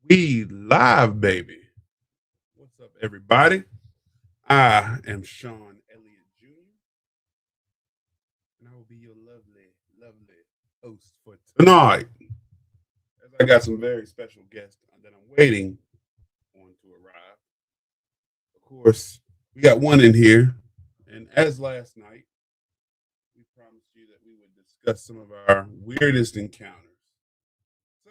We live, baby. What's up, everybody? I am Sean Elliott Jr., and I will be your lovely, lovely host for tonight. As I got some very special guests that I'm waiting on to arrive. Of course, we got one in here, and as last night, we promised you that we would discuss some of our weirdest encounters.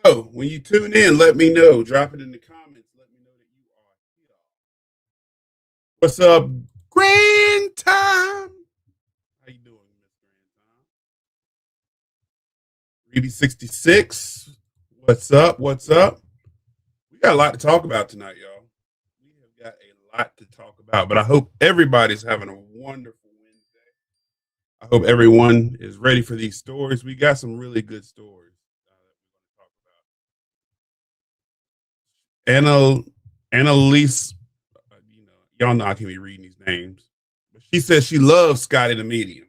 So, when you tune in, let me know. Drop it in the comments. Let me know that you are here. What's up, Grand Time? How you doing, Miss Grand Time? Reedy 66. What's up? What's up? We got a lot to talk about tonight, y'all. We have got a lot to talk about, but I hope everybody's having a wonderful Wednesday. I hope everyone is ready for these stories. We got some really good stories that we're going to talk about. Annalise, y'all know I can't be reading these names, but she says she loves Scotty the Medium.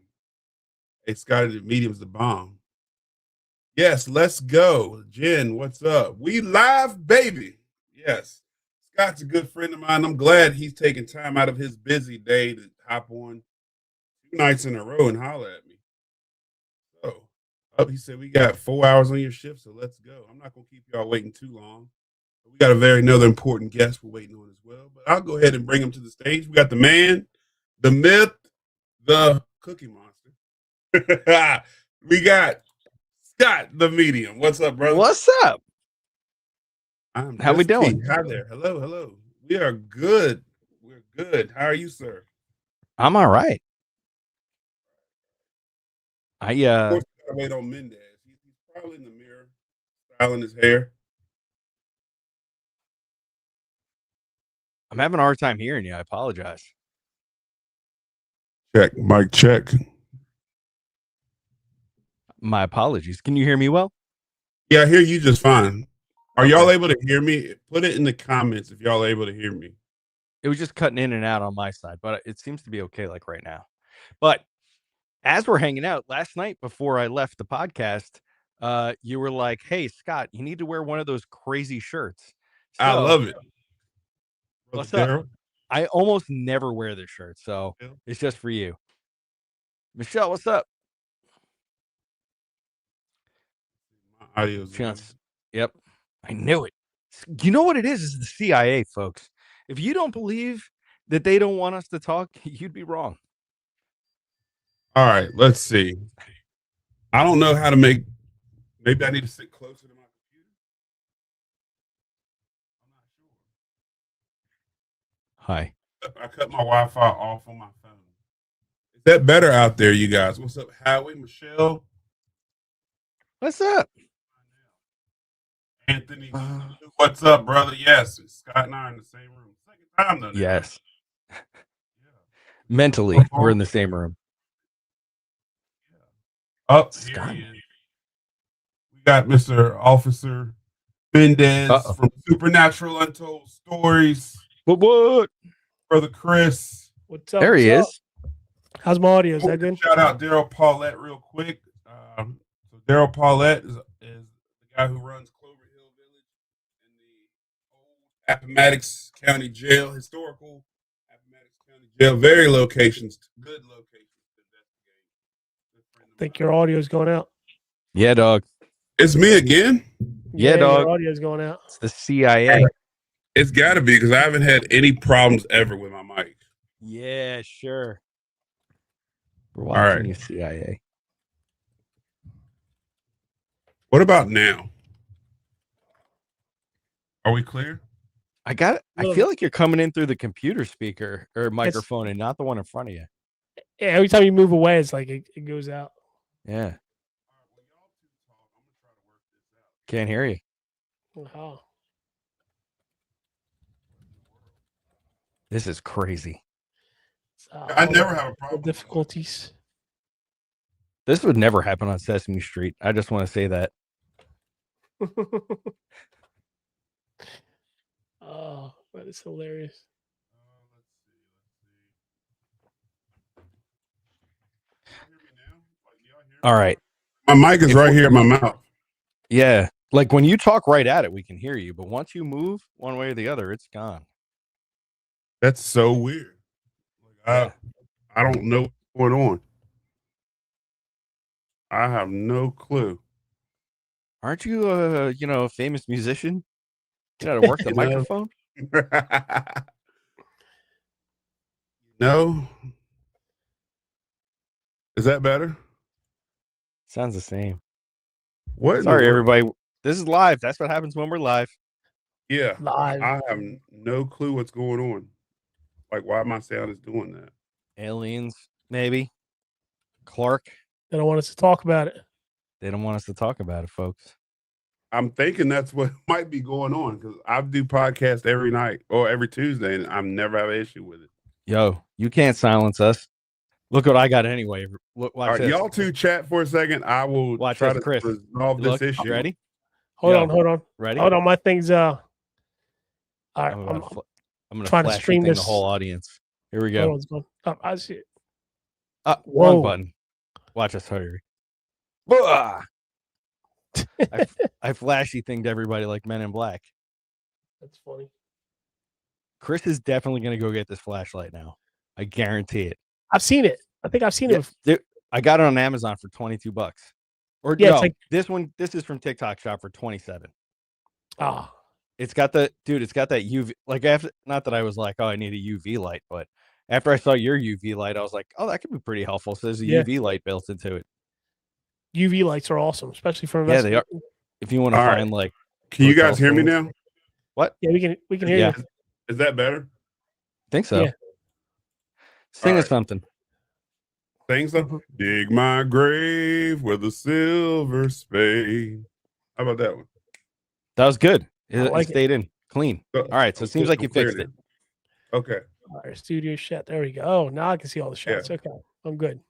Hey, Scotty the Medium's the bomb. Yes, let's go. Jen, what's up? We live, baby. Yes. Scott's a good friend of mine. I'm glad he's taking time out of his busy day to hop on 2 nights in a row and holler at me. So, he said, we got 4 hours on your shift, so let's go. I'm not going to keep y'all waiting too long. We got another important guest we're waiting on as well, but I'll go ahead and bring him to the stage. We got the man, the myth, the Cookie Monster. We got Scott the Medium. What's up, brother? What's up? How we doing? Hi there. Hello, hello. We are good. We're good. How are you, sir? I'm all right. Of course, gotta wait on Mendez. He's probably in the mirror, styling his hair. I'm having a hard time hearing you. I apologize. Check, mic check. My apologies. Can you hear me well? Yeah, I hear you just fine. Are y'all able to hear me? Put it in the comments if y'all are able to hear me. It was just cutting in and out on my side, but it seems to be okay like right now. But as we're hanging out last night before I left the podcast, you were like, hey, Scott, you need to wear one of those crazy shirts. So, I love it. What's up? I almost never wear this shirt, so it's just for you. Michelle, what's up? My audio's Yep. I knew it. You know what it is? It's the CIA, folks. If you don't believe that they don't want us to talk, you'd be wrong. All right, let's see. I don't know how to make. Maybe I need to sit closer to my computer. I'm not sure. Hi. I cut my Wi-Fi off on my phone. Is that better out there, you guys? What's up, Howie, Michelle? What's up? Anthony, what's up, brother? Yes, Scott and I are in the same room. Second time though. Yes. Yeah. Mentally, we're in the same room. Up here he is. We got Mr. Officer Mendez from Supernatural Untold Stories. What? Brother Chris. What's up? There he is. How's my audio? Is that good? Shout out Daryl Paulette real quick. So Daryl Paulette is the guy who runs Clover Hill Village in the old Appomattox County Jail, historical Appomattox County Jail. Very locations, good locations to investigate. I think your audio is going out. Yeah, dog. It's me again? Yeah, dog. Your audio is going out. It's the CIA. It's got to be because I haven't had any problems ever with my mic. Yeah, sure. We're watching you, CIA. What about now? Are we clear? I feel like you're coming in through the computer speaker or microphone and not the one in front of you. Yeah, every time you move away, it's like it goes out. Yeah. Can't hear you. Wow. This is crazy. I never have a problem. Difficulties. This would never happen on Sesame Street. I just want to say that. Oh, that is hilarious. All right. My mic is right here in my mouth. Yeah. Like when you talk right at it, we can hear you, but once you move one way or the other, it's gone. That's so weird. Yeah. I don't know what's going on. I have no clue. Aren't you a famous musician? You know how to work the You know? microphone? No. Is that better? Sounds the same. What? in the Sorry, world? everybody. This is live. That's what happens when we're live. Yeah. Live. I have no clue what's going on. Like why my sound is doing that. Aliens, maybe. Clark. They don't want us to talk about it. They don't want us to talk about it, folks. I'm thinking that's what might be going on because I do podcasts every night or every Tuesday, and I never have an issue with it. Yo, you can't silence us. Look what I got anyway. Look, watch All right, this. y'all two chat for a second. I will Watch try this, to Chris. resolve Look, this issue. you ready? Hold Yo. on, hold on. Ready? Hold on, my thing's all right. I'm I'm gonna trying to flash stream thing this. the whole audience. Here we hold go. on, it's going. I see it. Wrong Whoa. button. Watch us, hurry. Blah! I flashy thinged everybody like Men in Black. That's funny. Chris is definitely gonna go get this flashlight now. I guarantee it. I've seen it. I think I've seen Yeah, it. dude, I got it on Amazon for $22. Or Yeah, it's no, like- this is from TikTok Shop for $27. Ah, It's got that UV, like, after, not that I was like, oh, I need a UV light, but after I saw your UV light, I was like, oh, that could be pretty helpful. So there's a Yeah. UV light built into it. UV lights are awesome, especially for Yeah, they are. investigating. If you want to All right. find like, Can you hotel guys hear me stays. now? Yeah, we can hear Yeah. you. Is that better? think so. Yeah. Sing All us right. something. Saying something? Dig my grave with a silver spade. How about that one? That was good. I It like it. stayed in clean. So- All right, so it seems like you clear fixed now. it. Okay. All right, studio shot. There we go. Oh, now I can see all the shots. Okay, I'm good.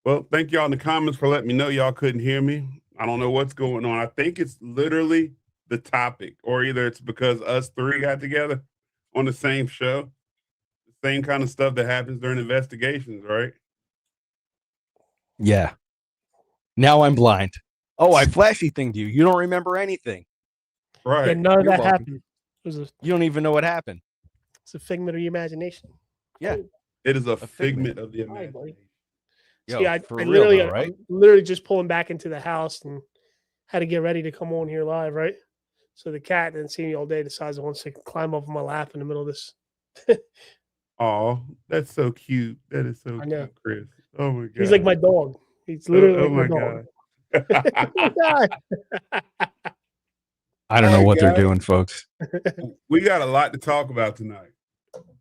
Well, thank y'all in the comments for letting me know y'all couldn't hear me. I don't know what's going on. I think it's literally the topic, or either it's because us three got together on the same show. The same kind of stuff that happens during investigations, right? Yeah. Now I'm blind. Oh, I flashy thinged you. You don't remember anything. Right. Yeah, none of You're that welcome. happened. You don't even know what happened. It's a figment of your imagination. Yeah. It is a figment. figment of the All right, buddy. imagination. Yo, See, I for real literally, though, right? I'm literally just pulling back into the house and had to get ready to come on here live, right? So the cat didn't see me all day, decides it wants to climb up on my lap in the middle of this. Oh, that's so cute. That is so I know. cute, Chris. Oh my god. He's like my dog. He's Oh, literally oh my like my dog. god. I don't know Hey, what they're guys. doing, folks. We got a lot to talk about tonight.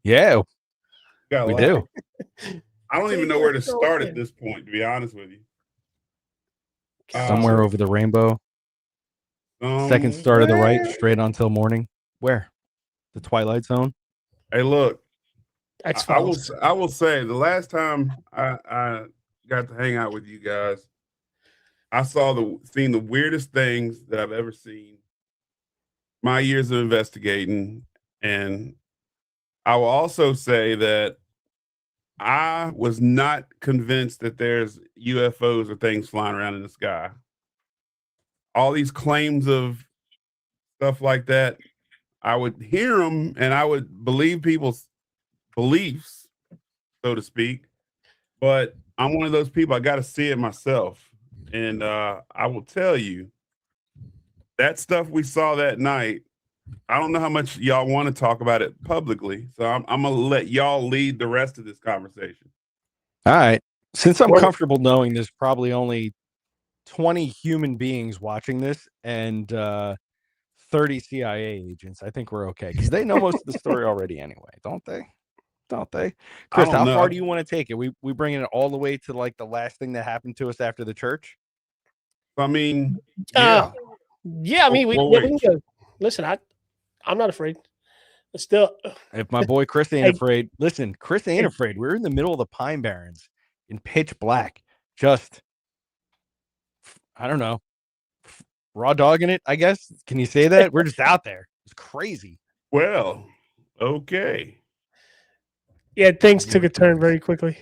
Yeah, Got a we lot. do. I don't even know where to start at this point, to be honest with you. Somewhere over the rainbow. Second star to the right, straight on till morning. Where? The Twilight Zone. Hey, look, X I will. Files. I will say the last time I got to hang out with you guys, I seen the weirdest things that I've ever seen. My years of investigating, and I will also say that I was not convinced that there's UFOs or things flying around in the sky. All these claims of stuff like that, I would hear them and I would believe people's beliefs, so to speak. But I'm one of those people, I got to see it myself. And I will tell you, that stuff we saw that night, I don't know how much y'all want to talk about it publicly. So I'm going to let y'all lead the rest of this conversation. All right. Since I'm Well- comfortable knowing there's probably only 20 human beings watching this and 30 CIA agents, I think we're okay because they know most of the story already anyway, don't they? Don't they? Chris, don't how know. far do you want to take it? We bringing it all the way to like the last thing that happened to us after the church? I mean, yeah. Yeah, I mean, Well, we wait. can go. Listen, I'm not afraid. But still, If my boy Chris ain't Hey. afraid, listen, Chris ain't Hey. afraid. We're in the middle of the Pine Barrens in pitch black. Just, I don't know, raw dogging it, I guess. Can you say that? We're just out there. It's crazy. Well, okay. yeah, things took a turn very quickly.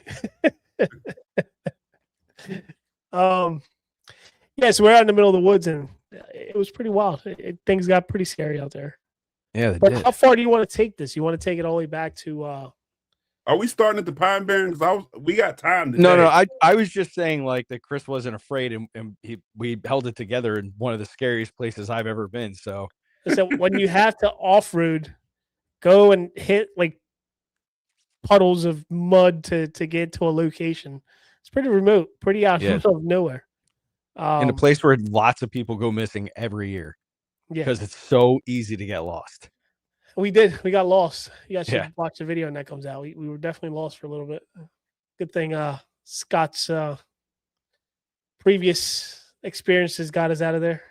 Yeah, so we're out in the middle of the woods, and it was pretty wild. Things got pretty scary out there. Yeah, they But did. how far do you want to take this? You want to take it all the way back to? Are we starting at the Pine Barrens? We got time today. No. I was just saying like that. Chris wasn't afraid, and we held it together in one of the scariest places I've ever been. So When you have to off road, go and hit like puddles of mud to get to a location. It's pretty remote, pretty out in the middle of nowhere. In a place where lots of people go missing every year. Yeah, because it's so easy to get lost. we got lost. You guys should watch the video when that comes out. We were definitely lost for a little bit. Good thing Scott's previous experiences got us out of there.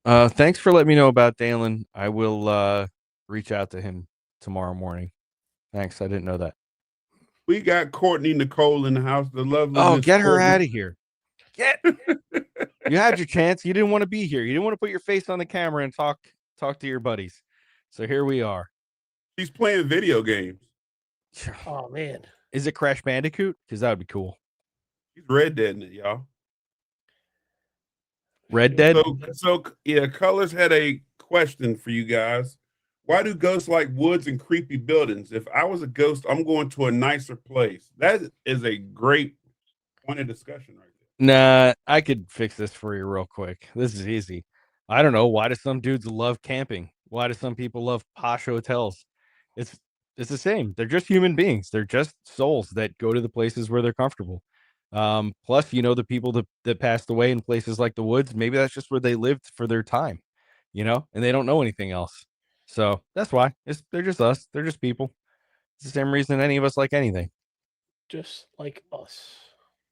Thanks for letting me know about Dalen. I will reach out to him tomorrow morning. Thanks. I didn't know that. We got Courtney Nicole in the house. The lovely. Oh, get her out of here. You had your chance. You didn't want to be here. You didn't want to put your face on the camera and talk to your buddies. So here we are. She's playing video games. Oh man. Is it Crash Bandicoot? Because that would be cool. She's Red Dead in it, y'all. Red Dead? So yeah, Colors had a question for you guys. Why do ghosts like woods and creepy buildings? If I was a ghost, I'm going to a nicer place. That is a great point of discussion right there. Nah, I could fix this for you real quick. This is easy. I don't know. Why do some dudes love camping? Why do some people love posh hotels? It's the same. They're just human beings. They're just souls that go to the places where they're comfortable. Plus, the people that passed away in places like the woods, maybe that's just where they lived for their time, and they don't know anything else. So that's why they're just us. They're just people. It's the same reason any of us like anything. Just like us.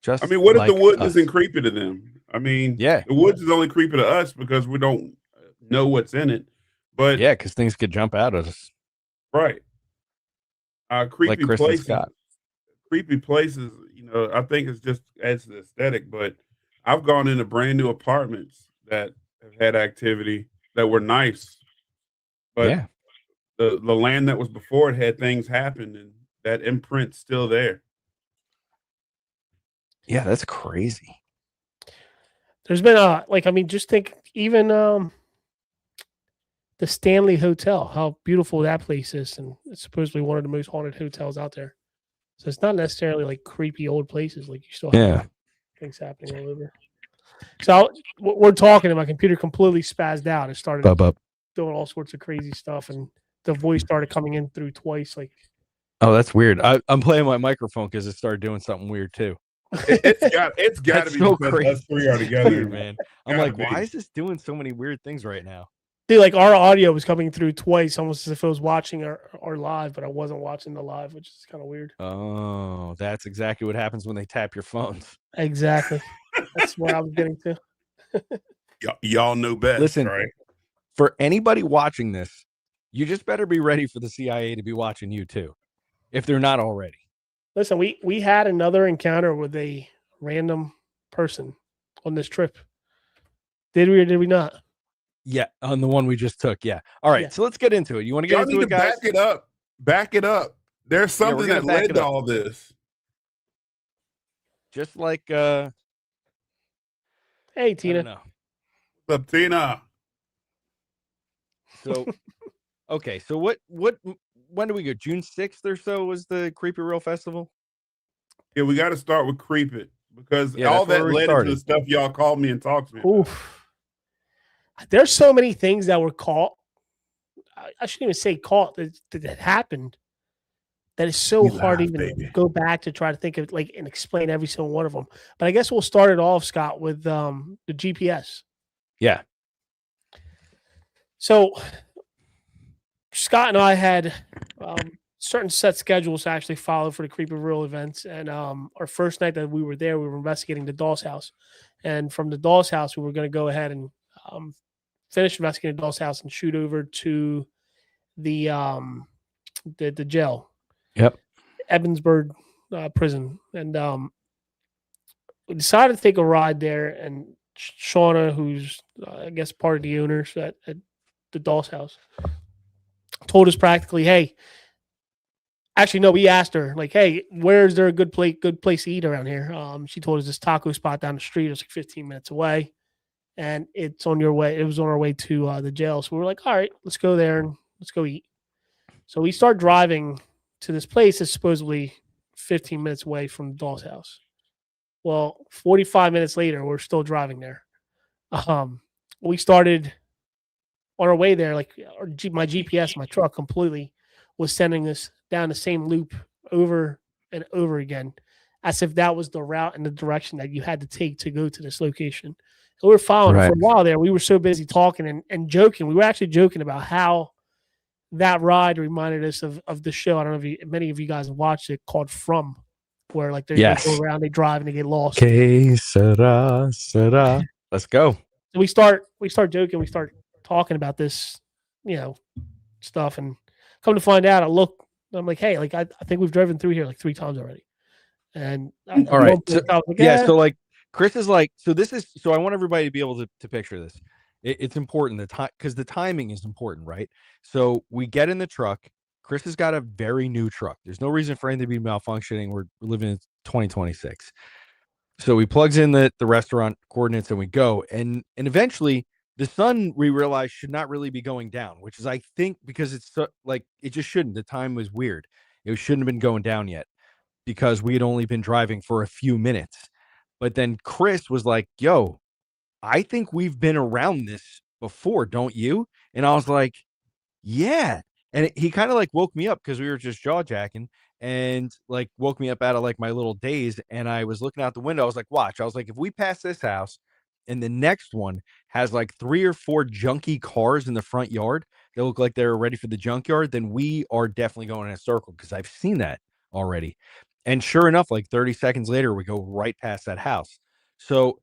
Just I mean, what like if the woods us. isn't creepy to them? I mean, Yeah. the woods is only creepy to us because we don't know what's in it. But yeah, because things could jump out at us. Right. Creepy Like Chris places. and Scott. Creepy places, I think it's just adds to the aesthetic. But I've gone into brand new apartments that have had activity that were nice. But Yeah. the land that was before it had things happen, and that imprint's still there. Yeah, that's crazy. There's been just think even the Stanley Hotel, how beautiful that place is, and it's supposedly one of the most haunted hotels out there. So it's not necessarily like creepy old places. Like you still have things happening all over. So we're talking, and my computer completely spazzed out. It started doing all sorts of crazy stuff, and the voice started coming in through twice. Like, oh, that's weird. I'm playing my microphone because it started doing something weird too. It's got to be so because crazy. us three are together, man. I'm like, why is this doing so many weird things right now? Dude, like our audio was coming through twice, almost as if I was watching our live, but I wasn't watching the live, which is kind of weird. Oh, that's exactly what happens when they tap your phones. Exactly. That's what I was getting to. Y'all know best. Listen, right? For anybody watching this, you just better be ready for the CIA to be watching you too, if they're not already. Listen, we had another encounter with a random person on this trip. Did we or did we not? Yeah, on the one we just took. Yeah. All right. Yeah. So let's get into it. You want to get into it, guys? Back it up. Back it up. There's something that led to all this. Just like hey, Tina. What's up, Tina? So okay. So what when do we go? June 6th or so was the Creepy Real Festival? Yeah, we got to start with Creep It because all that led into the stuff y'all called me and talked to me about. There's so many things that were caught. I shouldn't even say caught that happened. That is so hard to even go back to try to think of and explain every single one of them. But I guess we'll start it off, Scott, with the GPS. Yeah. So Scott and I had certain set schedules to actually follow for the Creepy Real events. And our first night that we were there, we were investigating the Doll's House. And from the Doll's House, we were going to go ahead and finish investigating the Doll's House and shoot over to the jail. Yep. Ebensburg prison. And we decided to take a ride there. And Shauna, who's, I guess, part of the owners at the Doll's House, told us practically, hey, actually, no, we asked her, like, hey, where is there a good place to eat around here? She told us this taco spot down the street. It was like 15 minutes away. and it's on your way. It was on our way to the jail. So we were like, all right, let's go there and let's go eat. So we start driving to this place that's supposedly 15 minutes away from the doll's house. Well, 45 minutes later, we're still driving there. We started on our way there, like my GPS, my truck completely was sending us down the same loop over and over again, as if that was the route and the direction that you had to take to go to this location. So we were following it for a while there. We were so busy talking and joking. We were actually joking about how that ride reminded us of the show. I don't know if many of you guys have watched it, called From, where like they go around, they drive and they get lost. Que sera, sera. Let's go. So we start joking, we start talking about this, stuff, and come to find out, I'm like, hey, like I think we've driven through here like 3 times already. And all right, so like Chris is like, so I want everybody to be able to picture this. It's important, the time, because the timing is important, right? So we get in the truck. Chris has got a very new truck. There's no reason for anything to be malfunctioning. We're living in 2026. So he plugs in the restaurant coordinates and we go. And eventually the sun, we realize, should not really be going down, which is, I think, because it's so, like, it just shouldn't. The time was weird. It shouldn't have been going down yet because we had only been driving for a few minutes. But then Chris was like, yo, I think we've been around this before, don't you? And I was like, yeah. And he kind of like woke me up because we were just jaw jacking and like woke me up out of like my little daze. And I was looking out the window. I was like, watch. I was like, if we pass this house and the next one has like 3 or 4 junky cars in the front yard that look like they're ready for the junkyard, then we are definitely going in a circle because I've seen that already. And sure enough, like 30 seconds later, we go right past that house. So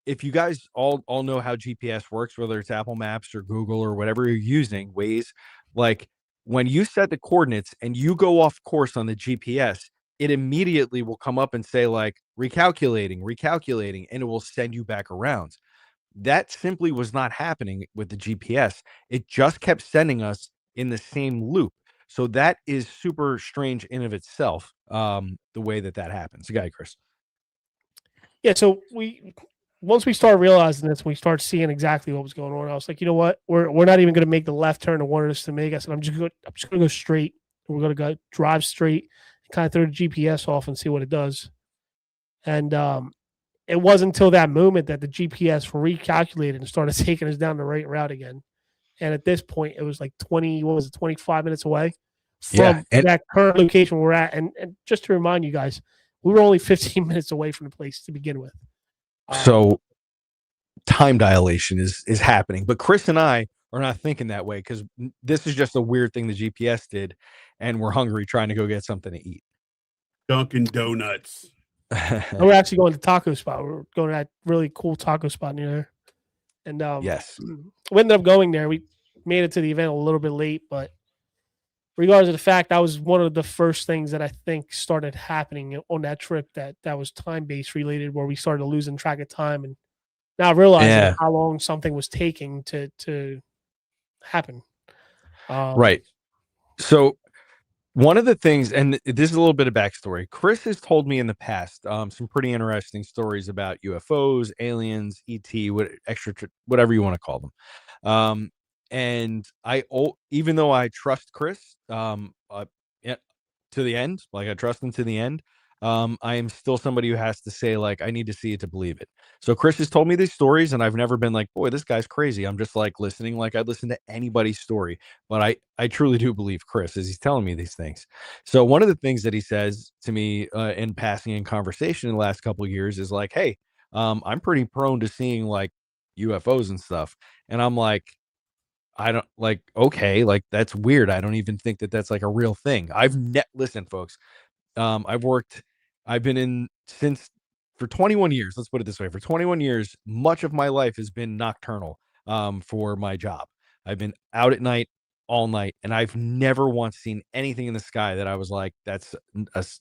if you guys all know how GPS works, whether it's Apple Maps or Google or whatever you're using, Waze, like when you set the coordinates and you go off course on the GPS, it immediately will come up and say like recalculating, and it will send you back around. That simply was not happening with the GPS. It just kept sending us in the same loop. So that is super strange in of itself, the way that happens. Go ahead, Chris. Yeah, so once we start realizing this, we start seeing exactly what was going on. I was like, you know what? We're not even going to make the left turn it wanted us to make. I said, I'm just going to go straight. We're going to go drive straight, kind of throw the GPS off and see what it does. And it wasn't until that moment that the GPS recalculated and started taking us down the right route again. And at this point, it was like 25 minutes away from that current location we're at. And just to remind you guys, we were only 15 minutes away from the place to begin with. So time dilation is happening, but Chris and I are not thinking that way because this is just a weird thing the GPS did, and we're hungry trying to go get something to eat. Dunkin' Donuts. We're actually going to taco spot. We're going to that really cool taco spot near there. And yes, we ended up going there. We made it to the event a little bit late, but regardless of the fact, that was one of the first things that I think started happening on that trip that was time-based related, where we started losing track of time and now realizing how long something was taking to happen. Right. So one of the things, and this is a little bit of backstory, Chris has told me in the past some pretty interesting stories about UFOs, aliens, ET, whatever you want to call them. And even though I trust Chris to the end, like I trust him to the end, I am still somebody who has to say, like, I need to see it to believe it. So Chris has told me these stories, and I've never been like, boy, this guy's crazy. I'm just like listening like I'd listen to anybody's story. But I truly do believe Chris as he's telling me these things. So one of the things that he says to me in passing in conversation in the last couple of years is like, hey, I'm pretty prone to seeing like UFOs and stuff. And I'm like, I don't like, okay, like that's weird. I don't even think that that's like a real thing. Listen, folks, I've been in for 21 years. Let's put it this way. For 21 years, much of my life has been nocturnal for my job. I've been out at night all night, and I've never once seen anything in the sky that I was like, that's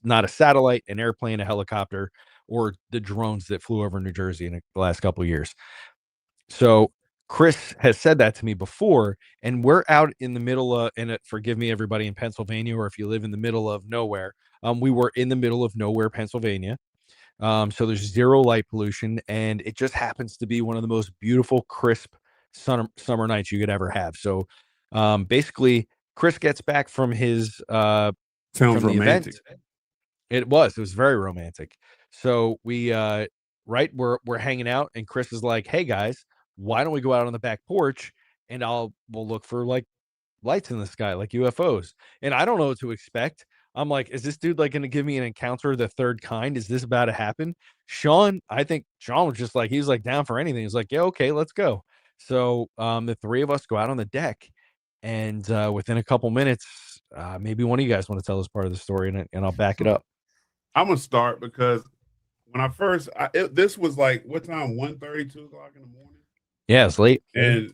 not a satellite, an airplane, a helicopter, or the drones that flew over New Jersey in the last couple of years. So Chris has said that to me before, and we're out in the middle of, and forgive me, everybody in Pennsylvania, or if you live in the middle of nowhere, we were in the middle of nowhere, Pennsylvania. So there's zero light pollution, and it just happens to be one of the most beautiful, crisp summer nights you could ever have. So basically, Chris gets back from his Sounds from the event. romantic. It was very romantic. So we're hanging out, and Chris is like, "Hey guys, why don't we go out on the back porch and we'll look for like lights in the sky, like UFOs?" And I don't know what to expect. I'm like, is this dude like going to give me an encounter of the third kind? Is this about to happen? I think Sean was just like, he was like down for anything. He's like, yeah, okay, let's go. So the three of us go out on the deck, and within a couple minutes, maybe one of you guys want to tell us part of the story, and I'll back it up. I'm gonna start because when I first, this was like what time? 1:30, 2 o'clock in the morning, Yeah, it's late. and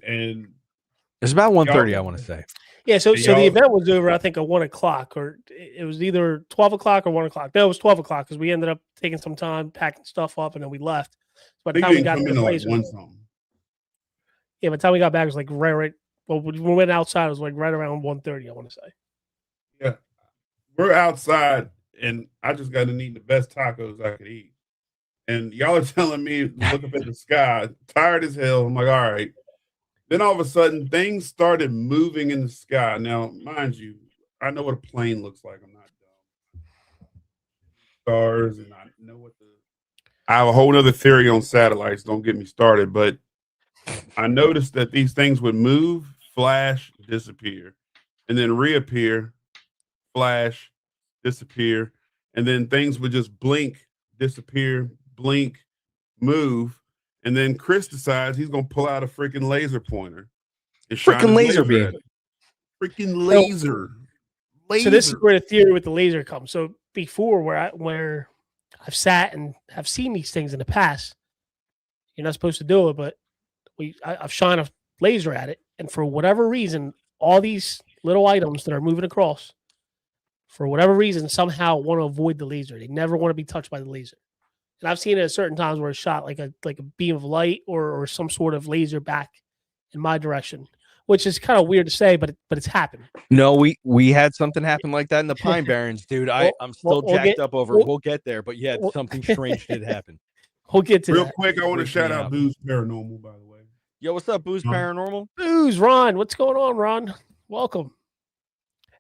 It's about 1:30, I want to say. Yeah, so Hey, the y'all- event was over, I think, at 1 o'clock, or it was either 12 o'clock or 1 o'clock. No, it was 12 o'clock because we ended up taking some time, packing stuff up, and then we left. So by I the think time you we didn't got come to in the at like place, one something. yeah, by the time we got back, it was like right. Well, when we went outside, it was like right around 1:30, I want to say. Yeah, we're outside, and I just got to eat the best tacos I could eat. And y'all are telling me to look up at the sky, tired as hell. I'm like, all right. Then all of a sudden, things started moving in the sky. Now, mind you, I know what a plane looks like. I'm not dumb. Stars, and I know what the. I have a whole other theory on satellites. Don't get me started, but I noticed that these things would move, flash, disappear, and then reappear, flash, disappear, and then things would just blink, disappear, blink, move, and then Chris decides he's gonna pull out a freaking laser pointer and shine Freaking his laser beam. at it. Freaking laser. So this is where the theory with the laser comes. So before, where I've sat and have seen these things in the past, you're not supposed to do it, but I've shined a laser at it, and for whatever reason, all these little items that are moving across, for whatever reason, somehow want to avoid the laser. They never want to be touched by the laser. And I've seen it at certain times where it's shot like a beam of light or some sort of laser back in my direction, which is kind of weird to say, but it's happened. No, we had something happen like that in the Pine Barrens, dude. I'm still jacked up over it. We'll get there, but yeah, something strange did happen. We'll get to Real that. quick, I want to Freaked shout me out out. Booze Paranormal, by the way. Yo, what's up, Booze Paranormal? Booze, Ron. What's going on, Ron? Welcome.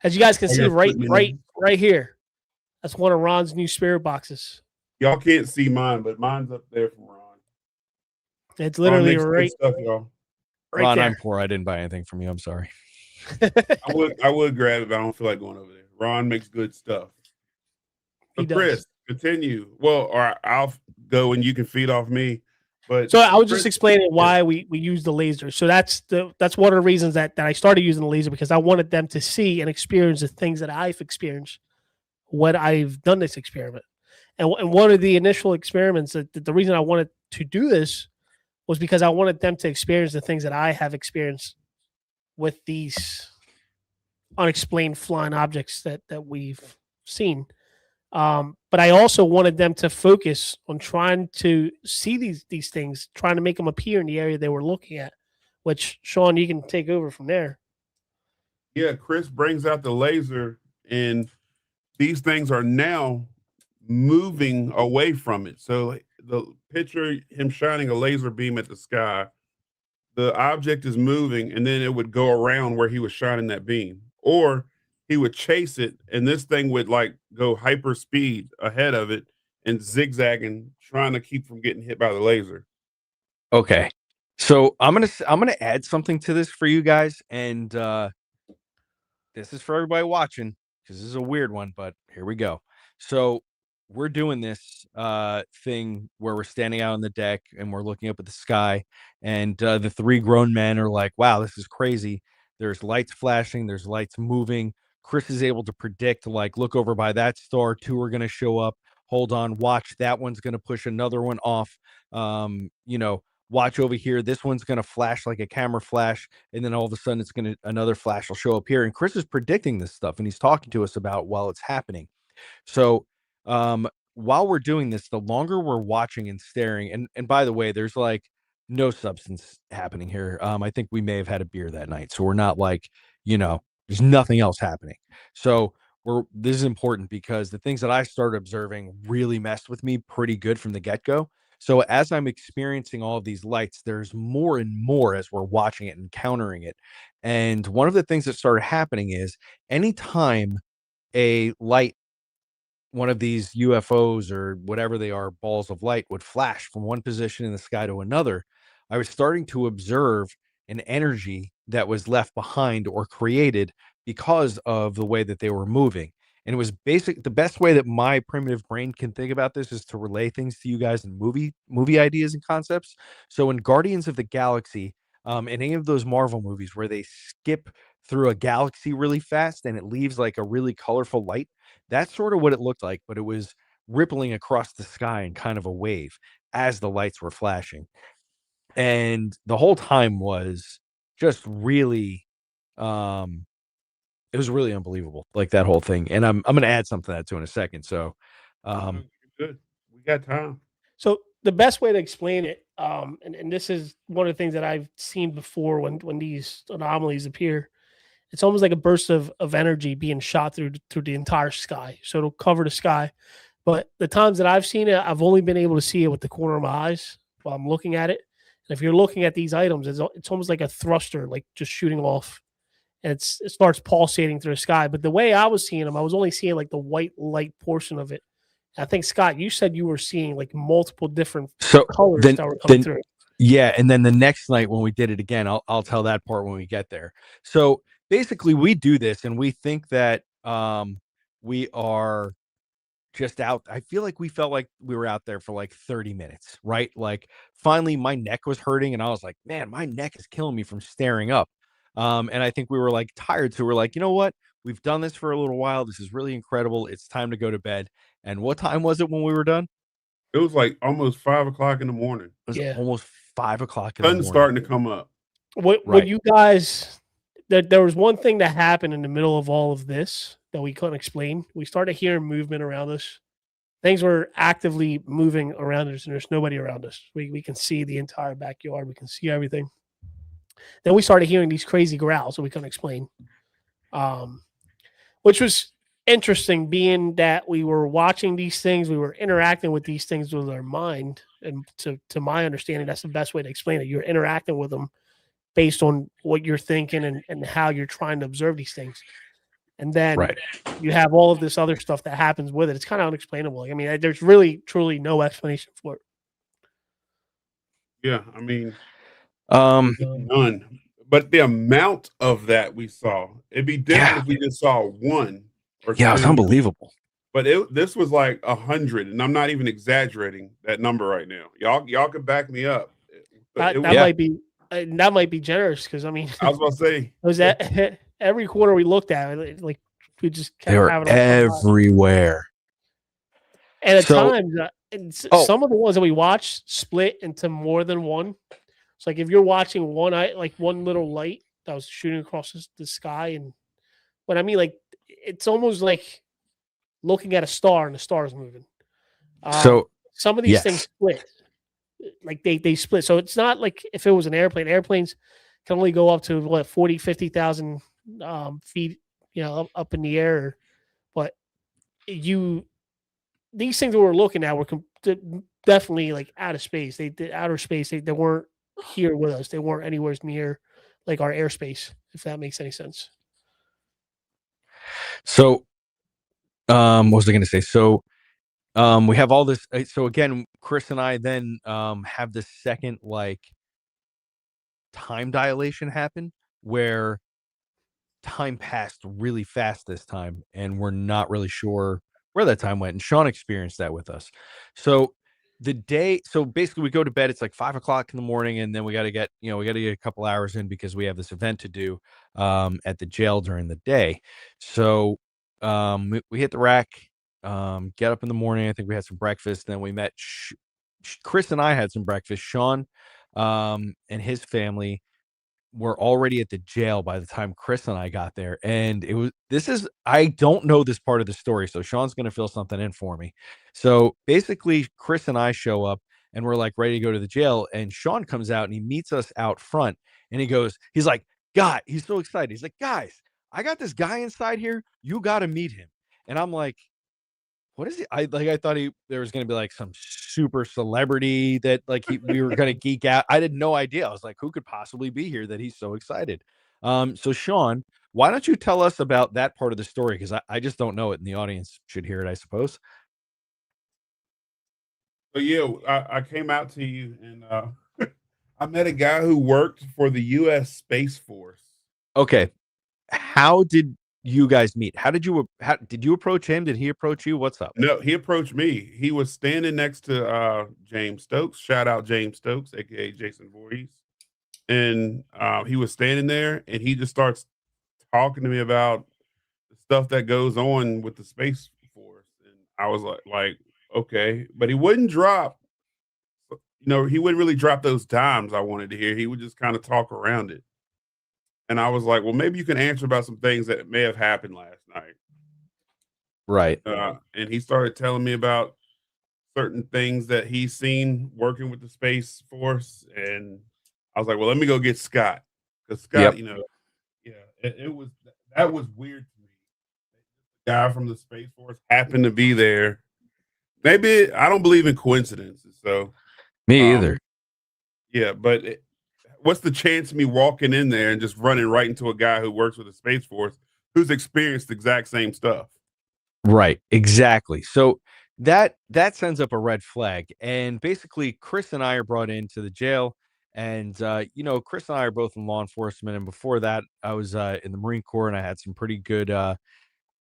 As you guys can I see, gotta right put me in. here. That's one of Ron's new spirit boxes. Y'all can't see mine, but mine's up there from Ron. It's Ron literally makes good right stuff, y'all. Ron, there. I'm poor. I didn't buy anything from you. I'm sorry. I would grab it, but I don't feel like going over there. Ron makes good stuff. He So does. Chris, continue. Well, or I'll go and you can feed off me. But So I was just Chris- explaining why we use the laser. So that's one of the reasons that I started using the laser, because I wanted them to see and experience the things that I've experienced when I've done this experiment. And one of the initial experiments, that the reason I wanted to do this was because I wanted them to experience the things that I have experienced with these unexplained flying objects that we've seen. But I also wanted them to focus on trying to see these things, trying to make them appear in the area they were looking at, which, Sean, you can take over from there. Yeah, Chris brings out the laser, and these things are now moving away from it. So the picture, him shining a laser beam at the sky, the object is moving, and then it would go around where he was shining that beam, or he would chase it, and this thing would like go hyper speed ahead of it and zigzagging, trying to keep from getting hit by the laser. Okay. So I'm gonna add something to this for you guys, and this is for everybody watching because this is a weird one, but here we go. So we're doing this thing where we're standing out on the deck and we're looking up at the sky, and the three grown men are like, wow, this is crazy. There's lights flashing, there's lights moving. Chris is able to predict, like, look over by that star, two are going to show up. Hold on, watch, that one's going to push another one off. Watch over here, this one's going to flash like a camera flash, and then all of a sudden another flash will show up here. And Chris is predicting this stuff, and he's talking to us about while it's happening. So while we're doing this, the longer we're watching and staring, and by the way, there's like no substance happening here. I think we may have had a beer that night, so we're not like, there's nothing else happening. So this is important because the things that I started observing really messed with me pretty good from the get-go. So as I'm experiencing all of these lights, there's more and more as we're watching it and encountering it. And one of the things that started happening is anytime a light, one of these UFOs or whatever they are, balls of light would flash from one position in the sky to another, I was starting to observe an energy that was left behind or created because of the way that they were moving. And it was the best way that my primitive brain can think about this is to relay things to you guys in movie ideas and concepts. So in Guardians of the Galaxy, in any of those Marvel movies where they skip through a galaxy really fast and it leaves like a really colorful light, that's sort of what it looked like, but it was rippling across the sky in kind of a wave as the lights were flashing. And the whole time was just really, it was really unbelievable, like that whole thing. And I'm gonna add something to that too in a second. So, Good. We got time. So the best way to explain it, and this is one of the things that I've seen before when these anomalies appear, it's almost like a burst of energy being shot through the entire sky. So it'll cover the sky. But the times that I've seen it, I've only been able to see it with the corner of my eyes while I'm looking at it. And if you're looking at these items, it's almost like a thruster, like just shooting off, and it starts pulsating through the sky. But the way I was seeing them, I was only seeing like the white light portion of it. I think, Scott, you said you were seeing like multiple different colors that were coming through. Yeah, and then the next night when we did it again, I'll tell that part when we get there. So basically, we do this, and we think that we are just out. I feel like we felt like we were out there for like 30 minutes, right? Like finally, my neck was hurting, and I was like, man, my neck is killing me from staring up. And I think we were like tired, so we're like, you know what? We've done this for a little while. This is really incredible. It's time to go to bed. And what time was it when we were done? It was like almost 5 o'clock in the morning. It was almost 5 o'clock in the Sun's morning. starting to come up. What you guys, there was one thing that happened in the middle of all of this that we couldn't explain. We started hearing movement around us. Things were actively moving around us, and there's nobody around us. We can see the entire backyard. We can see everything. Then we started hearing these crazy growls that we couldn't explain, which was interesting, being that we were watching these things, we were interacting with these things with our mind, and to my understanding, that's the best way to explain it. You're interacting with them based on what you're thinking and how you're trying to observe these things. And then you have all of this other stuff that happens with it. It's kind of unexplainable. I mean, there's really, truly no explanation for it. Yeah, I mean, none. But the amount of that we saw, it'd be different if we just saw one. Or yeah, it's unbelievable. But this was like 100, and I'm not even exaggerating that number right now. Y'all can back me up. That might be generous, because I mean, I was about to say, was that every corner we looked at, like we just kept they were having everywhere. And at times, some of the ones that we watched split into more than one. It's like if you're watching one little light that was shooting across the sky, but I mean, like, it's almost like looking at a star and the star is moving. So some of these things split, like they split. So it's not like if it was an airplane. Airplanes can only go up to 40, 50,000 feet, up in the air. But these things that we're looking at were definitely like out of space. They did outer space. They weren't here with us. They weren't anywhere near like our airspace, if that makes any sense. So, what was I going to say? So, we have all this. So again, Chris and I then have this second like time dilation happen where time passed really fast this time, and we're not really sure where that time went. And Sean experienced that with us. So basically we go to bed. It's like 5 o'clock in the morning, and then we got to get a couple hours in because we have this event to do at the jail during the day. So we hit the rack, get up in the morning. I think we had some breakfast. Then we met Chris and I had some breakfast. Sean and his family were already at the jail by the time Chris and I got there. And I don't know this part of the story, so Sean's going to fill something in for me. So basically Chris and I show up and we're like ready to go to the jail, and Sean comes out and he meets us out front, and he's like, he's so excited. He's like, guys, I got this guy inside here. You got to meet him. And I'm like, what is it? I thought there was gonna be like some super celebrity that like we were gonna geek out. I had no idea. I was like, who could possibly be here that he's so excited? So Sean, why don't you tell us about that part of the story? Because I just don't know it, and the audience should hear it, I suppose. So yeah, I came out to you and I met a guy who worked for the U.S. Space Force. Okay. How did you guys meet? How did you approach him? Did he approach you? What's up? No, he approached me. He was standing next to James Stokes. Shout out James Stokes, aka Jason Voorhees. And he was standing there and he just starts talking to me about the stuff that goes on with the Space Force. And I was like, okay. But he wouldn't drop, he wouldn't really drop those dimes I wanted to hear. He would just kind of talk around it. And I was like, well, maybe you can answer about some things that may have happened last night. Right. And he started telling me about certain things that he's seen working with the Space Force. And I was like, well, let me go get Scott. Because Scott, Yep. that was weird to me. The guy from the Space Force happened to be there. Maybe I don't believe in coincidences. So Me either. yeah, but what's the chance of me walking in there and just running right into a guy who works with the Space Force who's experienced the exact same stuff? Right, exactly. So that sends up a red flag. And basically, Chris and I are brought into the jail. And Chris and I are both in law enforcement. And before that, I was in the Marine Corps, and I had some pretty good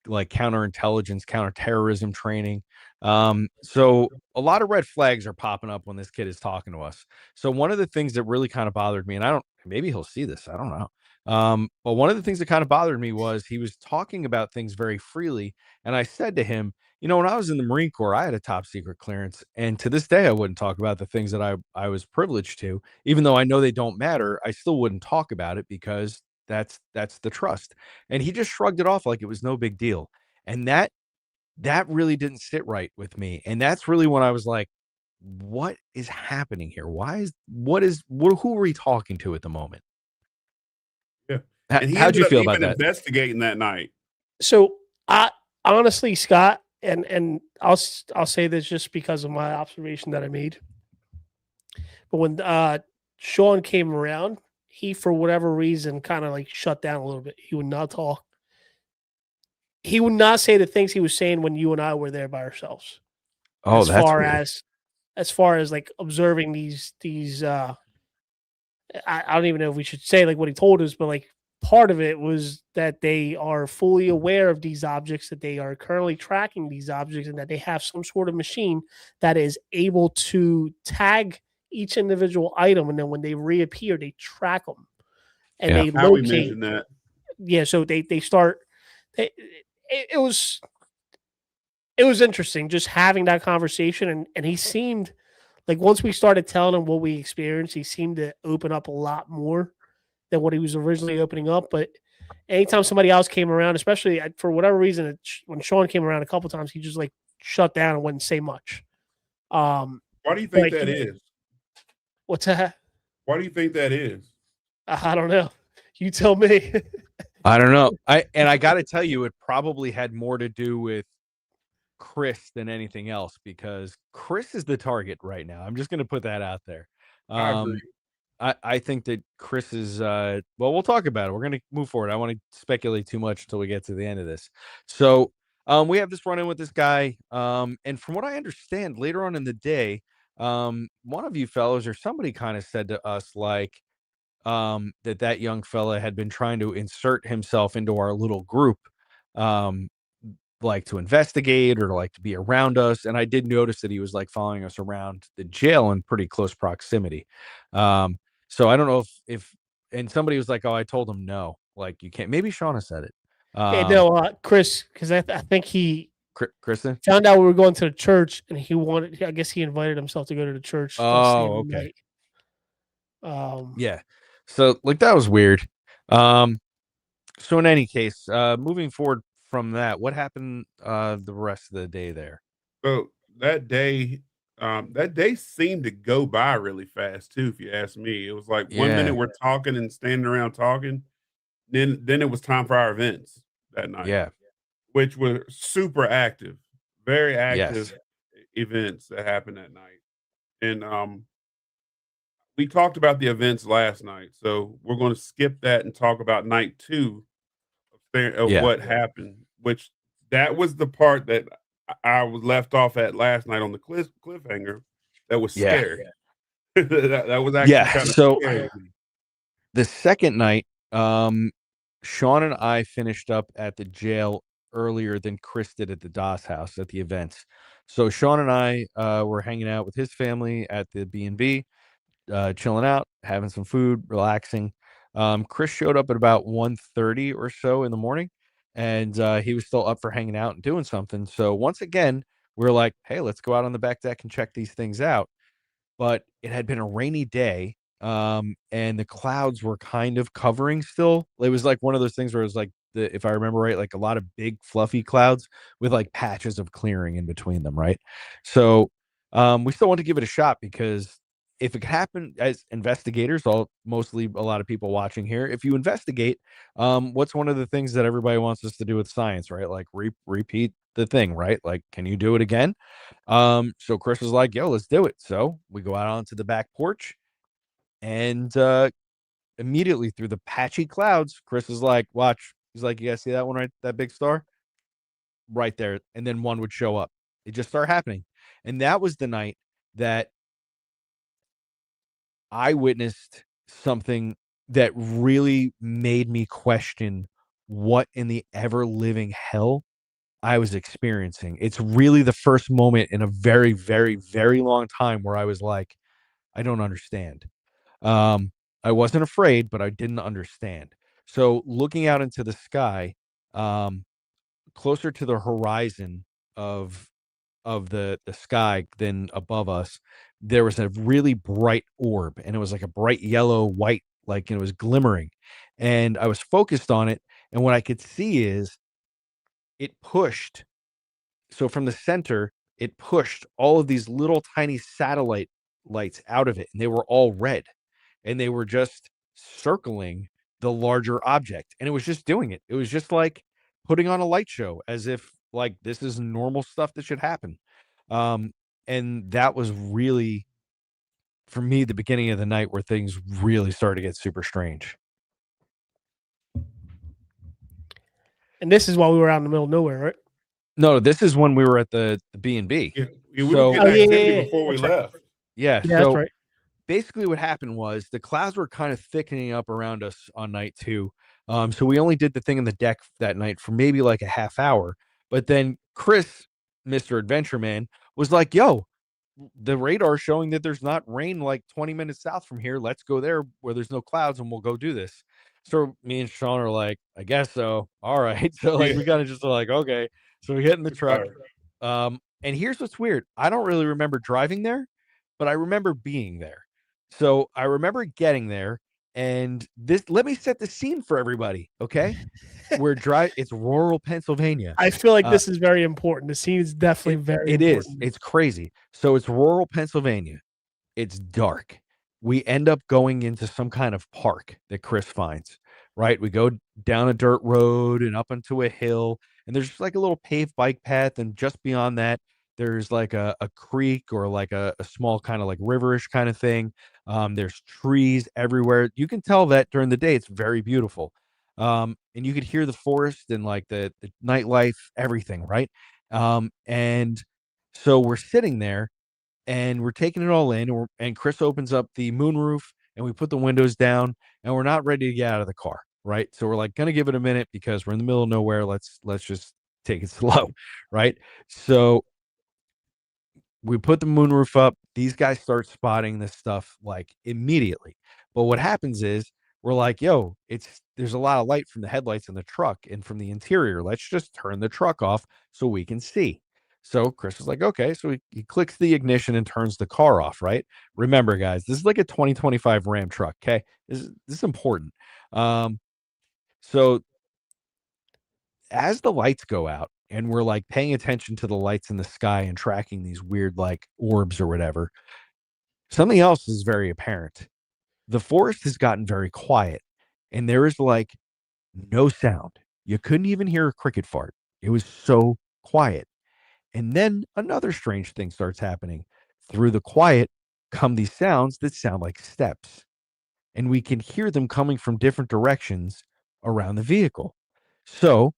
like counterintelligence, counterterrorism training. So a lot of red flags are popping up when this kid is talking to us. So one of the things that really kind of bothered me, and maybe he'll see this, I don't know. But one of the things that kind of bothered me was he was talking about things very freely. And I said to him, when I was in the Marine Corps, I had a top secret clearance. And to this day, I wouldn't talk about the things that I was privileged to, even though I know they don't matter. I still wouldn't talk about it because that's the trust. And he just shrugged it off like it was no big deal. And that really didn't sit right with me. And that's really when I was like, what is happening here? Who are we talking to at the moment? Yeah. And he How'd ended you up feel even about that? investigating that night. So I honestly, Scott, and I'll say this just because of my observation that I made. But when Sean came around, he for whatever reason kind of like shut down a little bit. He would not talk. He would not say the things he was saying when you and I were there by ourselves. Oh, As that's far weird. as like observing these I don't even know if we should say like what he told us, but like part of it was that they are fully aware of these objects, that they are currently tracking these objects, and that they have some sort of machine that is able to tag each individual item, and then when they reappear, they track them and Yeah. they How we locate. mentioned that. Yeah, so they start. It was interesting just having that conversation, and he seemed like once we started telling him what we experienced, he seemed to open up a lot more than what he was originally opening up. But anytime somebody else came around, especially for whatever reason, when Sean came around a couple times, he just like shut down and wouldn't say much. Why do you think like, that is? What's that? Why do you think that is? I don't know. You tell me. I don't know. I got to tell you, it probably had more to do with Chris than anything else, because Chris is the target right now. I'm just going to put that out there. I agree. I think that Chris is well, we'll talk about it. We're going to move forward. I want to speculate too much until we get to the end of this. So we have this run in with this guy. And from what I understand, later on in the day, one of you fellows or somebody kind of said to us like that young fella had been trying to insert himself into our little group, like to investigate or like to be around us. And I did notice that he was like following us around the jail in pretty close proximity. So I don't know if and somebody was like, oh, I told him no, like you can't. Maybe Shauna said it. Chris, because I think he Kristen found out we were going to the church, and he wanted. I guess he invited himself to go to the church. Oh, okay. Night. Yeah. So like that was weird. So in any case, moving forward from that, what happened the rest of the day there? So that day seemed to go by really fast too, if you ask me. It was like 1 minute we're talking and standing around talking, then it was time for our events that night. Yeah. which were super active, very active Yes. events that happened that night. And we talked about the events last night, so we're going to skip that and talk about night two of Yeah. what happened. Which that was the part that I was left off at last night on the cliffhanger. That was Yeah. scary. that was actually Yeah. kind of So scary. the second night, Sean and I finished up at the jail earlier than Chris did at the Doss house at the events. So Sean and I were hanging out with his family at the B&B, chilling out, having some food, relaxing. Chris showed up at about 1:30 or so in the morning, and he was still up for hanging out and doing something. So once again, we were like, hey, let's go out on the back deck and check these things out. But it had been a rainy day, and the clouds were kind of covering still. It was like one of those things where it was like if I remember right, like a lot of big fluffy clouds with like patches of clearing in between them, right? So we still want to give it a shot because if it happened as investigators, mostly a lot of people watching here, if you investigate, what's one of the things that everybody wants us to do with science, right? Like repeat the thing, right? Like, can you do it again? So Chris was like, yo, let's do it. So we go out onto the back porch and immediately through the patchy clouds, Chris is like, watch. He's like, you guys see that one, right? That big star right there. And then one would show up. It just started happening. And that was the night that I witnessed something that really made me question what in the ever living hell I was experiencing. It's really the first moment in a very, very, very long time where I was like, I don't understand. I wasn't afraid, but I didn't understand. So looking out into the sky, um, closer to the horizon of the sky than above us, there was a really bright orb, and it was like a bright yellow white, like it was glimmering. And I was focused on it, and what I could see is it pushed. So from the center, it pushed all of these little tiny satellite lights out of it, and they were all red, and they were just circling the larger object, and it was just doing it. It was just like putting on a light show as if like this is normal stuff that should happen. Um, and that was really for me the beginning of the night where things really started to get super strange. And this is while we were out in the middle of nowhere, right? No, this is when we were at the B&B. Yeah, we were So- getting Oh, yeah, activity yeah, before we that's right. left. Yeah, Yeah, so that's right. basically what happened was the clouds were kind of thickening up around us on night two. So we only did the thing on the deck that night for maybe like a half hour. But then Chris, Mr. Adventure Man, was like, yo, the radar showing that there's not rain like 20 minutes south from here. Let's go there where there's no clouds and we'll go do this. So me and Sean are like, I guess so. All right. So like we kind of just like, okay. So we get in the truck. And here's what's weird. I don't really remember driving there, but I remember being there. So I remember getting there, and let me set the scene for everybody. Okay. It's rural Pennsylvania. I feel like this is very important. The scene is definitely very It is. important. It's crazy. So it's rural Pennsylvania. It's dark. We end up going into some kind of park that Chris finds, right? We go down a dirt road and up onto a hill, and there's just like a little paved bike path. And just beyond that, there's like a creek or like a small kind of like riverish kind of thing. There's trees everywhere. You can tell that during the day, it's very beautiful. And you could hear the forest and like the nightlife, everything, right? And so we're sitting there and we're taking it all in, and Chris opens up the moonroof and we put the windows down and we're not ready to get out of the car, right? So we're like gonna give it a minute because we're in the middle of nowhere. Let's just take it slow, right? So we put the moonroof up. These guys start spotting this stuff like immediately. But what happens is we're like, yo, there's a lot of light from the headlights in the truck and from the interior. Let's just turn the truck off so we can see. So Chris is like, okay. So he clicks the ignition and turns the car off, right? Remember, guys, this is like a 2025 Ram truck. Okay. This is important. So as the lights go out and we're like paying attention to the lights in the sky and tracking these weird like orbs or whatever, something else is very apparent. The forest has gotten very quiet and there is like no sound. You couldn't even hear a cricket fart. It was so quiet. And then another strange thing starts happening. Through the quiet come these sounds that sound like steps, and we can hear them coming from different directions around the vehicle. So,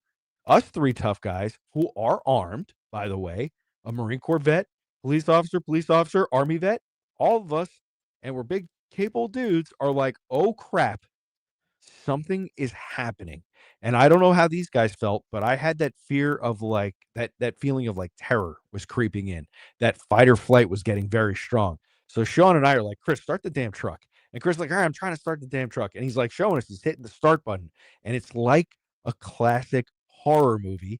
us three tough guys who are armed, by the way, a Marine Corps vet, police officer, Army vet, all of us, and we're big, capable dudes, are like, oh crap, something is happening. And I don't know how these guys felt, but I had that fear of like that feeling of like terror was creeping in. That fight or flight was getting very strong. So Sean and I are like, Chris, start the damn truck. And Chris is like, all right, I'm trying to start the damn truck. And he's like showing us, he's hitting the start button. And it's like a classic horror movie.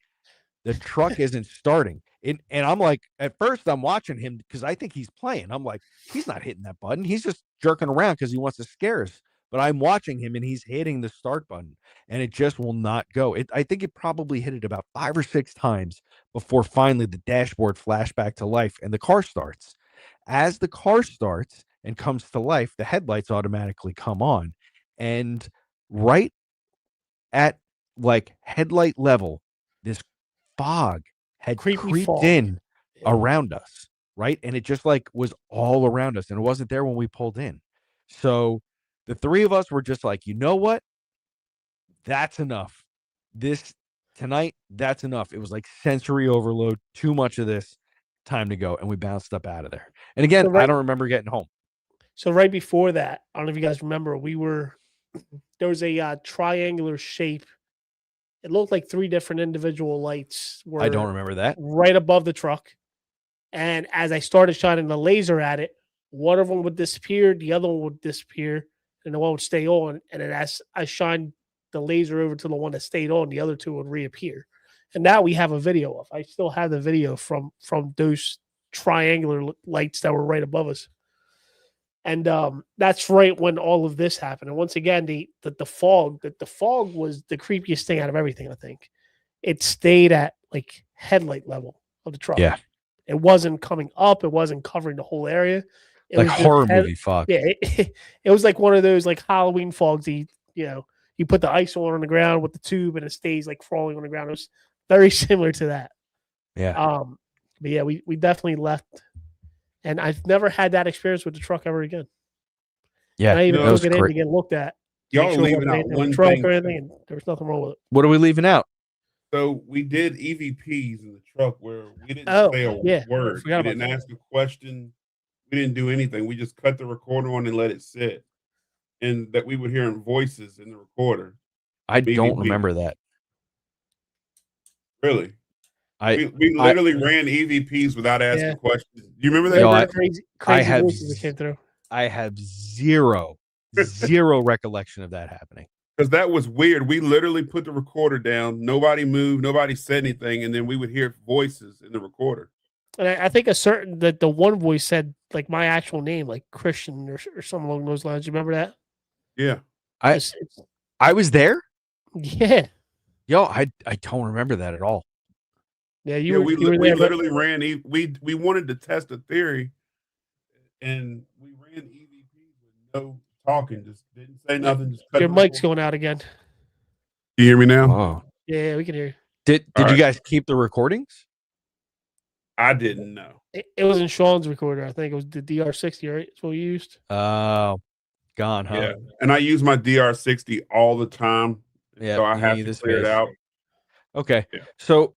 The truck isn't starting. And I'm like, at first I'm watching him because I think he's playing. I'm like, he's not hitting that button. He's just jerking around because he wants to scare us. But I'm watching him and he's hitting the start button and it just will not go. I think it probably hit it about 5 or 6 times before finally the dashboard flashed back to life and the car starts. As the car starts and comes to life, the headlights automatically come on. And right at like headlight level, this fog had Creepy creeped fog. in Yeah. around us, right? And it just like was all around us and it wasn't there when we pulled in. So the three of us were just like, you know what? That's enough. This tonight, that's enough. It was like sensory overload, too much of this, time to go. And we bounced up out of there. And again, So right- I don't remember getting home. So right before that, I don't know if you guys remember, there was a triangular shape. It looked like 3 different individual lights were I don't remember that. right above the truck. And as I started shining the laser at it, one of them would disappear, the other one would disappear, and the one would stay on. And then as I shined the laser over to the one that stayed on, the other 2 would reappear. And now we have a video of. I still have the video from those triangular lights that were right above us. And that's right when all of this happened. And once again, the fog was the creepiest thing out of everything. I think it stayed at like headlight level of the truck. Yeah. It wasn't coming up. It wasn't covering the whole area. It Like was just horror movie fog. Yeah, it was like one of those like Halloween fogs. You put the ice on the ground with the tube, and it stays like falling on the ground. It was very similar to that. Yeah. But yeah, we definitely left, and I've never had that experience with the truck ever again. Yeah. And I even that took was it in great. to get looked at. to Y'all make are sure it leaving wasn't out anything with one the truck thing. or anything, and there was nothing wrong with it. What are we leaving out? So we did EVPs in the truck where we didn't Oh, say a yeah. word. We Forgot about didn't that. ask a question. We didn't do anything. We just cut the recorder on and let it sit. And that we would hear voices in the recorder. I Maybe don't we- remember that. Really. I We literally ran EVPs without asking Yeah. questions. Do you remember that? Yo, Remember the crazy have voices that came through. I have zero recollection of that happening. Because that was weird. We literally put the recorder down. Nobody moved. Nobody said anything. And then we would hear voices in the recorder. And I think the one voice said like my actual name, like Christian or something along those lines. You remember that? Yeah. I was there. Yeah. Yo, I don't remember that at all. Yeah, Yeah, you we were there. but- literally ran. We wanted to test a theory, and we ran EVPs with no talking. Just didn't say nothing. Just cut Your the mic's recorder. going out again. Can you hear me now? Oh. Yeah, we can hear you. Did All you right. guys keep the recordings? I didn't know. It was in Sean's recorder. I think it was the DR60, right? That's what we used. Oh, gone, huh? Yeah, and I use my DR60 all the time. Yeah, so I you have need to the clear it space. out. Okay. Yeah. So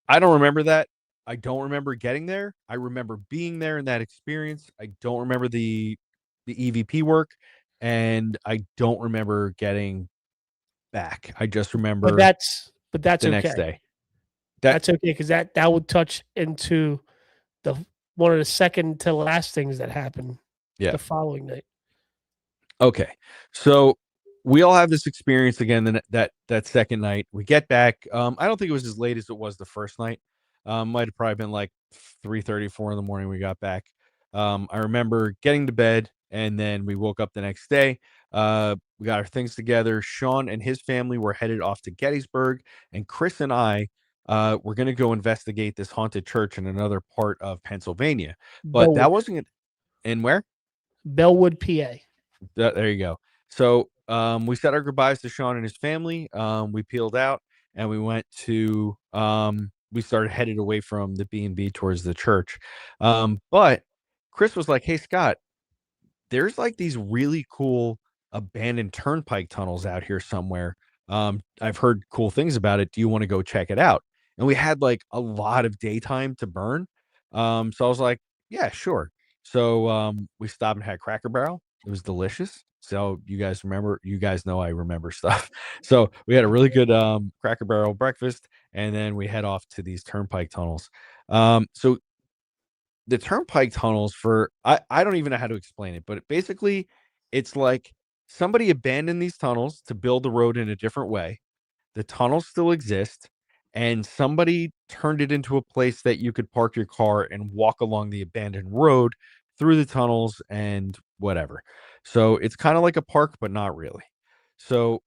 I don't remember that. I don't remember getting there. I remember being there in that experience. I don't remember the EVP work, and I don't remember getting back. I just remember But that's the okay. next day. That's okay because that would touch into the one of the second to last things that happened. Yeah. The following night. Okay. So we all have this experience again that second night. We get back. I don't think it was as late as it was the first night. Might have probably been like 3:30, 4 in the morning we got back. I remember getting to bed and then we woke up the next day. We got our things together. Sean and his family were headed off to Gettysburg, and Chris and I were going to go investigate this haunted church in another part of Pennsylvania. But that wasn't in where? Bellwood, PA. There you go. So we said our goodbyes to Sean and his family. We peeled out, and we went to we started headed away from the B&B towards the church. But Chris was like, "Hey Scott, there's like these really cool abandoned turnpike tunnels out here somewhere. I've heard cool things about it. Do you want to go check it out?" And we had like a lot of daytime to burn. So I was like, yeah, sure. So we stopped and had Cracker Barrel. It was delicious. So you guys know I remember stuff. So we had a really good Cracker Barrel breakfast, and then we head off to these turnpike tunnels. So the turnpike tunnels I don't even know how to explain it, but basically it's like somebody abandoned these tunnels to build the road in a different way. The tunnels still exist, and somebody turned it into a place that you could park your car and walk along the abandoned road through the tunnels and whatever. So it's kind of like a park, but not really. So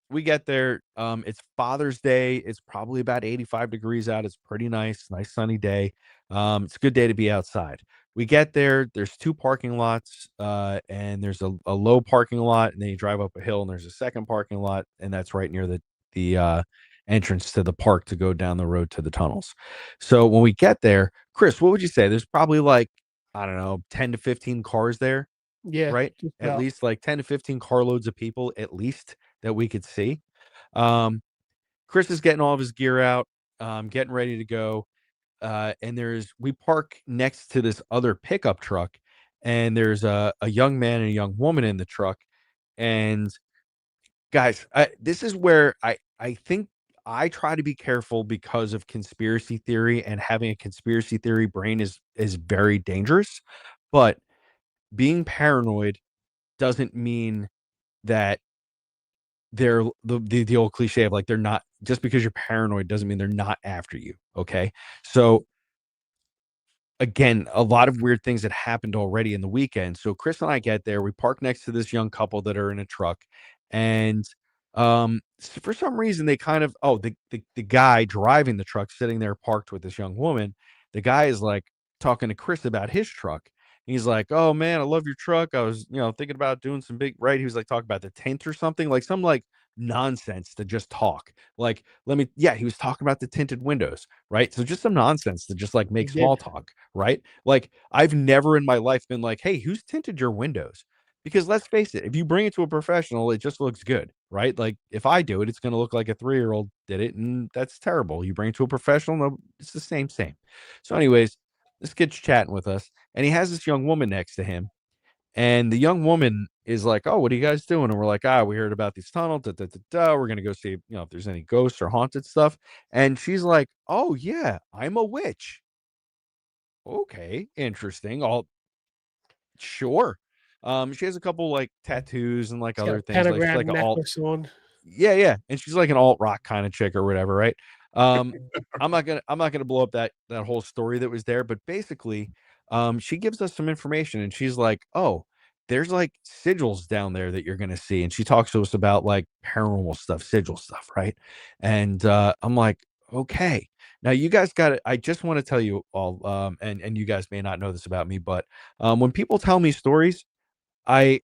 we get there. It's Father's Day. It's probably about 85 degrees out. It's pretty nice sunny day. It's a good day to be outside. We get there. There's two parking lots, and there's a low parking lot, and then you drive up a hill, and there's a second parking lot, and that's right near the entrance to the park to go down the road to the tunnels. So when we get there, Chris, what would you say? There's probably like, I don't know, 10 to 15 cars there, Yeah, right? just At about. least like 10 to 15 carloads of people, at least, that we could see. Chris is getting all of his gear out, getting ready to go. And we park next to this other pickup truck, and there's a young man and a young woman in the truck. And guys, this is where I think I try to be careful because of conspiracy theory, and having a conspiracy theory brain is very dangerous. But being paranoid doesn't mean that they're the old cliche of like, they're not, just because you're paranoid doesn't mean they're not after you. Okay. So again, a lot of weird things that happened already in the weekend. So Chris and I get there, we park next to this young couple that are in a truck, and for some reason they kind of, the guy driving the truck sitting there parked with this young woman. The guy is like talking to Chris about his truck. He's like, "Oh man, I love your truck. I was, thinking about doing some big," right? He was like talking about the tint or something, like some like nonsense to just talk. Like, he was talking about the tinted windows, right? So just some nonsense to just like He make did. small talk, right? Like, I've never in my life been like, "Hey, who's tinted your windows?" Because let's face it, if you bring it to a professional, it just looks good, right? Like if I do it, it's going to look like a 3-year-old did it, and that's terrible. You bring it to a professional, no, it's the same. So, anyways, this kid's chatting with us, and he has this young woman next to him, and the young woman is like, "Oh, what are you guys doing?" And we're like, we heard about these tunnels. Da, da, da, da. We're gonna go see, if there's any ghosts or haunted stuff." And she's like, "Oh yeah, I'm a witch." Okay, interesting. All sure. She has a couple like tattoos and like He's got other a things. Like she's pentagram like an alt, necklace on. yeah, and she's like an alt rock kind of chick or whatever, right? Um, I'm not gonna blow up that whole story that was there, but basically, she gives us some information, and she's like, "Oh, there's like sigils down there that you're gonna see," and she talks to us about like paranormal stuff, sigil stuff, right? And I'm like, okay. Now you guys got it. I just want to tell you all, and you guys may not know this about me, but when people tell me stories, I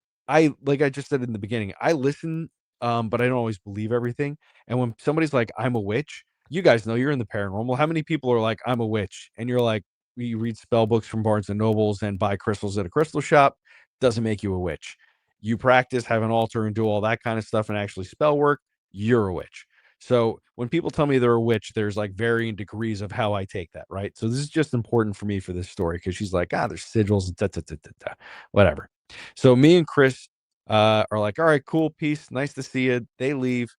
like I just said in the beginning, I listen, but I don't always believe everything. And when somebody's like, "I'm a witch," you guys know you're in the paranormal. How many people are like, "I'm a witch," and you're like, you read spell books from Barnes and Nobles and buy crystals at a crystal shop, doesn't make you a witch. You practice, have an altar, and do all that kind of stuff, and actually spell work, you're a witch. So when people tell me they're a witch, there's like varying degrees of how I take that, right? So this is just important for me for this story, because she's like, there's sigils, da, da, da, da, da, whatever. So me and Chris are like, "All right, cool, peace, nice to see you." They leave.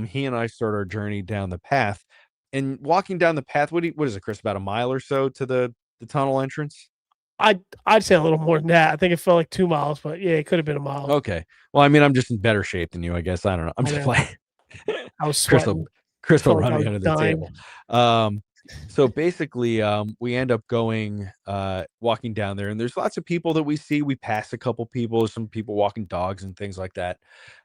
He and I start our journey down the path, and walking down the path. What is it, Chris? About a mile or so to the tunnel entrance. I'd say a little more than that. I think it felt like 2 miles, but yeah, it could have been a mile. Okay. Well, I mean, I'm just in better shape than you, I guess. I don't know. I'm I just know. playing. I was Chris will sweating. Chris will Felt like run I me was under the dying. table. So basically, we end up going, walking down there, and there's lots of people that we see. We pass a couple people, some people walking dogs and things like that.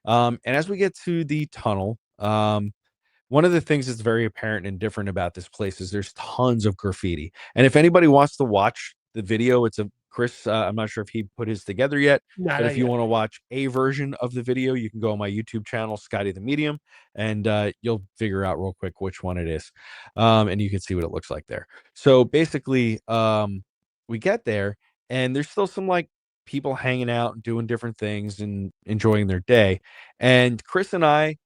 And as we get to the tunnel, one of the things that's very apparent and different about this place is there's tons of graffiti. And if anybody wants to watch the video, it's a Chris, I'm not sure if he put his together yet, Nah, but not if you yet. want to watch a version of the video, you can go on my YouTube channel, Scotty the Medium, and you'll figure out real quick which one it is. And you can see what it looks like there. So basically, we get there, and there's still some like people hanging out and doing different things and enjoying their day. And Chris and I,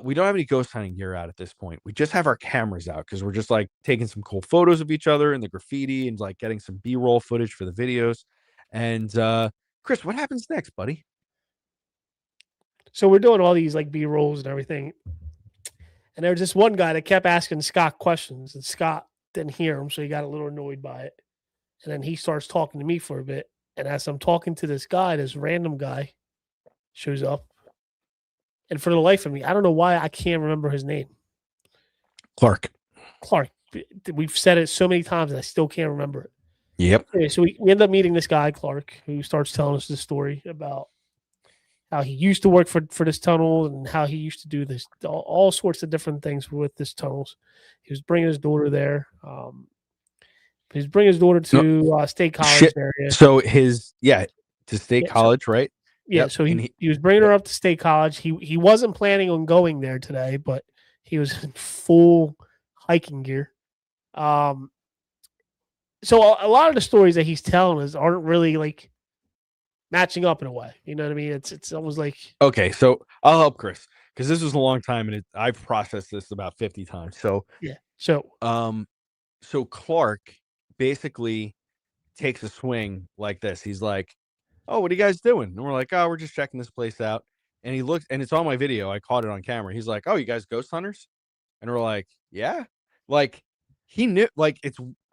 we don't have any ghost hunting gear out at this point. We just have our cameras out because we're just like taking some cool photos of each other and the graffiti and like getting some B-roll footage for the videos. And Chris, what happens next, buddy? So we're doing all these like B rolls and everything. And there was this one guy that kept asking Scott questions, and Scott didn't hear him, so he got a little annoyed by it. And then he starts talking to me for a bit. And as I'm talking to this guy, this random guy shows up. And for the life of me, I don't know why I can't remember his name. Clark. Clark. We've said it so many times and I still can't remember it. Yep. Anyway, so we end up meeting this guy, Clark, who starts telling us the story about how he used to work for this tunnel and how he used to do this, all sorts of different things with this tunnels. He was bringing his daughter there. He was bringing his daughter to State College area. So to State College, right? Yeah, Yep. so he was bringing her up to State College. He wasn't planning on going there today, but he was in full hiking gear. So a lot of the stories that he's telling us aren't really like matching up in a way. You know what I mean? It's almost like, okay, so I'll help Chris because this was a long time and I've processed this about 50 times. So yeah. So so Clark basically takes a swing like this. He's like, "Oh, what are you guys doing?" And we're like, "Oh, we're just checking this place out." And he looks, and it's on my video. I caught it on camera. He's like, "Oh, you guys ghost hunters?" And we're like, "Yeah." Like he knew, like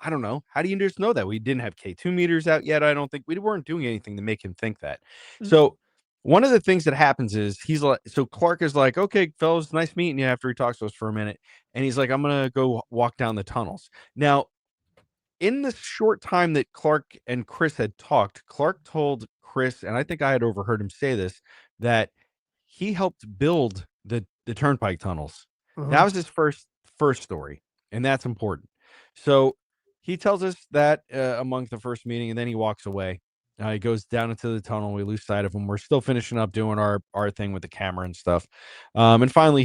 I don't know. How do you just know that? We didn't have K2 meters out yet. I don't think we weren't doing anything to make him think that. So one of the things that happens is he's like, so Clark is like, "Okay, fellas, nice meeting you," after he talks to us for a minute. And he's like, "I'm going to go walk down the tunnels." Now, in the short time that Clark and Chris had talked, Clark told Chris, and I think I had overheard him say this, that he helped build the turnpike tunnels. That was his first story, and that's important. So he tells us that among the first meeting, and then he walks away. He goes down into the tunnel. We lose sight of him. We're still finishing up doing our thing with the camera and stuff. And finally,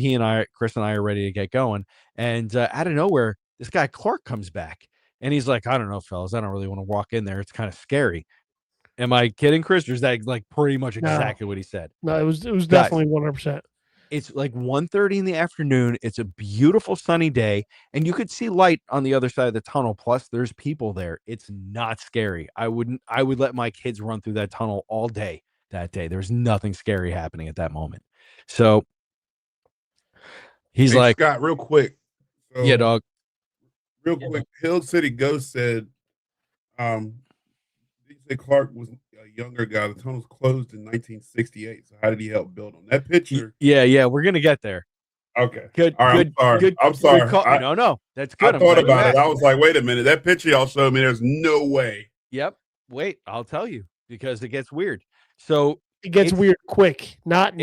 Chris and I are ready to get going. And out of nowhere, this guy Clark comes back. And he's like, "I don't know, fellas. I don't really want to walk in there. It's kind of scary." Am I kidding, Chris? Or is that like pretty much exactly what he said? No, it was definitely 100%. It's like 1:30 in the afternoon. It's a beautiful sunny day, and you could see light on the other side of the tunnel. Plus, there's people there. It's not scary. I would let my kids run through that tunnel all day that day. There's nothing scary happening at that moment. So he's like, Scott, real quick. So, "Yeah, dog. Real quick, Hill City Ghost said, he said Clark was a younger guy. The tunnel's closed in 1968. So how did he help build on that picture? Yeah, we're gonna get there." Okay. Good. All right, Good. I'm sorry. No, that's good. I thought about it. I was like, wait a minute. That picture y'all showed me, there's no way. Yep. Wait, I'll tell you because it gets weird. So it gets weird quick, not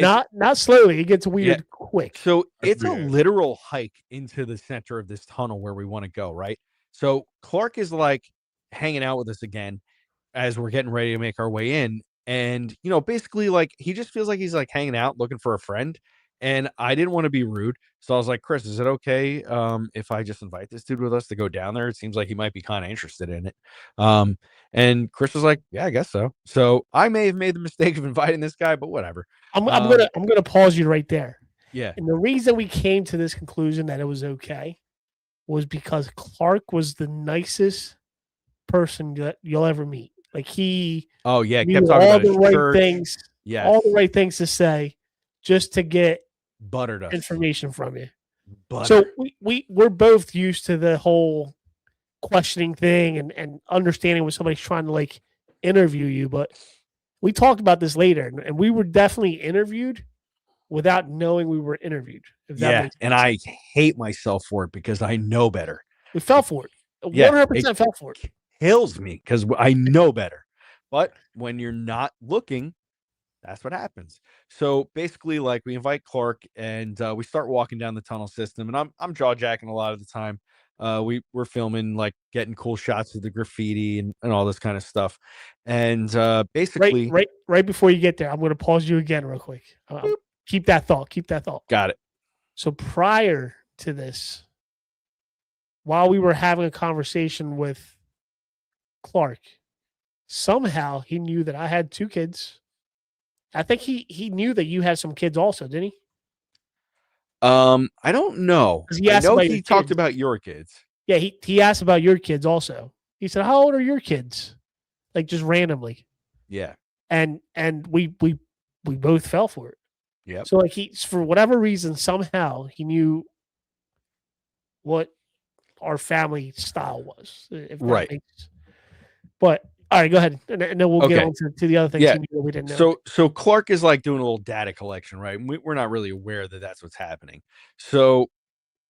slowly. It gets weird quick. So it's a literal hike into the center of this tunnel where we want to go, right? So Clark is like hanging out with us again as we're getting ready to make our way in. And, basically like he just feels like he's like hanging out looking for a friend. And I didn't want to be rude. So I was like, "Chris, is it okay if I just invite this dude with us to go down there? It seems like he might be kind of interested in it." And Chris was like, "Yeah, I guess so." So I may have made the mistake of inviting this guy, but whatever. I'm gonna pause you right there. Yeah. And the reason we came to this conclusion that it was okay was because Clark was the nicest person that you'll ever meet. Like he kept talking all about the his right church. things, all the right things to say, just to get buttered us information from you. Butter. So we're both used to the whole questioning thing and understanding when somebody's trying to like interview you, but we talked about this later, and we were definitely interviewed without knowing we were interviewed. If that makes sense. And I hate myself for it because I know better. We fell for it. 100% fell for it. Kills me because I know better. But when you're not looking, that's what happens. So basically, like we invite Clark and we start walking down the tunnel system, and I'm jaw jacking a lot of the time. We were filming, like getting cool shots of the graffiti and all this kind of stuff. And basically, Right before you get there, I'm going to pause you again real quick. Keep that thought. got it. So prior to this, while we were having a conversation with Clark, somehow he knew that I had 2 kids. I think he knew that you had some kids also, didn't he? I don't know. 'Cause he I asked know about he your talked kids. about your kids. Yeah, he asked about your kids also. He said, "How old are your kids?" Like just randomly. Yeah. And we both fell for it. Yep. So like for whatever reason, somehow he knew what our family style was. If that Right. makes, but all right, go ahead, and then we'll get Okay. on to the other things Yeah. he knew that we didn't know. So Clark is like doing a little data collection, right? We're not really aware that that's what's happening. So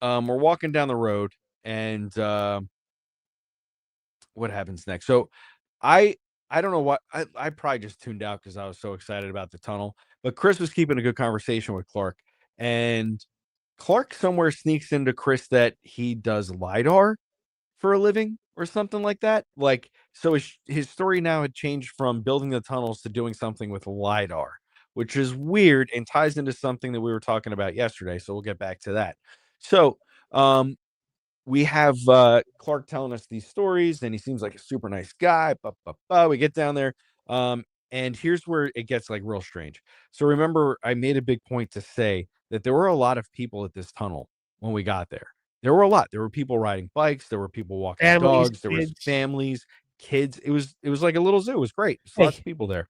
we're walking down the road, and what happens next? So I don't know what I probably just tuned out because I was so excited about the tunnel. But Chris was keeping a good conversation with Clark, and Clark somewhere sneaks into Chris that he does LiDAR for a living or something like that. Like, so his story now had changed from building the tunnels to doing something with LiDAR, which is weird and ties into something that we were talking about yesterday. So we'll get back to that. So we have Clark telling us these stories, and he seems like a super nice guy. We get down there. And here's where it gets like real strange. So remember, I made a big point to say that there were a lot of people at this tunnel when we got there. There were a lot. There were people riding bikes. There were people walking Families, dogs. There was kids. families, kids. It was like a little zoo. It was great. There's lots of people there.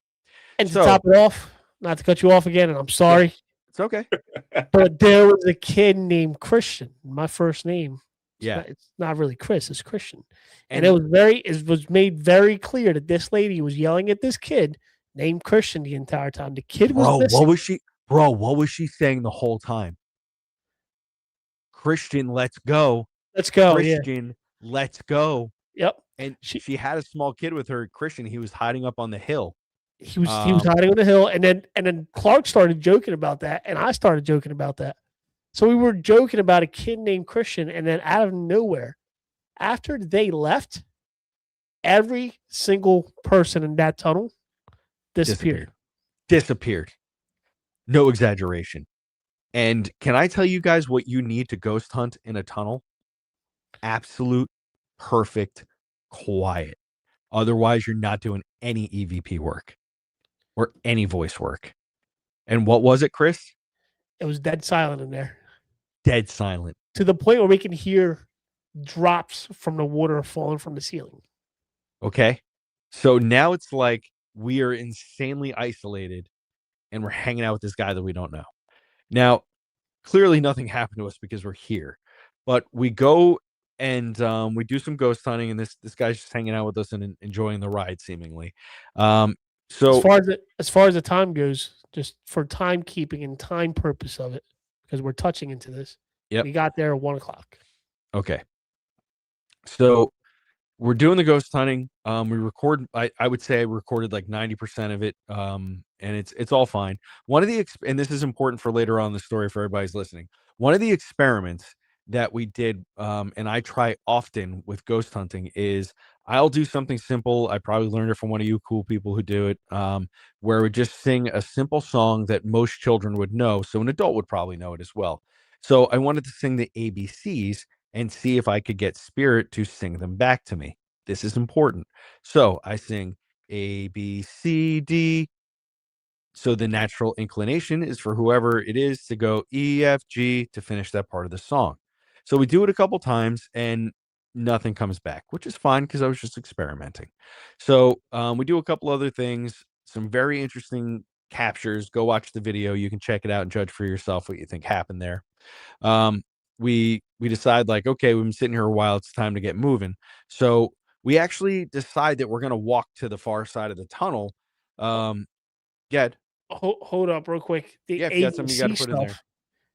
And to So- top it off, not to cut you off again, and I'm sorry, It's okay. but there was a kid named Christian. My first name. Yeah. It's not really Chris, it's Christian. And it was made very clear that this lady was yelling at this kid named Christian the entire time. The kid was missing. What was she saying the whole time? Christian, let's go. Let's go. Christian, let's go. Yep. And she had a small kid with her. Christian, he was hiding up on the hill. He was hiding on the hill, and then Clark started joking about that, and I started joking about that. So we were joking about a kid named Christian, and then out of nowhere, after they left, every single person in that tunnel disappeared. No exaggeration. And can I tell you guys what you need to ghost hunt in a tunnel? Absolute perfect quiet. Otherwise, you're not doing any EVP work or any voice work. And what was it, Chris? It was dead silent in there, Dead silent. to the point where we can hear drops from the water falling from the ceiling. Okay. So now it's like we are insanely isolated and we're hanging out with this guy that we don't know. Now, clearly nothing happened to us because we're here, but we go and we do some ghost hunting, and this guy's just hanging out with us and enjoying the ride seemingly. So as far as the time goes, just for timekeeping and time purpose of it, because we're touching into this. Yep. We got there at 1:00. Okay. So we're doing the ghost hunting. We record. I would say I recorded like 90% of it. And it's all fine. One of the and this is important for later on in the story for everybody's listening. One of the experiments that we did, and I try often with ghost hunting, is I'll do something simple. I probably learned it from one of you cool people who do it, where we just sing a simple song that most children would know, so an adult would probably know it as well. So I wanted to sing the ABCs and see if I could get Spirit to sing them back to me. This is important. So I sing A, B, C, D. So the natural inclination is for whoever it is to go E, F, G to finish that part of the song. So we do it a couple times and nothing comes back, which is fine because I was just experimenting. So we do a couple other things, some very interesting captures. Go watch the video. You can check it out and judge for yourself what you think happened there. We decide like, okay, we've been sitting here a while. It's time to get moving. So we actually decide that we're going to walk to the far side of the tunnel. Get Hold up real quick. The if you got something you got to put in there.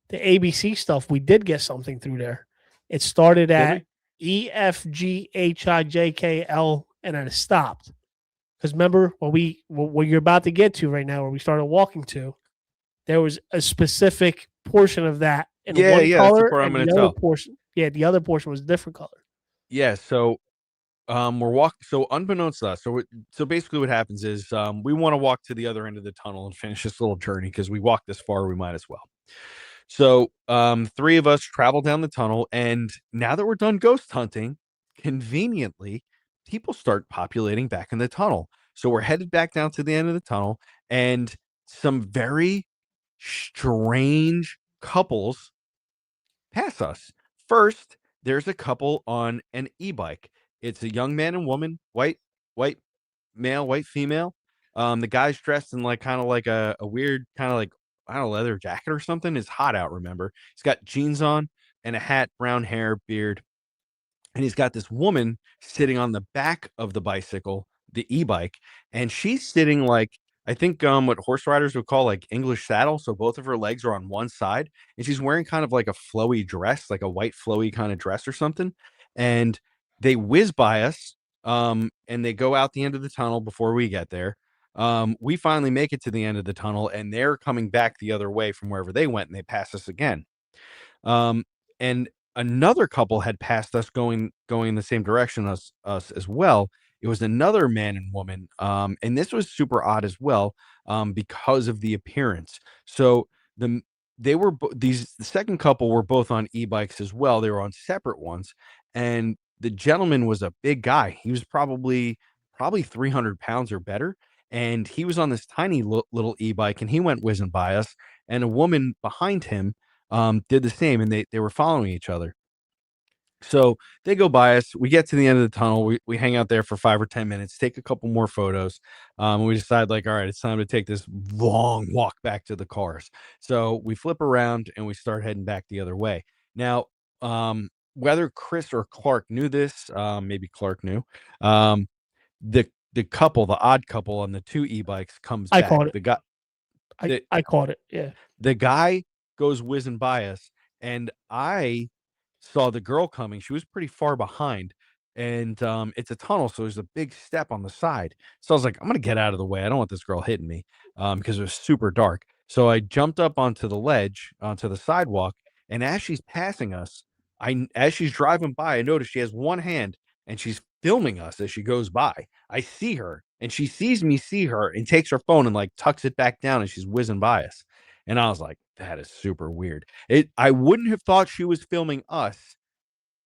The ABC stuff, we did get something through there. It started at E, F, G, H, I, J, K, L, and then it stopped. Because remember, what you're about to get to right now, where we started walking to, there was a specific portion of that in Yeah, one yeah, that's the color, part I'm and gonna the other tell. portion, the other portion was a different color. Yeah, so we're walking. So unbeknownst to us, so basically what happens is we want to walk to the other end of the tunnel and finish this little journey because we walked this far, we might as well. So three of us travel down the tunnel, and now that we're done ghost hunting, conveniently, people start populating back in the tunnel. So we're headed back down to the end of the tunnel, and some very strange couples pass us. First, there's a couple on an e-bike. It's a young man and woman, white male, white female. The guy's dressed in like kind of like a weird kind of like I don't know, leather jacket or something. It's hot out, remember? He's got jeans on and a hat, brown hair, beard, and he's got this woman sitting on the back of the bicycle, the e-bike, and she's sitting like I think what horse riders would call like English saddle. So both of her legs are on one side, and she's wearing kind of like a flowy dress, like a white flowy kind of dress or something. And they whiz by us, and they go out the end of the tunnel before we get there. We finally make it to the end of the tunnel, and they're coming back the other way from wherever they went, and they pass us again. And another couple had passed us going in the same direction as us as well. It was another man and woman, and this was super odd as well, because of the appearance. So the they were the second couple were both on e-bikes as well. They were on separate ones, and the gentleman was a big guy. He was probably 300 pounds or better, and he was on this tiny little e-bike, and he went whizzing by us. And a woman behind him did the same, and they were following each other. So they go by us. We get to the end of the tunnel. We hang out there for 5 or 10 minutes, take a couple more photos. And we decide, like, all right, it's time to take this long walk back to the cars. So we flip around and we start heading back the other way. Now, whether Chris or Clark knew this, maybe Clark knew. The couple, the odd couple on the two e-bikes comes I back. caught it. The guy, I caught it. Yeah. the guy goes whizzing by us, and I saw the girl coming. She was pretty far behind, and it's a tunnel, so there's a big step on the side. So I was like, I'm gonna get out of the way. I don't want this girl hitting me, because it was super dark. So I jumped up onto the ledge, onto the sidewalk, and as she's passing us, as she's driving by, I noticed she has one hand and she's filming us as she goes by. I see her, and she sees me see her, and takes her phone and like tucks it back down, and she's whizzing by us. And I was like, that is super weird. I wouldn't have thought she was filming us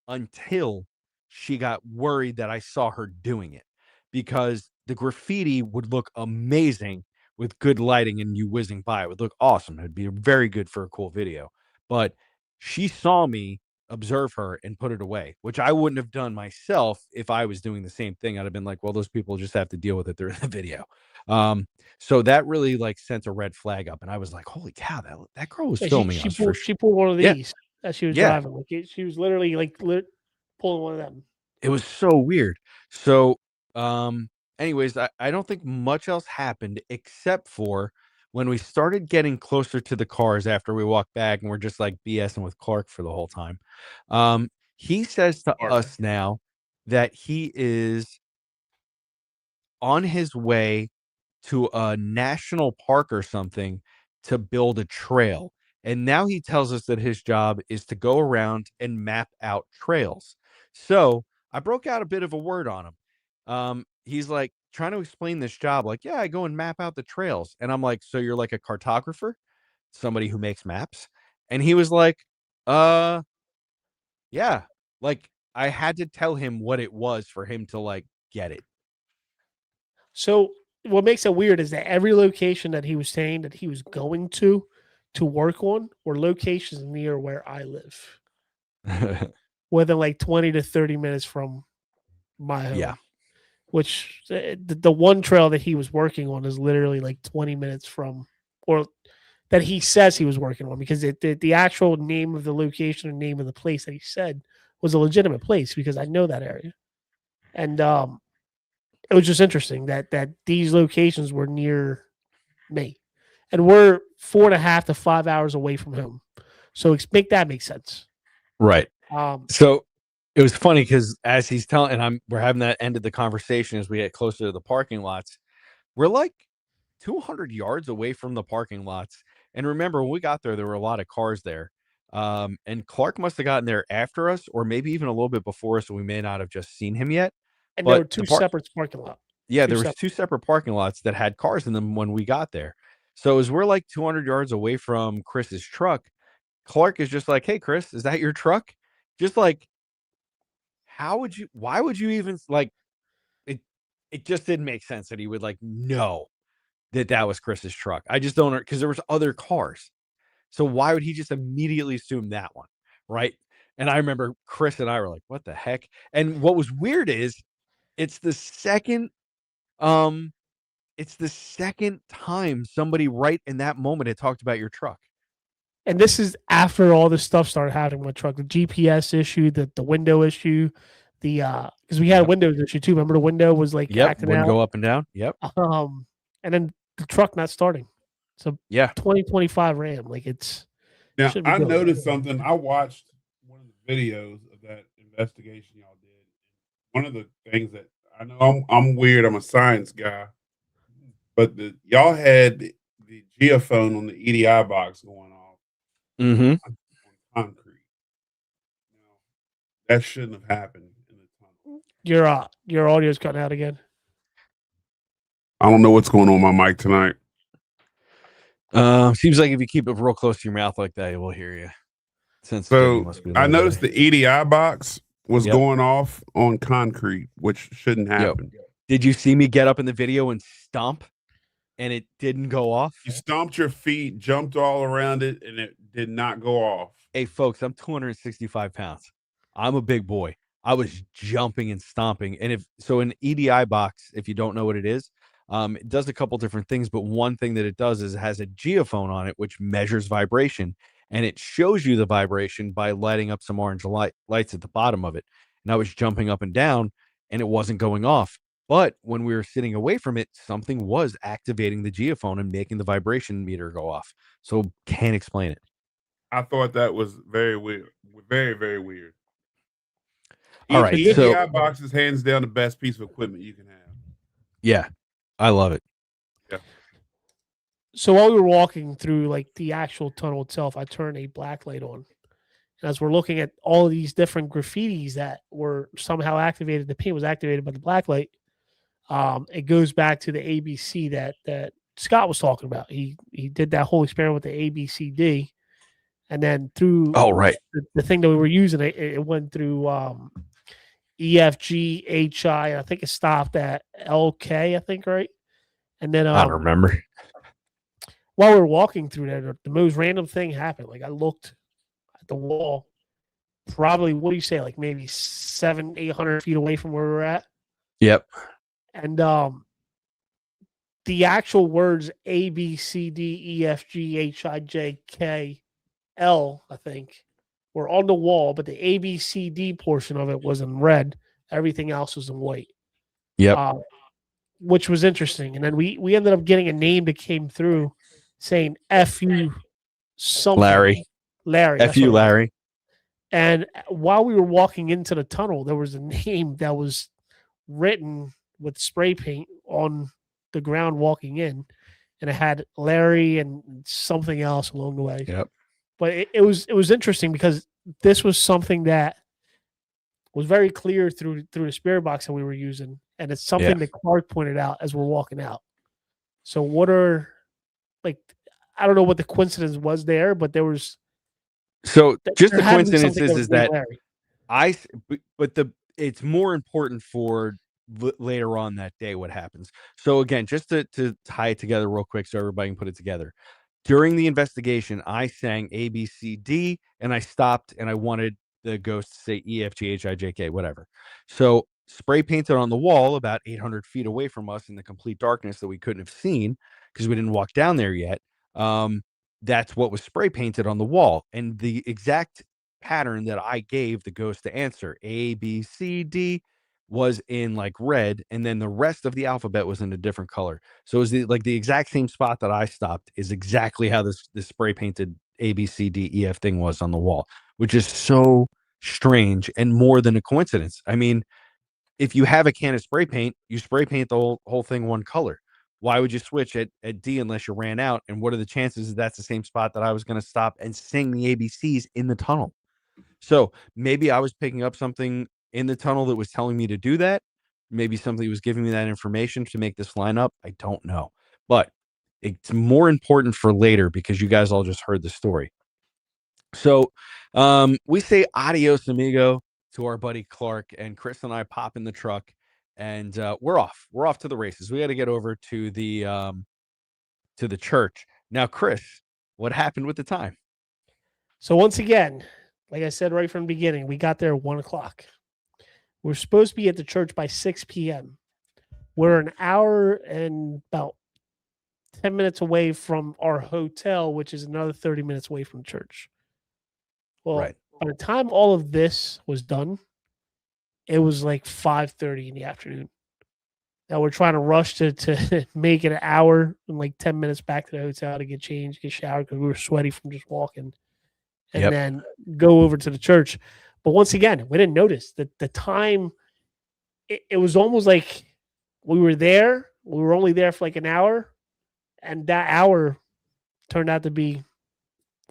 until she got worried that I saw her doing it, because the graffiti would look amazing with good lighting and you whizzing by. It would look awesome. It'd be very good for a cool video. But she saw me observe her and put it away, which I wouldn't have done myself if I was doing the same thing. I'd have been like, well, those people just have to deal with it during the video. So that really like sent a red flag up, and I was like, holy cow, that girl was Yeah, filming she us. she pulled one of Yeah. these as she was Yeah. driving. Like she was literally like pulling one of them. It was so weird. So, anyways, I don't think much else happened except for when we started getting closer to the cars after we walked back and we're just like BSing with Clark for the whole time. He says to Clark. us now that he is on his way to a national park or something to build a trail. And now he tells us that his job is to go around and map out trails. So I broke out a bit of a word on him. He's like trying to explain this job, like, yeah, I go and map out the trails. And I'm like, so you're like a cartographer, somebody who makes maps? And he was like, yeah. Like I had to tell him what it was for him to like get it. So what makes it weird is that every location that he was saying that he was going to work on were locations near where I live, within like 20 to 30 minutes from my home. Yeah. Which the one trail that he was working on is literally like 20 minutes from, or that he says he was working on, because the actual name of the location and name of the place that he said was a legitimate place because I know that area. And it was just interesting that these locations were near me, and we're 4.5 to 5 hours away from home. So make that make sense. Right. Um, So it was funny because as he's telling, and we're having that end of the conversation as we get closer to the parking lots. We're like 200 yards away from the parking lots. And remember, when we got there, there were a lot of cars there. And Clark must have gotten there after us, or maybe even a little bit before us, so we may not have just seen him yet. And there But were two separate parking lots. yeah, two there was separate- two separate parking lots that had cars in them when we got there. So as we're like 200 yards away from Chris's truck, Clark is just like, "Hey, Chris, is that your truck?" Just like, why would you even like it? It just didn't make sense that he would like know that was Chris's truck. I just don't, because there was other cars. So why would he just immediately assume that one, right? And I remember Chris and I were like, "What the heck?" And what was weird is it's the second um it's the second time somebody right in that moment had talked about your truck. And this is after all this stuff started happening with the truck, the GPS issue, the window issue, the because we had a Yep. Windows issue too. Remember the window was like Yep, acting wouldn't out. go up and down. Yep. And then the truck not starting. So Yeah. 2025 Ram, like it's Now, should be I good. noticed something. I watched one of the videos of that investigation y'all did. One of the things that I know I'm weird. I'm a science guy, but y'all had the geophone on the EDI box going off Mm-hmm. on concrete. Now, that shouldn't have happened in the tunnel. Your audio's cutting out again. I don't know what's going on with my mic tonight. Seems like if you keep it real close to your mouth like that, it will hear you. Sensitivity So must be I low noticed today. the EDI box was Yep. going off on concrete, which shouldn't happen. Did you see me get up in the video and stomp, and it didn't go off? You stomped your feet, jumped all around it, and it did not go off. Hey, folks, I'm 265 pounds. I'm a big boy. I was jumping and stomping. And so an EDI box, if you don't know what it is, it does a couple different things. But one thing that it does is it has a geophone on it, which measures vibration. And it shows you the vibration by lighting up some orange lights at the bottom of it. And I was jumping up and down, and it wasn't going off. But when we were sitting away from it, something was activating the geophone and making the vibration meter go off. So can't explain it. I thought that was very weird. Very, very weird. All right, EDI so- box is hands down the best piece of equipment you can have. Yeah, I love it. So while we were walking through like the actual tunnel itself, I turned a black light on. And as we're looking at all of these different graffitis that were somehow activated, the paint was activated by the black light. It goes back to the ABC that Scott was talking about. He did that whole experiment with the ABCD, and then through Oh, right. the thing that we were using, it went through EFG, HI. I think it stopped at LK. I think right, and then I don't remember. while we were walking through there, the most random thing happened. Like I looked at the wall, probably what do you say, like maybe 700-800 feet away from where we were at. Yep. And the actual words A, B, C, D, E, F, G, H, I, J, K, L, I think, were on the wall, but the A, B, C, D portion of it was in red. Everything else was in white. Yep. Which was interesting. And then we ended up getting a name that came through saying F-U something. Larry. Larry. that's F.U. what it was. Larry. And while we were walking into the tunnel, there was a name that was written with spray paint on the ground walking in, and it had Larry and something else along the way. Yep. But it was interesting because this was something that was very clear through the spirit box that we were using, and it's something that Clark pointed out as we're walking out. So what are like I don't know what the coincidence was there, but there was So just there the had to be coincidence something is was named that Larry. but it's more important for later on that day what happens. So again, just to tie it together real quick so everybody can put it together. During the investigation, I sang A, B, C, D, and I stopped and I wanted the ghost to say E, F, G, H, I, J, K, whatever. So spray painted on the wall about 800 feet away from us in the complete darkness that we couldn't have seen because we didn't walk down there yet. That's what was spray painted on the wall. And the exact pattern that I gave the ghost to answer, A, B, C, D, was in like red, and then the rest of the alphabet was in a different color. So it was the exact same spot that I stopped is exactly how this spray painted A, B, C, D, E, F thing was on the wall, which is so strange and more than a coincidence. I mean, if you have a can of spray paint, you spray paint the whole thing one color. Why would you switch at D unless you ran out? And what are the chances that's the same spot that I was going to stop and sing the ABCs in the tunnel? So maybe I was picking up something in the tunnel that was telling me to do that. Maybe somebody was giving me that information to make this line up. I don't know. But it's more important for later because you guys all just heard the story. So we say adios, amigo, to our buddy Clark, and Chris and I pop in the truck, and we're off. We're off to the races. We got to get over to the church. Now, Chris, what happened with the time? So once again, like I said right from the beginning, we got there at 1 o'clock. We're supposed to be at the church by 6 p.m. We're an hour and about 10 minutes away from our hotel, which is another 30 minutes away from church. Well, Right. by the time all of this was done, it was like 5:30 in the afternoon. Now we're trying to rush to make it an hour and like 10 minutes back to the hotel to get changed, get showered because we were sweaty from just walking, and Yep. then go over to the church. But once again, we didn't notice that the time. It was almost like we were there. We were only there for like an hour, and that hour turned out to be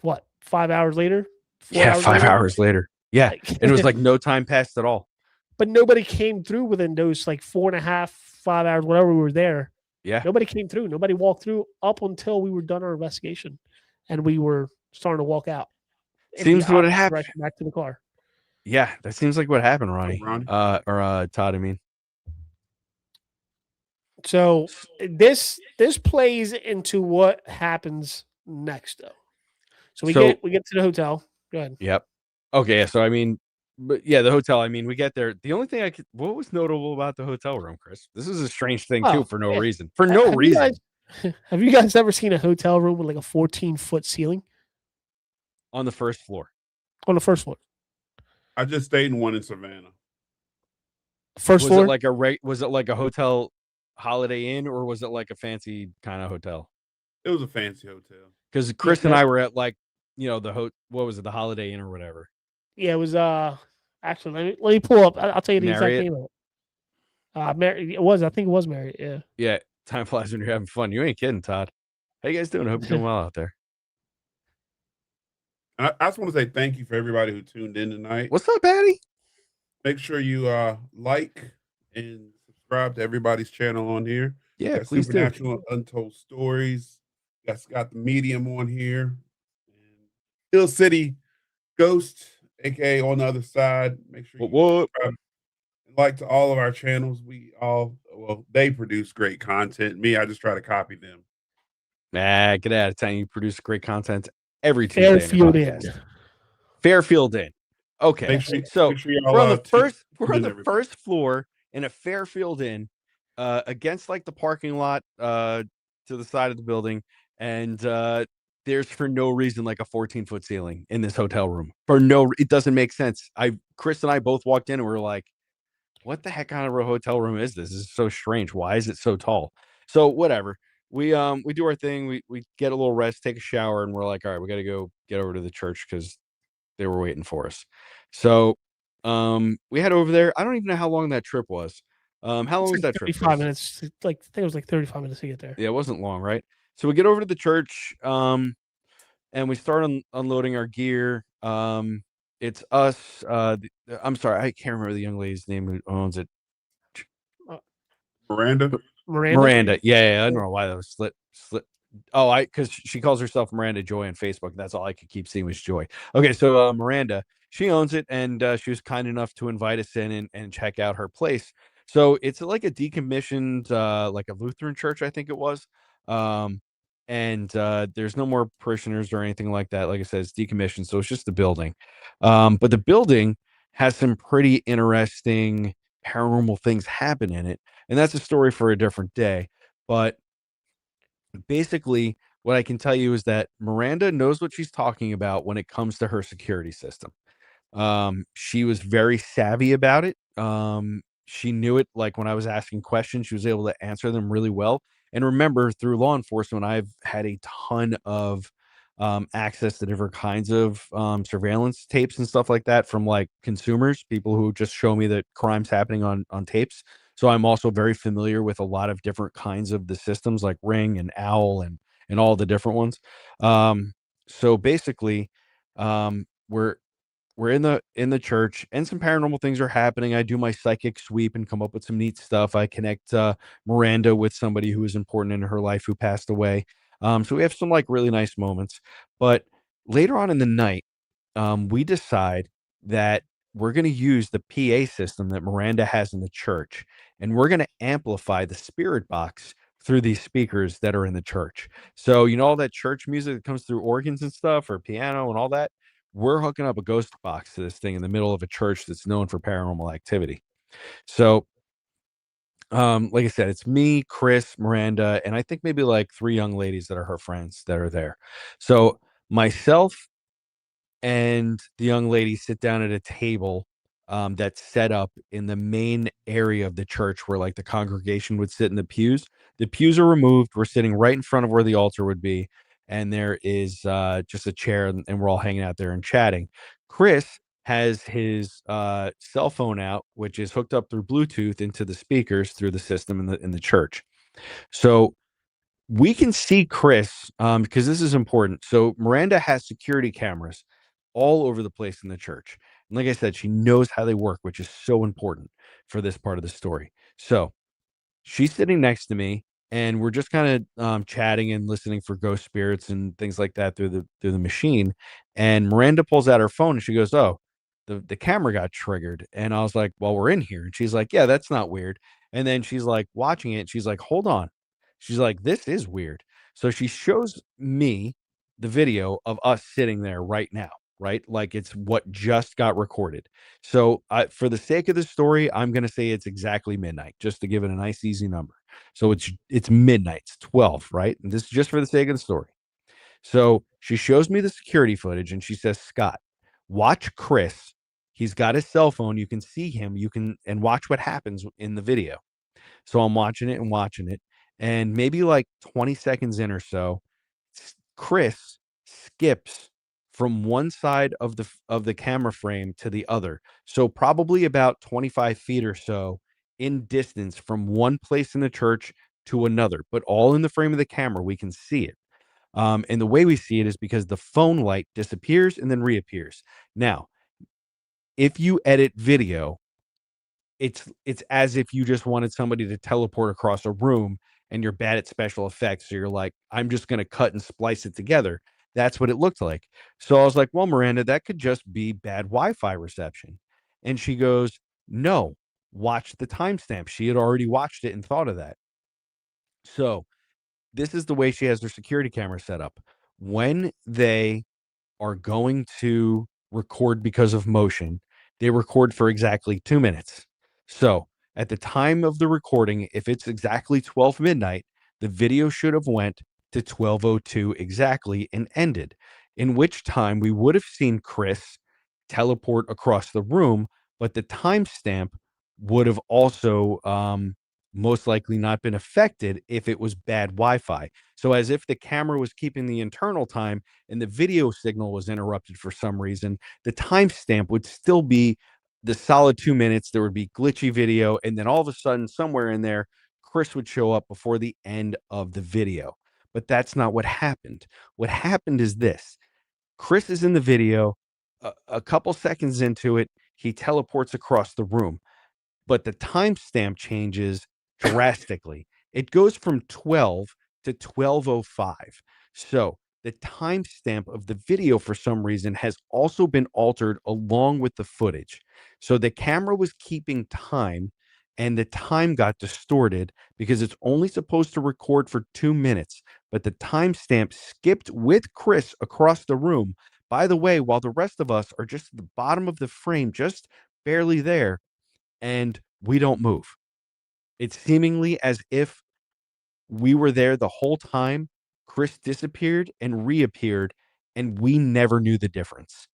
what, 5 hours later? 5 hours later. Yeah. Like, And it was like no time passed at all. but nobody came through within those like 4.5, 5 hours, whatever we were there. Yeah. Nobody came through. Nobody walked through up until we were done our investigation, and we were starting to walk out. in the Seems what opposite happened. direction back to the car. Yeah, that seems like what happened, Ronnie. Ronnie? Or Todd, I mean. So this plays into what happens next, though. So we get to the hotel. Go ahead. Yep. Okay, yeah, so I mean, but yeah, the hotel, I mean, we get there. The only thing what was notable about the hotel room, Chris? This is a strange thing too, for no reason. For no reason. Have you guys ever seen a hotel room with like a 14-foot ceiling On the first floor. on the first floor? I just stayed in one in Savannah. First Was floor? was it like a hotel Holiday Inn, or was it like a fancy kind of hotel? It was a fancy hotel. Because Chris and I were at like, the what was it, the Holiday Inn or whatever. Yeah, it was actually let me pull up. I'll tell you the Marriott? exact name of it. It was, I think it was Marriott, yeah. Yeah, time flies when you're having fun. You ain't kidding, Todd. How you guys doing? I hope you're doing well out there. And I just want to say thank you for everybody who tuned in tonight. What's up, Patty? Make sure you like and subscribe to everybody's channel on here. Yeah, Got please do. Supernatural Untold Stories. Got the Medium on here. And Hill City Ghost, aka On the Other Side. Make sure you What? subscribe and like to all of our channels. They produce great content. Me, I just try to copy them. Nah, get out of town. You produce great content every Tuesday. Fairfield Inn. Fairfield Inn. Okay. Make sure So y'all, we're on the tune in every- first floor in a Fairfield Inn, against like the parking lot to the side of the building, and there's for no reason like a 14-foot ceiling in this hotel room. It doesn't make sense. Chris and I both walked in and we were like, what the heck kind of a hotel room is this? This is so strange. Why is it so tall? So whatever. We do our thing. We get a little rest, take a shower, and we're like, all right, we got to go get over to the church because they were waiting for us. So we head over there. I don't even know how long that trip was. How long was that trip? 35 minutes. I think it was like 35 minutes to get there. Yeah, it wasn't long, right? So we get over to the church, and we start unloading our gear. It's us. I'm sorry, I can't remember the young lady's name who owns it. Miranda. Yeah, I don't know why that was slit. Oh, because she calls herself Miranda Joy on Facebook. And that's all I could keep seeing was Joy. Okay, so Miranda, she owns it, and she was kind enough to invite us in and check out her place. So it's like a decommissioned, like a Lutheran church, I think it was. And there's no more parishioners or anything like that. Like I said, it's decommissioned, so it's just the building. But the building has some pretty interesting paranormal things happen in it, and that's a story for a different day. But basically, what I can tell you is that Miranda knows what she's talking about when it comes to her security system. She was very savvy about it. She knew it. Like when I was asking questions, she was able to answer them really well. And remember, through law enforcement, I've had a ton of access to different kinds of surveillance tapes and stuff like that from like consumers, people who just show me that crime's happening on tapes. So I'm also very familiar with a lot of different kinds of the systems like Ring and Owl and all the different ones. So basically, we're we're in the church and some paranormal things are happening. I do my psychic sweep and come up with some neat stuff. I connect Miranda with somebody who is important in her life who passed away. So we have some like really nice moments. But later on in the night, we decide that we're going to use the PA system that Miranda has in the church, and we're going to amplify the spirit box through these speakers that are in the church. So, all that church music that comes through organs and stuff or piano and all that, we're hooking up a ghost box to this thing in the middle of a church that's known for paranormal activity. So, like I said, it's me, Chris, Miranda, and I think maybe like 3 young ladies that are her friends that are there. So, myself and the young lady sit down at a table that's set up in the main area of the church where like the congregation would sit in the pews. The pews are removed. We're sitting right in front of where the altar would be, and there is just a chair, and we're all hanging out there and chatting. Chris has his cell phone out, which is hooked up through Bluetooth into the speakers through the system in the church. So we can see Chris, because this is important. So Miranda has security cameras all over the place in the church. And like I said, she knows how they work, which is so important for this part of the story. So she's sitting next to me, and we're just kind of chatting and listening for ghost spirits and things like that through the machine. And Miranda pulls out her phone and she goes, "Oh, the camera got triggered." And I was like, "Well, we're in here." And she's like, "Yeah, that's not weird." And then she's like watching it. And she's like, "Hold on." She's like, "This is weird." So she shows me the video of us sitting there right now, right? Like it's what just got recorded. So for the sake of the story, I'm going to say it's exactly midnight, just to give it a nice, easy number. So it's midnight, it's 12, right? And this is just for the sake of the story. So she shows me the security footage and she says, "Scott, watch Chris. He's got his cell phone. You can see him. And watch what happens in the video." So I'm watching it and watching it. And maybe like 20 seconds in or so, Chris skips from one side of the camera frame to the other. So probably about 25 feet or so in distance from one place in the church to another, but all in the frame of the camera. We can see it. And the way we see it is because the phone light disappears and then reappears. Now, if you edit video, it's as if you just wanted somebody to teleport across a room and you're bad at special effects. So you're like, I'm just going to cut and splice it together. That's what it looked like. So I was like, well, Miranda, that could just be bad Wi-Fi reception. And she goes, no, watch the timestamp. She had already watched it and thought of that. So this is the way she has her security camera set up. When they are going to record because of motion, they record for exactly 2 minutes. So at the time of the recording, if it's exactly 12 midnight, the video should have went to 12:02 exactly and ended, in which time we would have seen Chris teleport across the room, but the timestamp would have also most likely not been affected if it was bad Wi-Fi. So as if the camera was keeping the internal time and the video signal was interrupted for some reason, the timestamp would still be the solid 2 minutes. There would be glitchy video, and then all of a sudden, somewhere in there, Chris would show up before the end of the video. But that's not what happened. What happened is this: Chris is in the video. A couple seconds into it, he teleports across the room, but the timestamp changes drastically. It goes from 12 to 12:05. So the timestamp of the video, for some reason, has also been altered along with the footage. So the camera was keeping time, and the time got distorted because it's only supposed to record for 2 minutes. But the timestamp skipped with Chris across the room. By the way, while the rest of us are just at the bottom of the frame, just barely there, and we don't move. It's seemingly as if we were there the whole time. Chris disappeared and reappeared, and we never knew the difference.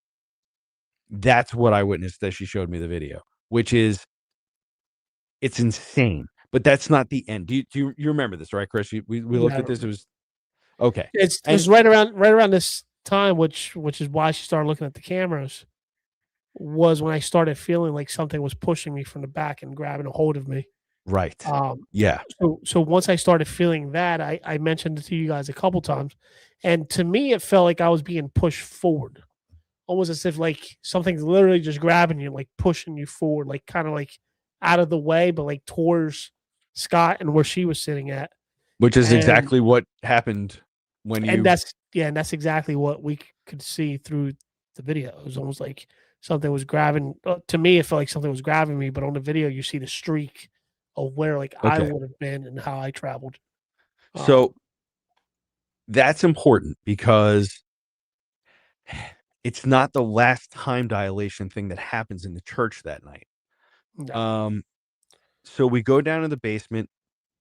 That's what I witnessed as she showed me the video, which is, it's insane. But that's not the end. Do you remember this, right, Chris? We looked at this. It was okay. It was right around this time, which is why she started looking at the cameras. Was when I started feeling like something was pushing me from the back and grabbing a hold of me. Right. Um, Yeah. so once I started feeling that, I mentioned it to you guys a couple times, and to me, it felt like I was being pushed forward, almost as if like something's literally just grabbing you, like pushing you forward, like kind of like out of the way, but like towards Scott and where she was sitting at. Which is And exactly what happened when you. and that's exactly what we could see through the video. It was almost like something was grabbing. To me, it felt like something was grabbing me, but on the video, you see the streak of where like I Okay. would have been and how I traveled. So that's important because it's not the last time dilation thing that happens in the church that night. No. So we go down to the basement.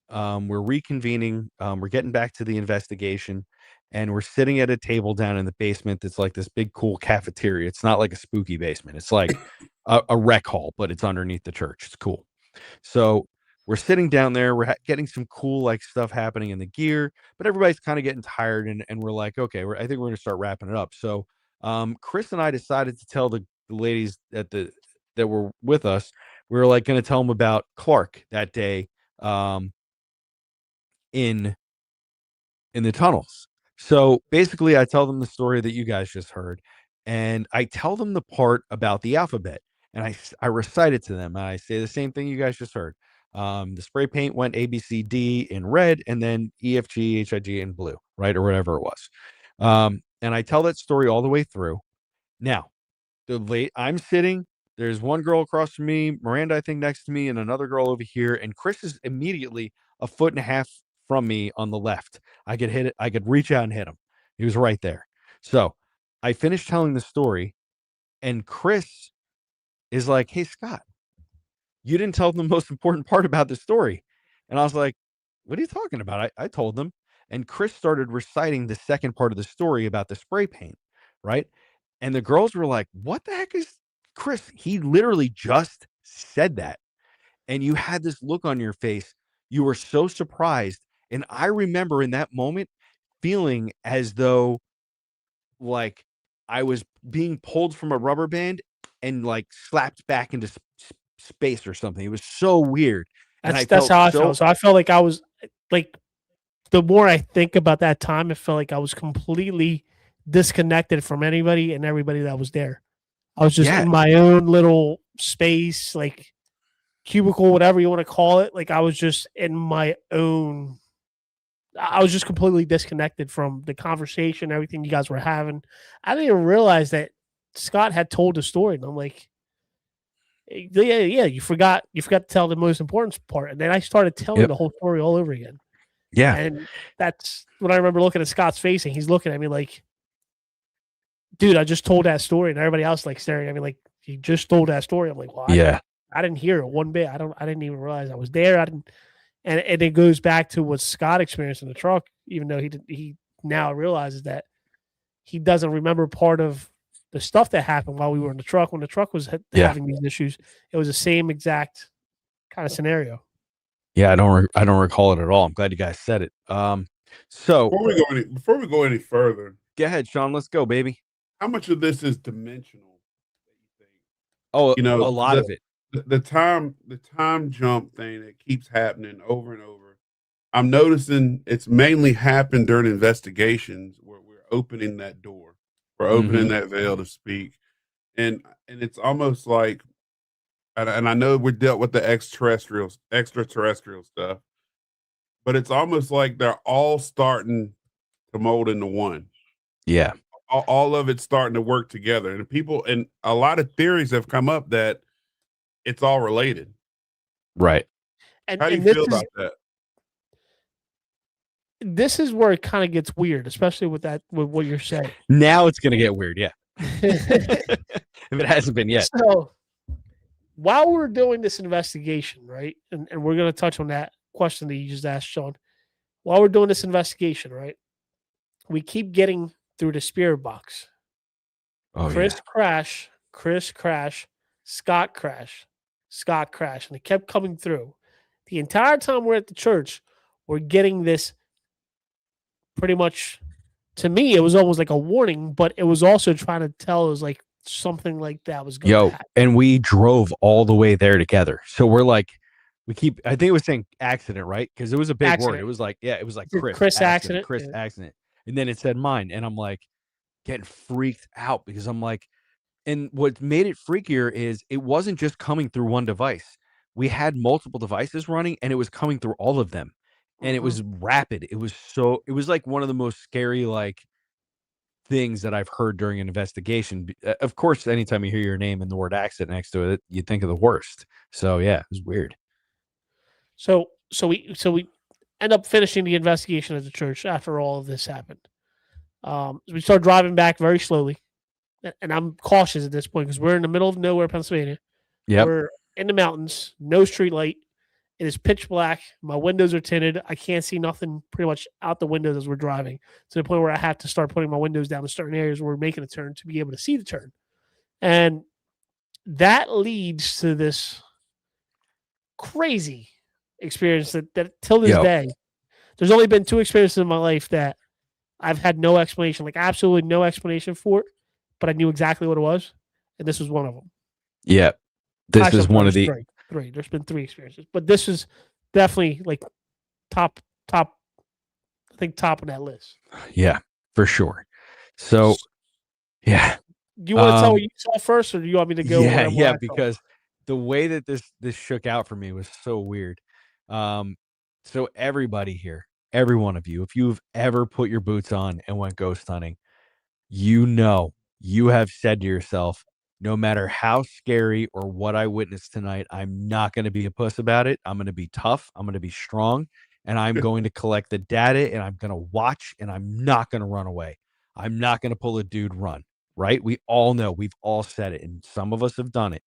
We're reconvening. We're getting back to the investigation, and we're sitting at a table down in the basement that's like this big, cool cafeteria. It's not like a spooky basement. It's like a rec hall, but it's underneath the church. It's cool. So we're sitting down there. We're getting some cool like stuff happening in the gear, but everybody's kind of getting tired, and we're like, okay, I think we're going to start wrapping it up. So Chris and I decided to tell the ladies that were with us. We were like going to tell them about Clark that day. In the tunnels. So basically I tell them the story that you guys just heard, and I tell them the part about the alphabet, and I recite it to them. I say the same thing you guys just heard. The spray paint went A, B, C, D in red, and then E, F, G, H, I, G in blue, right? Or whatever it was. And I tell that story all the way through. Now, I'm sitting, there's one girl across from me, Miranda, I think, next to me, and another girl over here, and Chris is immediately a foot and a half from me on the left. I could hit it. I could reach out and hit him. He was right there. So I finished telling the story, and Chris is like, "Hey, Scott, you didn't tell them the most important part about the story." And I was like, "What are you talking about?" I told them. And Chris started reciting the second part of the story about the spray paint, right? And the girls were like, "What the heck is Chris? He literally just said that." And you had this look on your face. You were so surprised. And I remember in that moment feeling as though like I was being pulled from a rubber band and like slapped back into space or something. It was so weird. That's how I felt. So I felt like I was like, the more I think about that time, it felt like I was completely disconnected from anybody and everybody that was there. I was just in my own little space, like cubicle, whatever you want to call it. Like I was just in my own. I was just completely disconnected from the conversation, everything you guys were having. I didn't even realize that Scott had told the story, and I'm like, yeah, you forgot to tell the most important part, and then I started telling the whole story all over again. Yeah, and that's when I remember looking at Scott's face, and he's looking at me like, "Dude, I just told that story," and everybody else like staring at me like, "He just told that story." I'm like, "Well, I didn't hear it one bit. I didn't even realize I was there. I didn't." And it goes back to what Scott experienced in the truck, even though he now realizes that he doesn't remember part of the stuff that happened while we were in the truck. When the truck was having these issues, it was the same exact kind of scenario. Yeah, I don't recall it at all. I'm glad you guys said it. So before we go any further, go ahead, Sean. Let's go, baby. How much of this is dimensional? Oh, a lot of it. The time jump thing that keeps happening over and over. I'm noticing it's mainly happened during investigations where we're opening that door, we're opening that veil to speak, and it's almost like, and I know we dealt with the extraterrestrial stuff, but it's almost like they're all starting to mold into one. Yeah, all of it's starting to work together, and a lot of theories have come up that it's all related. Right. And how do you feel about that? This is where it kind of gets weird, especially with what you're saying. Now it's going to get weird. Yeah. If it hasn't been yet. So while we're doing this investigation, right, and we're going to touch on that question that you just asked, Sean, while we're doing this investigation, right, we keep getting through the spirit box. Chris crash, Scott crash, and it kept coming through. The entire time we're at the church, we're getting this pretty much, to me, it was almost like a warning, but it was also trying to tell us like something like that was going to happen. And we drove all the way there together. So we're like, I think it was saying accident, right? Because it was a big word. Accident. It was like, it was like It said Chris, Chris accident, accident, Chris yeah. accident. And then it said mine. And I'm like getting freaked out because I'm like, and what made it freakier is it wasn't just coming through one device. We had multiple devices running and it was coming through all of them. And it Mhm. was rapid. It was like one of the most scary, like, things that I've heard during an investigation. Of course, anytime you hear your name and the word accident next to it, you think of the worst. So yeah, it was weird. So we end up finishing the investigation at the church after all of this happened. We start driving back very slowly, and I'm cautious at this point because we're in the middle of nowhere, Pennsylvania. Yep. We're in the mountains, no street light. It is pitch black. My windows are tinted. I can't see nothing pretty much out the windows as we're driving, to the point where I have to start putting my windows down in certain areas where we're making a turn to be able to see the turn. And that leads to this crazy experience that till this Yep. day, there's only been 2 experiences in my life that I've had no explanation, like absolutely no explanation for it, but I knew exactly what it was, and this was one of them. Yeah. This Actually, is I'm sorry, one of there's the three. There's been 3 experiences, but this is definitely like top. I think top of that list. yeah, for sure. So yeah. Do you want to tell Um, what you saw first, or do you want me to go? Yeah, where yeah, I saw? because the way that this shook out for me was so weird. Um, so everybody here, every one of you, if you've ever put your boots on and went ghost hunting, you know, you have said to yourself, no matter how scary or what I witnessed tonight, I'm not going to be a puss about it. I'm going to be tough. I'm going to be strong, and I'm going to collect the data, and I'm going to watch, and I'm not going to run away. I'm not going to pull a dude run, right? We all know, we've all said it, and some of us have done it.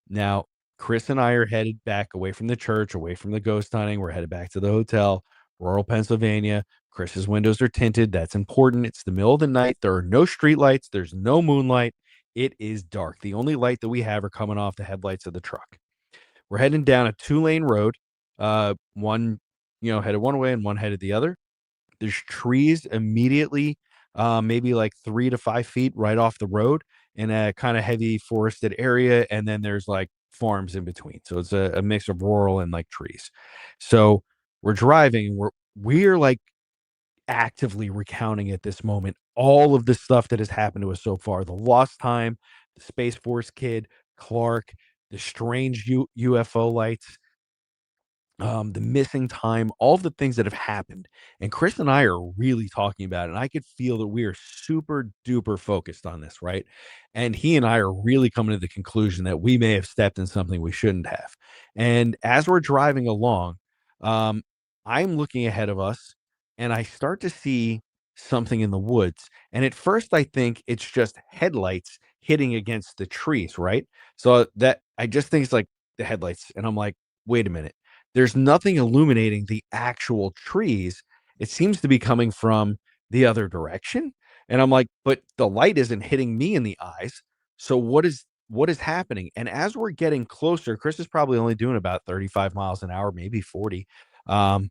Now, Chris and I are headed back away from the church, away from the ghost hunting. We're headed back to the hotel, rural Pennsylvania. Chris's windows are tinted. That's important. It's the middle of the night. There are no street lights. There's no moonlight. It is dark. The only light that we have are coming off the headlights of the truck. We're heading down a 2-lane road. One, headed one way and one headed the other. There's trees immediately, maybe like 3 to 5 feet right off the road in a kind of heavy forested area. And then there's like farms in between. So it's a mix of rural and like trees. So we're driving and we're like actively recounting at this moment all of the stuff that has happened to us so far. The lost time, the Space Force kid, Clark, the strange UFO lights, the missing time, all the things that have happened. And Chris and I are really talking about it. And I could feel that we are super duper focused on this, right? And he and I are really coming to the conclusion that we may have stepped in something we shouldn't have. And as we're driving along, I'm looking ahead of us and I start to see something in the woods. And at first, I think it's just headlights hitting against the trees, right? So that I just think it's like the headlights. And I'm like, wait a minute, there's nothing illuminating the actual trees. It seems to be coming from the other direction. And I'm like, but the light isn't hitting me in the eyes. So what is happening? And as we're getting closer, Chris is probably only doing about 35 miles an hour, maybe 40. And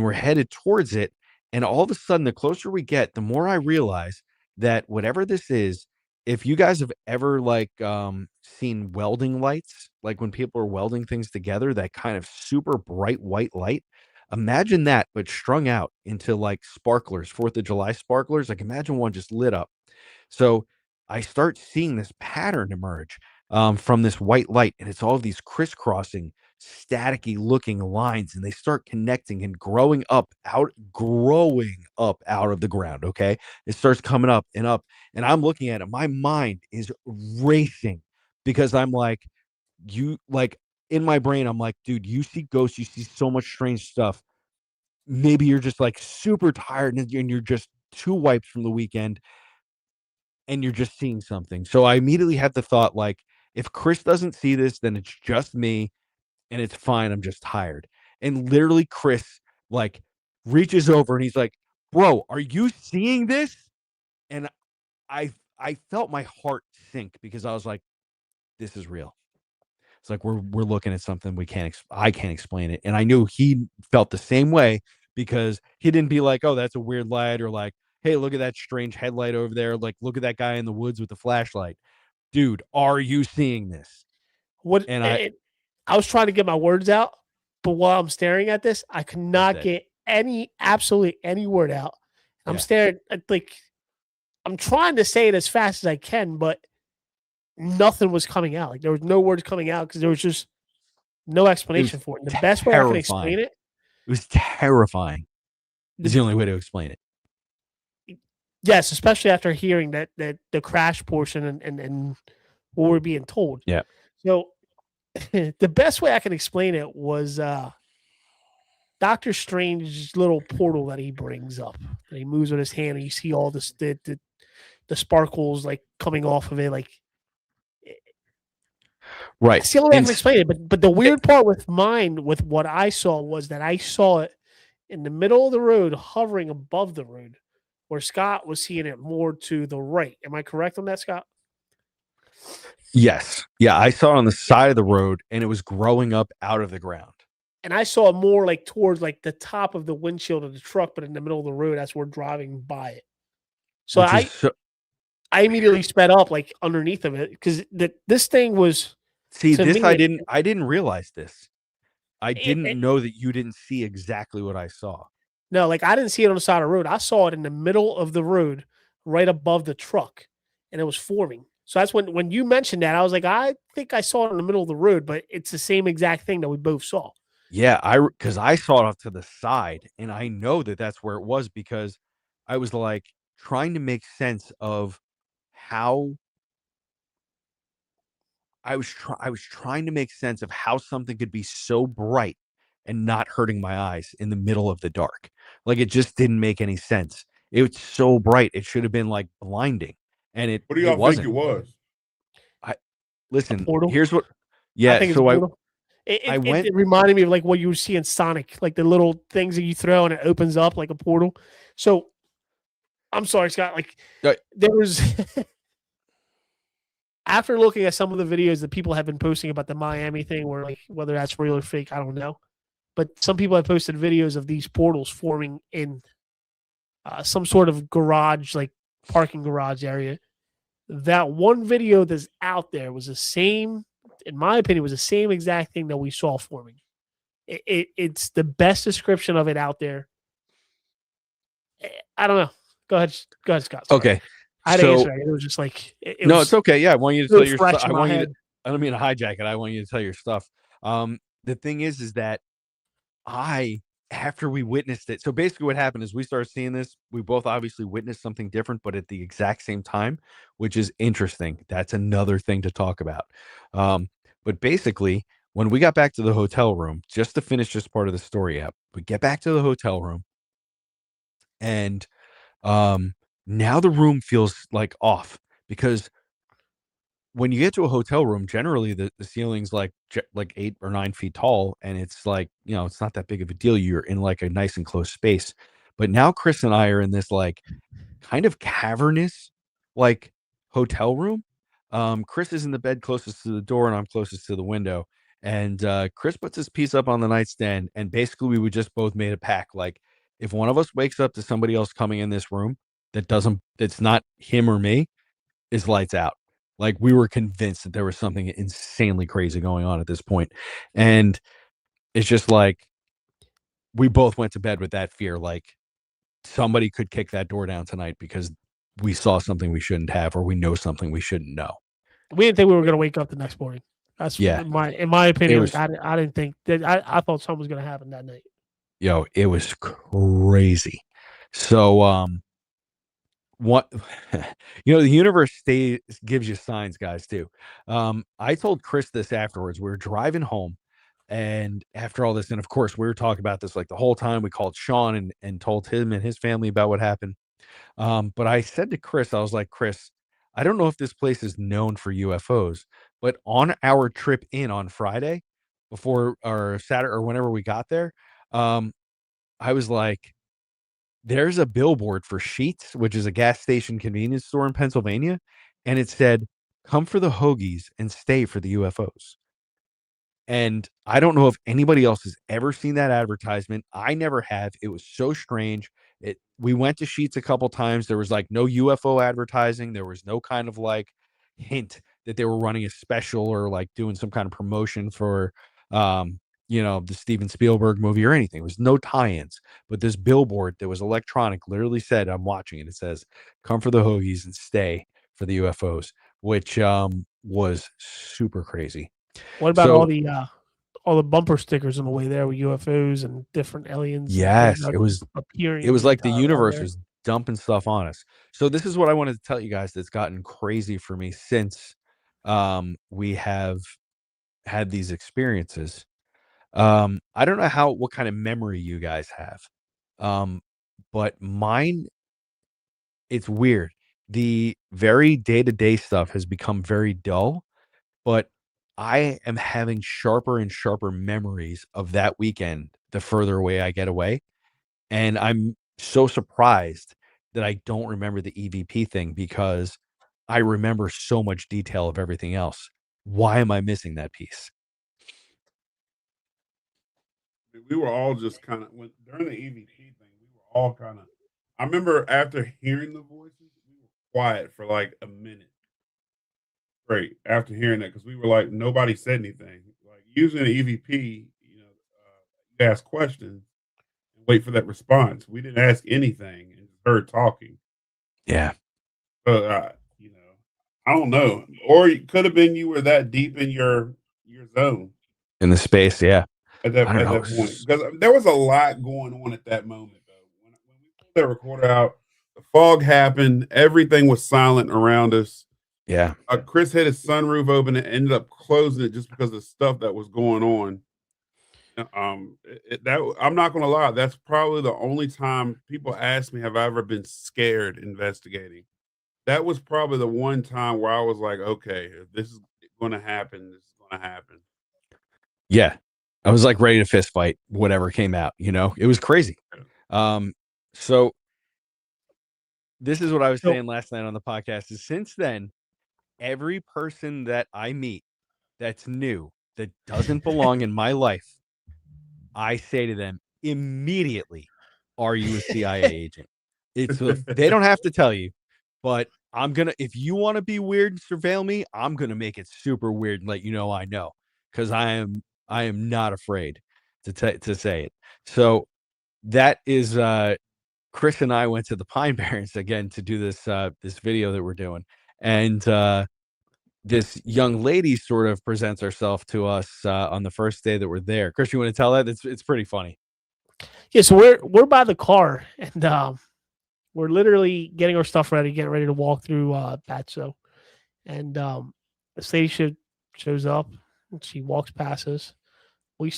we're headed towards it. And all of a sudden, the closer we get, the more I realize that whatever this is, if you guys have ever like seen welding lights, like when people are welding things together, that kind of super bright white light, imagine that, but strung out into like sparklers, 4th of July sparklers. Like imagine one just lit up. So I start seeing this pattern emerge from this white light, and it's all of these crisscrossing, staticky looking lines, and they start connecting and growing up out of the ground. Okay. It starts coming up, and I'm looking at it. My mind is racing because I'm like, in my brain, I'm like, dude, you see ghosts, you see so much strange stuff. Maybe you're just like super tired and you're just 2 wipes from the weekend and you're just seeing something. So I immediately had the thought, like, if Chris doesn't see this, then it's just me and it's fine. I'm just tired. And literally, Chris like reaches over and he's like, bro, are you seeing this? And I felt my heart sink because I was like, this is real. It's like we're looking at something I can't explain it. And I knew he felt the same way because he didn't be like, oh, that's a weird light, or like, hey, look at that strange headlight over there. Like, look at that guy in the woods with the flashlight. Dude, are you seeing this? What And I was trying to get my words out, But while I'm staring at this, I could not get absolutely any word out. I'm Yeah. staring at, like, I'm trying to say it as fast as I can, but nothing was coming out. Like, there was no words coming out because there was just no explanation for it. And the best way I can explain terrifying. it, It was terrifying. Is the only way to explain it. yes, especially after hearing that the crash portion and what we're being told. Yeah. So the best way I can explain it was Doctor Strange's little portal that he brings up. That he moves with his hand, and you see all this the sparkles like coming off of it. Like, Right. it's the only way I can explain it. But the weird part with mine, with what I saw, was that I saw it in the middle of the road, hovering above the road, where Scott was seeing it more to the right. Am I correct on that, Scott? Yes. Yeah, I saw it on the side of the road, and it was growing up out of the ground. And I saw it more like towards like the top of the windshield of the truck, but in the middle of the road as we're driving by it. So I immediately sped up like underneath of it because this thing was. See, to this me, I didn't realize this. I didn't know that you didn't see exactly what I saw. No, like, I didn't see it on the side of the road. I saw it in the middle of the road, right above the truck, and it was forming. So that's when you mentioned that, I was like, I think I saw it in the middle of the road, but it's the same exact thing that we both saw. Yeah, because I saw it off to the side, and I know that that's where it was because I was like trying to make sense of how I was trying to make sense of how something could be so bright and not hurting my eyes in the middle of the dark. Like, it just didn't make any sense. It was so bright, it should have been like blinding, and What do y'all think wasn't. it was? Listen, portal? here's what. I Yeah, think it's so a portal. It reminded me of like what you would see in Sonic, like the little things that you throw and it opens up like a portal. So I'm sorry, Scott. Like, there was after looking at some of the videos that people have been posting about the Miami thing, where like whether that's real or fake, I don't know. But some people have posted videos of these portals forming in some sort of garage, like parking garage area. That one video that's out there was the same, in my opinion, was the same exact thing that we saw forming. It's the best description of it out there. I don't know. Go ahead, Scott. Sorry. Okay. I had to answer that. It was just like no, it's okay. Yeah, I want you to tell your stuff. I want you to. I don't mean to hijack it. I want you to tell your stuff. The thing is that after we witnessed it, so basically what happened is we started seeing this. We both obviously witnessed something different, but at the exact same time, which is interesting. That's another thing to talk about. But basically, when we got back to the hotel room, just to finish this part of the story up, we get back to the hotel room, and now the room feels like off because when you get to a hotel room, generally the ceiling's like 8 or 9 feet tall, and it's like, it's not that big of a deal. You're in like a nice and close space. But now Chris and I are in this like kind of cavernous like hotel room. Chris is in the bed closest to the door, and I'm closest to the window. And Chris puts his piece up on the nightstand, and basically we would just both made a pact. Like, if one of us wakes up to somebody else coming in this room that's not him or me, is lights out. Like, we were convinced that there was something insanely crazy going on at this point. And it's just like, we both went to bed with that fear. Like, somebody could kick that door down tonight because we saw something we shouldn't have, or we know something we shouldn't know. We didn't think we were going to wake up the next morning. That's in my opinion. I didn't think that. I thought something was going to happen that night. Yo, it was crazy. So, what the universe gives you signs, guys, too. I told Chris this afterwards. We were driving home, and after all this, and of course we were talking about this like the whole time. We called Sean and told him and his family about what happened. But I said to Chris, I was like, Chris, I don't know if this place is known for UFOs, but on our trip in on Friday, before or Saturday or whenever we got there, I was like, there's a billboard for Sheetz, which is a gas station convenience store in Pennsylvania, and it said, "Come for the hoagies and stay for the UFOs." And I don't know if anybody else has ever seen that advertisement. I never have. It was so strange. We went to Sheetz a couple times. There was like no UFO advertising. There was no kind of like hint that they were running a special or like doing some kind of promotion for the Steven Spielberg movie or anything. It was no tie-ins, but this billboard that was electronic literally said, I'm watching it. It says, come for the Hoagies and stay for the UFOs, which was super crazy. What about So all the bumper stickers on the way there with UFOs and different aliens? yes, it was appearing. like the while universe there. was dumping stuff on us. So this is what I wanted to tell you guys that's gotten crazy for me since we have had these experiences. I don't know what kind of memory you guys have. But mine, it's weird. The very day-to-day stuff has become very dull, but I am having sharper and sharper memories of that weekend the further away I get away. And I'm so surprised that I don't remember the EVP thing because I remember so much detail of everything else. Why am I missing that piece? We were all just kind of during the EVP thing. We were all kind of. I remember after hearing the voices, we were quiet for like a minute straight after hearing that because we were like nobody said anything. Like using the EVP, you ask questions and wait for that response. We didn't ask anything and just heard talking. Yeah. So I don't know, or it could have been you were that deep in your zone In the space, yeah. at that I don't know. point because there was a lot going on at that moment. Though when we pulled that recorder out, the fog happened. Everything was silent around us. Yeah. Chris had his sunroof open and ended up closing it just because of the stuff that was going on. I'm not going to lie. That's probably the only time people ask me, have I ever been scared investigating? That was probably the one time where I was like, okay, if this is going to happen, this is going to happen. Yeah. I was like ready to fist fight whatever came out, it was crazy. So this is what I was saying last night on the podcast is since then, every person that I meet that's new, that doesn't belong in my life, I say to them immediately, are you a CIA agent? They don't have to tell you, but if you want to be weird and surveil me, I'm going to make it super weird and let you know I know, because I am not afraid to say it. So that is Chris and I went to the Pine Barrens again to do this video that we're doing, and this young lady sort of presents herself to us on the first day that we're there. Chris, you want to tell that? It's pretty funny. Yeah, so we're by the car and we're literally getting our stuff ready, getting ready to walk through Batso. And this lady shows up and she walks past us. Me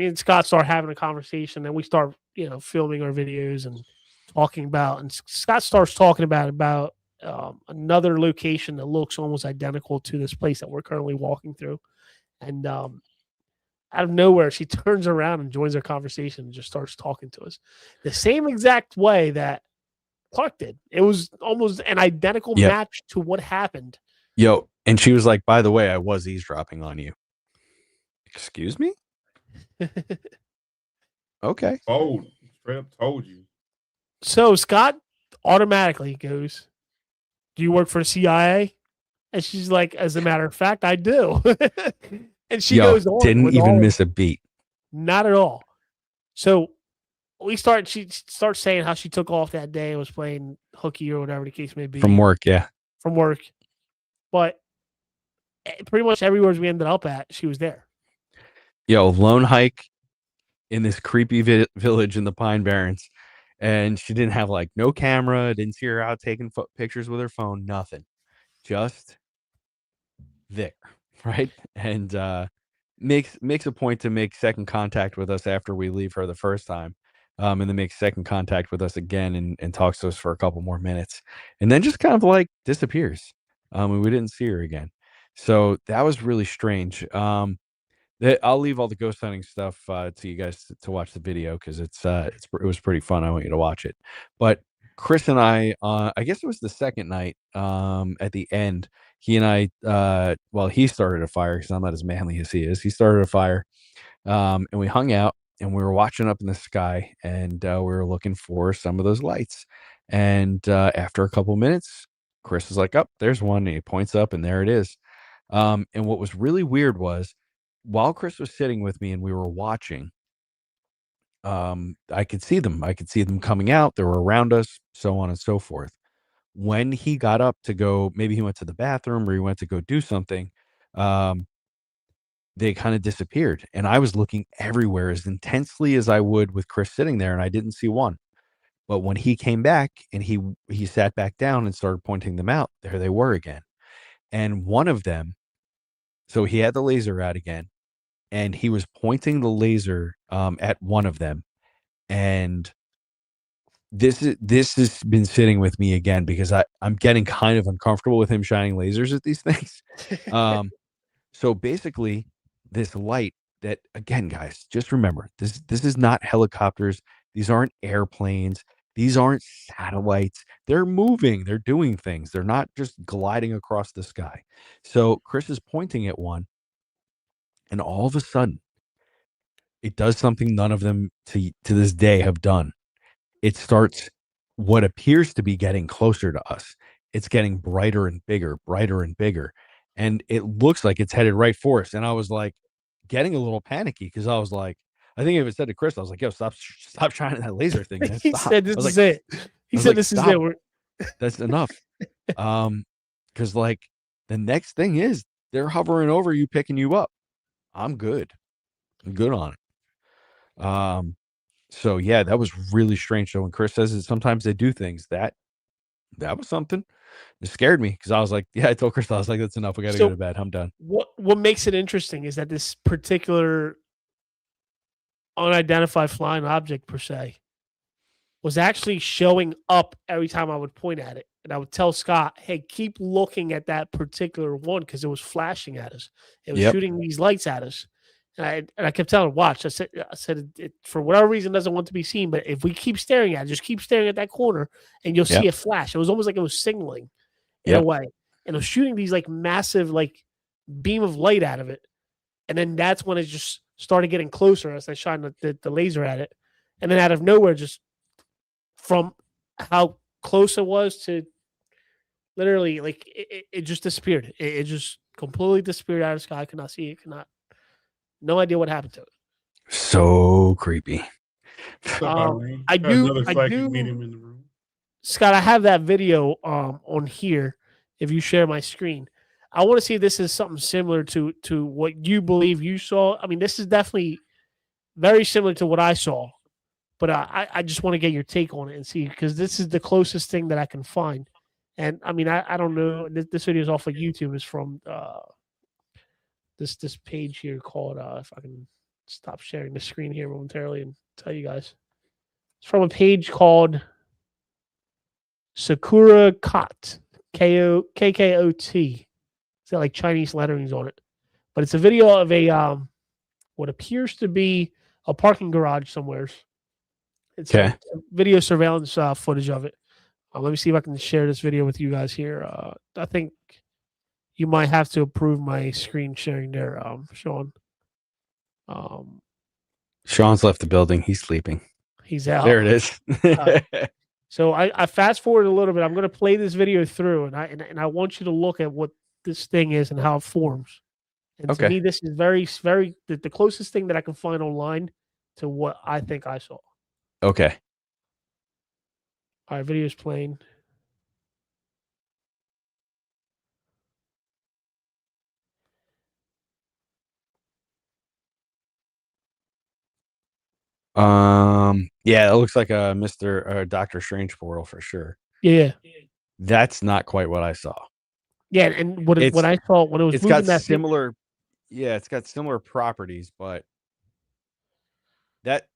and Scott start having a conversation and we start, filming our videos and talking about, and Scott starts talking about another location that looks almost identical to this place that we're currently walking through. And out of nowhere, she turns around and joins our conversation and just starts talking to us the same exact way that Clark did. It was almost an identical match to what happened. Yo, and she was like, by the way, I was eavesdropping on you. Excuse me? Okay. Oh, straight up told you. So Scott automatically goes, do you work for the CIA? And she's like, as a matter of fact, I do. And she goes on. Didn't even miss a beat. Not at all. So she starts saying how she took off that day and was playing hooky or whatever the case may be. From work, yeah. From work. But pretty much everywhere we ended up at, she was there. Yo, lone hike in this creepy village in the Pine Barrens. And she didn't have no camera, didn't see her out taking pictures with her phone, nothing. Just there, right? And makes a point to make second contact with us after we leave her the first time. And then makes second contact with us again and talks to us for a couple more minutes. And then just kind of disappears. And we didn't see her again. So that was really strange. I'll leave all the ghost hunting stuff to you guys to watch the video because it was pretty fun. I want you to watch it. But Chris and I guess it was the second night. At the end, he and I, he started a fire because I'm not as manly as he is. He started a fire, and we hung out and we were watching up in the sky and we were looking for some of those lights. And after a couple minutes, Chris was like, "Oh, there's one." And he points up, and there it is. And what was really weird was, while Chris was sitting with me and we were watching, I could see them. I could see them coming out. They were around us, so on and so forth. When he got up to go, maybe he went to the bathroom or he went to go do something, um, they kind of disappeared. And I was looking everywhere as intensely as I would with Chris sitting there, and I didn't see one. But when he came back and he sat back down and started pointing them out, there they were again. And one of them, so he had the laser out again, and he was pointing the laser at one of them. And this has been sitting with me again because I'm getting kind of uncomfortable with him shining lasers at these things. So basically, this light that, again, guys, just remember, this is not helicopters. These aren't airplanes. These aren't satellites. They're moving. They're doing things. They're not just gliding across the sky. So Chris is pointing at one, and all of a sudden, it does something none of them to this day have done. It starts what appears to be getting closer to us. It's getting brighter and bigger, and it looks like it's headed right for us. And I was like getting a little panicky because I was like, I think I even said to Chris, I was like, "Yo, stop shining that laser thing, man. He Stop." said, "This is it." He said, "This is it." That's enough. Because like the next thing is they're hovering over you, picking you up. I'm good. I'm good on it. So yeah, that was really strange. So when Chris says that sometimes they do things, that was something. It scared me because I was like, yeah, I told Chris, I was like, that's enough. We got to go to bed. I'm done. What makes it interesting is that this particular unidentified flying object per se was actually showing up every time I would point at it. And I would tell Scott, hey, keep looking at that particular one because it was flashing at us. It was shooting these lights at us. And I kept telling him, watch. I said it, for whatever reason, doesn't want to be seen. But if we keep staring at it, just keep staring at that corner and you'll see a flash. It was almost like it was signaling in a way. And it was shooting these like massive like beam of light out of it. And then that's when it just started getting closer as I shined the laser at it. And then out of nowhere, just from how close it was to literally, like, it just disappeared. It just completely disappeared out of the sky. I could not see it. No idea what happened to it. So creepy. I do. Medium in the room. Scott, I have that video on here. If you share my screen, I want to see if this is something similar to what you believe you saw. I mean, this is definitely very similar to what I saw, but I just want to get your take on it and see, because this is the closest thing that I can find. And I mean, I don't know. This video is off of YouTube. It's from this page here called if I can stop sharing the screen here momentarily and tell you guys. It's from a page called Sakura Kot, KKOT. It's got like Chinese letterings on it. But it's a video of a what appears to be a parking garage somewhere. It's a video surveillance footage of it. Let me see if I can share this video with you guys here. I think you might have to approve my screen sharing there, Sean. Sean's left the building. He's sleeping. He's out. There it is. So I fast forward a little bit. I'm going to play this video through, and I want you to look at what this thing is and how it forms. And to me, this is very, very the closest thing that I can find online to what I think I saw. Okay. All right, video's playing. Yeah, it looks like a Mr. Doctor Strange portal for sure. Yeah. That's not quite what I saw. Yeah, and what I saw when it was it's got similar it's got similar properties, but that,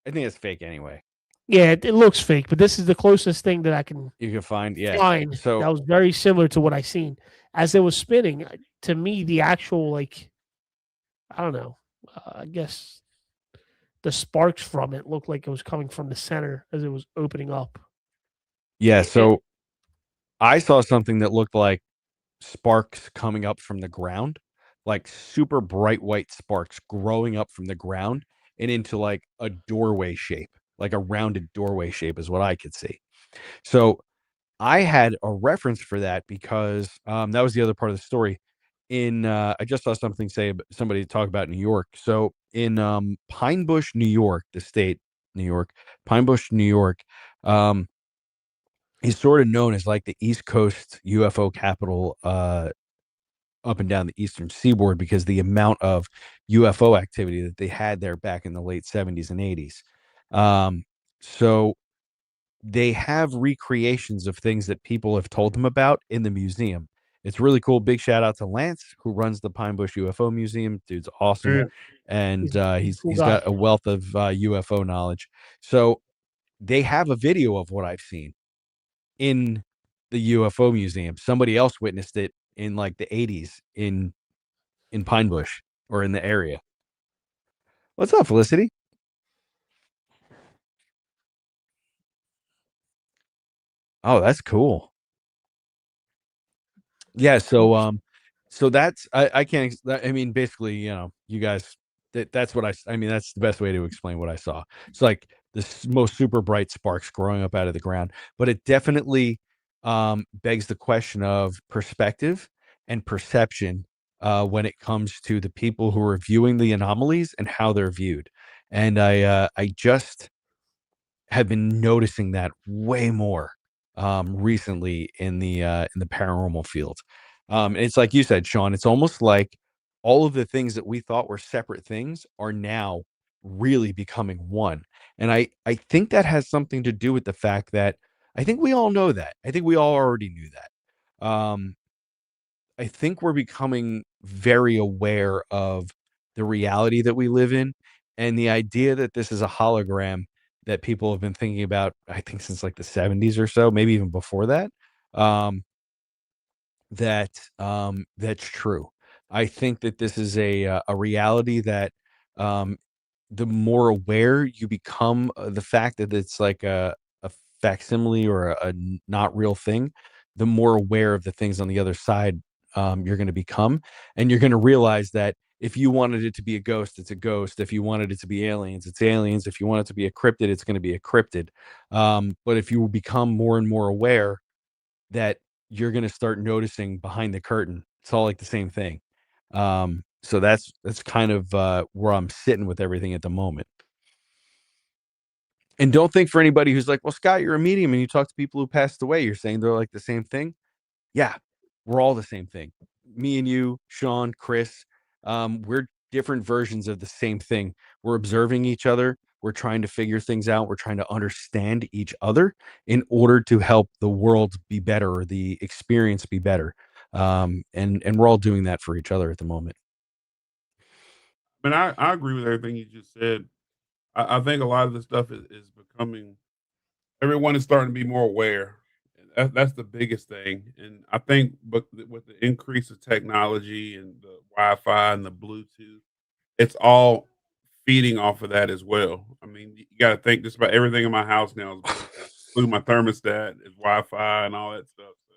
I think it's fake anyway. Yeah, it looks fake, but this is the closest thing that you can find. So that was very similar to what I seen as it was spinning. To me, the actual, like, I don't know, I guess the sparks from it looked like it was coming from the center as it was opening up. Yeah, so I saw something that looked like sparks coming up from the ground, like super bright white sparks growing up from the ground and into like a doorway shape, like a rounded doorway shape is what I could see. So I had a reference for that because that was the other part of the story. I just saw something somebody talk about New York. So in Pine Bush, New York, the state, New York, Pine Bush, New York, um, is sort of known as like the East Coast UFO capital up and down the eastern seaboard because the amount of UFO activity that they had there back in the late 70s and 80s. So they have recreations of things that people have told them about in the museum. It's really cool. Big shout out to Lance, who runs the Pine Bush UFO Museum. Dude's awesome, Yeah. and He's a he's cool he's guy. got a wealth of UFO knowledge. So they have a video of what I've seen in the UFO museum. Somebody else witnessed it in like the 80s in Pine Bush or in the area. What's up, Felicity? Oh, that's cool. Yeah, so that's I can't I mean basically, you guys that's what I mean that's the best way to explain what I saw. It's like this most super bright sparks growing up out of the ground, but it definitely begs the question of perspective and perception when it comes to the people who are viewing the anomalies and how they're viewed. And I just have been noticing that way more recently in the paranormal field. And it's like you said, Sean, it's almost like all of the things that we thought were separate things are now really becoming one. And I think that has something to do with the fact that I think we all know that. I think we all already knew that. I think we're becoming very aware of the reality that we live in and the idea that this is a hologram that people have been thinking about, I think since like the 70s or so, maybe even before that. Um, that's true. I think that this is a reality that um, the more aware you become of the fact that it's like a facsimile or not real thing, the more aware of the things on the other side you're going to become. And you're going to realize that if you wanted it to be a ghost, it's a ghost. If you wanted it to be aliens, it's aliens. If you want it to be a cryptid, it's going to be a cryptid. But if you become more and more aware that you're going to start noticing behind the curtain, it's all like the same thing. So that's kind of where I'm sitting with everything at the moment. And don't think for anybody who's like, well, Scott, you're a medium and you talk to people who passed away. You're saying they're like the same thing. Yeah, we're all the same thing. Me and you, Sean, Chris, we're different versions of the same thing. We're observing each other. We're trying to figure things out. We're trying to understand each other in order to help the world be better or the experience be better. And we're all doing that for each other at the moment. I mean, I agree with everything you just said. I think a lot of this stuff is becoming everyone is starting to be more aware. And that's the biggest thing. And I think, but with the increase of technology and the Wi-Fi and the Bluetooth, it's all feeding off of that as well. I mean, you got to think just about everything in my house now is Bluetooth, including my thermostat, is Wi-Fi and all that stuff. So,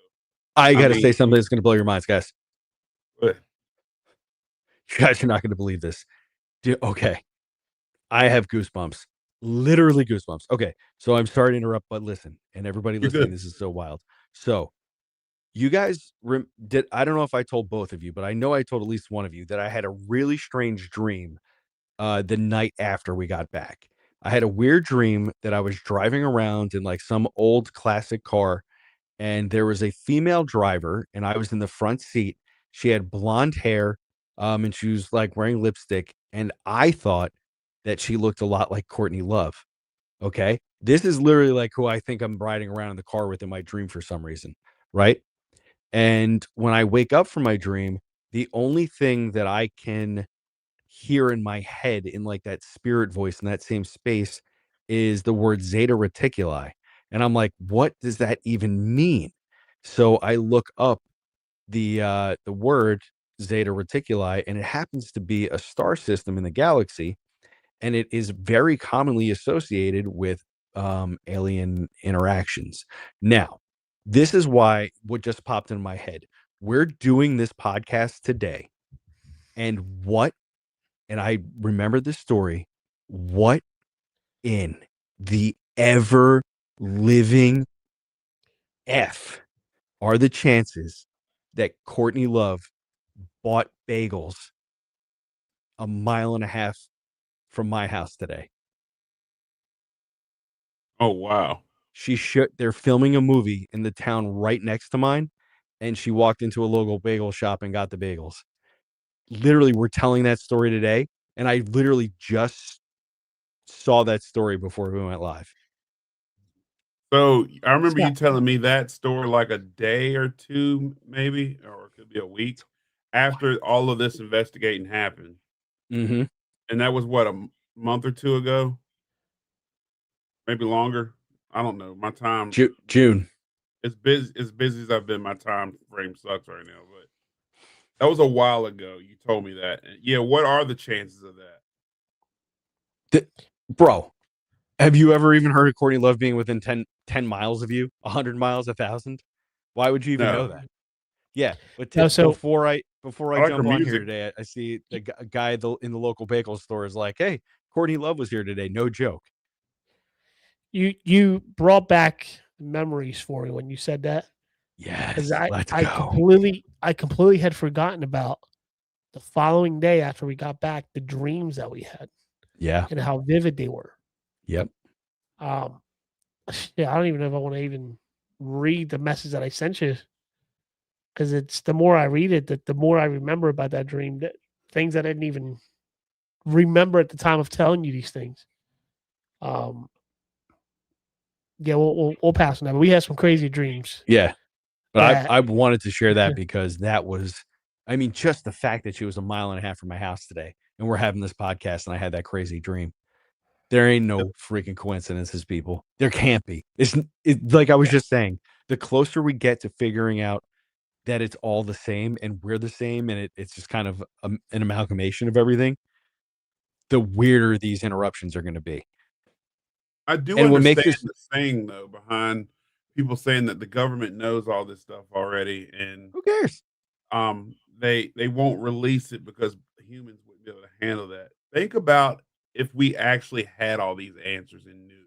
I I got to say mean, something that's going to blow your minds, guys. but You guys are not going to believe this. Okay. I have goosebumps, literally goosebumps. Okay, so I'm sorry to interrupt, but listen, and everybody you're listening, good. this is so wild. So you guys did, I don't know if I told both of you, but I know I told at least one of you that I had a really strange dream the night after we got back. I had a weird dream that I was driving around in like some old classic car, and there was a female driver, and I was in the front seat. She had blonde hair, and she was like wearing lipstick, and I thought that she looked a lot like Courtney Love. Okay, this is literally like who I think I'm riding around in the car with in my dream for some reason, right? And when I wake up from my dream, the only thing that I can hear in my head in like that spirit voice in that same space is the word Zeta Reticuli. And I'm like, what does that even mean? So I look up the word Zeta Reticuli, and it happens to be a star system in the galaxy, and it is very commonly associated with alien interactions. Now, this is why what just popped in my head. We're doing this podcast today, and and I remember this story. What in the ever living F are the chances that Courtney Love bought bagels a mile and a half from my house today. Oh wow. They're filming a movie in the town right next to mine, and she walked into a local bagel shop and got the bagels. Literally, we're telling that story today, and I literally just saw that story before we went live. So I remember you Scott. telling me that story like a day or two, maybe, or it could be a week after all of this investigating happened. Mm-hmm. And that was what, month or two ago? Maybe longer. I don't know. My time June. as busy as I've been, my time frame sucks right now. But that was a while ago. You told me that. And yeah, what are the chances of that? Bro, have you ever even heard of Courtney Love being within 10 miles of you? 100 miles, 1,000? Why would you even know No. that? Yeah, but No, so- before I I like jump her on here music. today, I see a guy in the local bagel store is like, "Hey, Courtney Love was here today." No joke. You brought back memories for me when you said that. Yes, Because let's I go. completely had forgotten about the following day after we got back, the dreams that we had Yeah. and how vivid they were. Yep. Yeah, I don't even know if I want to even read the message that I sent you, because it's the more I read it, the more I remember about that dream, that things that I didn't even remember at the time of telling you these things. Yeah, we'll pass on that. But we had some crazy dreams. Yeah. But that- I wanted to share that because that was, I mean, just the fact that she was a mile and a half from my house today and we're having this podcast and I had that crazy dream. There ain't no freaking coincidences, people. There can't be. It's like I was just saying, the closer we get to figuring out that it's all the same and we're the same and it's just kind of an amalgamation of everything, the weirder these interruptions are going to be. I do And what understand makes the saying though behind people saying that the government knows all this stuff already, and Who cares? they won't release it because humans wouldn't be able to handle that. Think about if we actually had all these answers and knew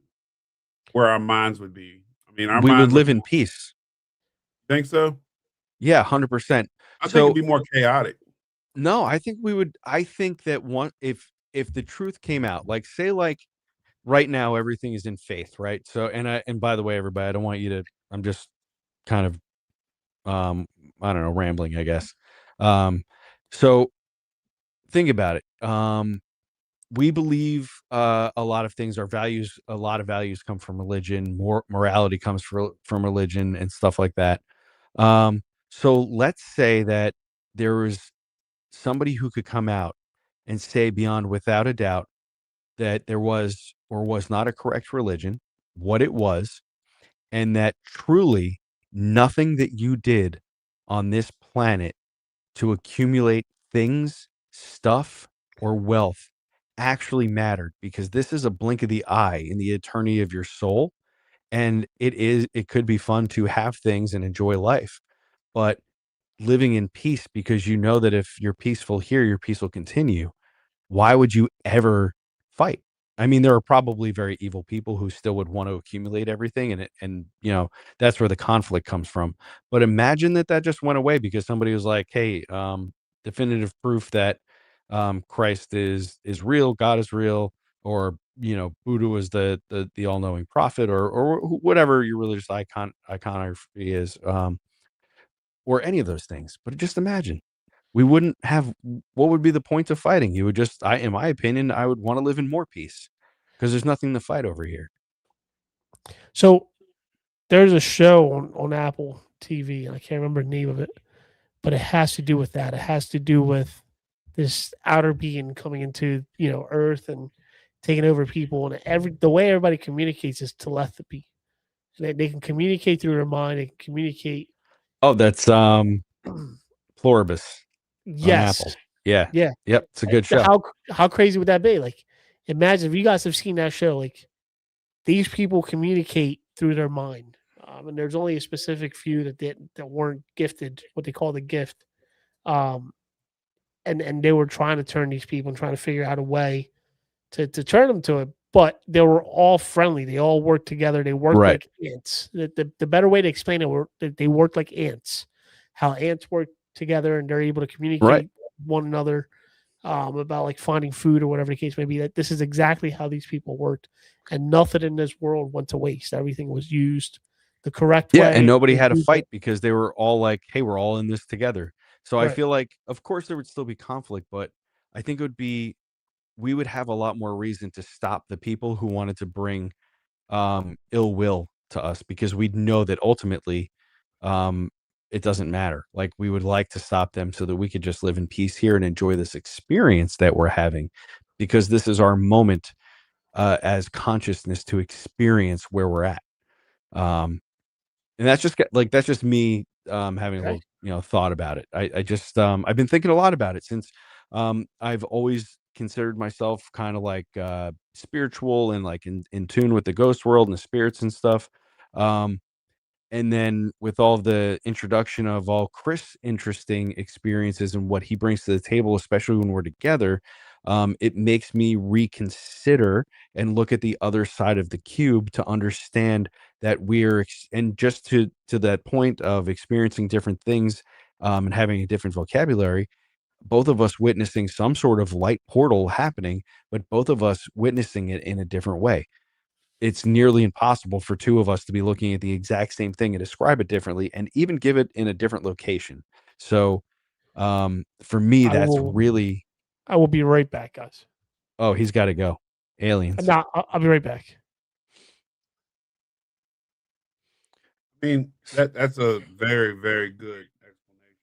where our minds would be. I mean, our We would minds live in peace. think so. Yeah, 100%. I think So it'd be more chaotic. no, I think we would. I think that if the truth came out, like say like right now everything is in faith, right? So and by the way, everybody, I don't want you to. I'm just kind of I don't know, rambling, I guess. So think about it. We believe a lot of things. Our values, a lot of values come from religion. Morality comes from religion and stuff like that. So let's say that there was somebody who could come out and say beyond without a doubt that there was or was not a correct religion, what it was, and that truly nothing that you did on this planet to accumulate things, stuff, or wealth actually mattered, because this is a blink of the eye in the eternity of your soul. And it could be fun to have things and enjoy life, but living in peace, because you know that if you're peaceful here, your peace will continue. Why would you ever fight? I mean, there are probably very evil people who still would want to accumulate everything, and that's where the conflict comes from. But imagine that just went away because somebody was like, "Hey, definitive proof that Christ is real, God is real, or Buddha is the all knowing prophet, or whatever your religious iconography is, or any of those things." But just imagine. We wouldn't have, what would be the point of fighting? You would just, in my opinion, I would want to live in more peace because there's nothing to fight over here. So there's a show on Apple TV, and I can't remember the name of it, but it has to do with that. It has to do with this outer being coming into Earth and taking over people, and the way everybody communicates is telepathy. They can communicate through their mind. They can communicate. Oh, that's Pluribus on Yes. Apple. Yeah. Yeah. Yep. It's a good show. How crazy would that be? Like, imagine if you guys have seen that show. Like, these people communicate through their mind, and there's only a specific few that weren't gifted what they call the gift, and they were trying to turn these people and trying to figure out a way to turn them to it. But they were all friendly. They all worked together. They worked Right. like ants. The better way to explain it were that they worked like ants. How ants work together and they're able to communicate Right. with one another about like finding food or whatever the case may be. That this is exactly how these people worked, and nothing in this world went to waste. Everything was used the correct Yeah, way. and nobody It had a was fight because they were all like, "Hey, we're all in this together." So I right. feel like, of course, there would still be conflict, but I think it would be we would have a lot more reason to stop the people who wanted to bring ill will to us because we'd know that ultimately um, it doesn't matter. Like we would like to stop them so that we could just live in peace here and enjoy this experience that we're having because this is our moment as consciousness to experience where we're at. Um, and that's just me having a Okay. little thought about it. I just I've been thinking a lot about it since I've always considered myself kind of like spiritual and like in tune with the ghost world and the spirits and stuff. Um, and then with all the introduction of all Chris' interesting experiences and what he brings to the table, especially when we're together, it makes me reconsider and look at the other side of the cube to understand that and just to that point of experiencing different things and having a different vocabulary, both of us witnessing some sort of light portal happening, but both of us witnessing it in a different way. It's nearly impossible for two of us to be looking at the exact same thing and describe it differently and even give it in a different location. So, for me, I that's will. really I will be right back, guys. oh, he's gotta go. Aliens. No, I'll be right back. I mean, that's a very, very good explanation.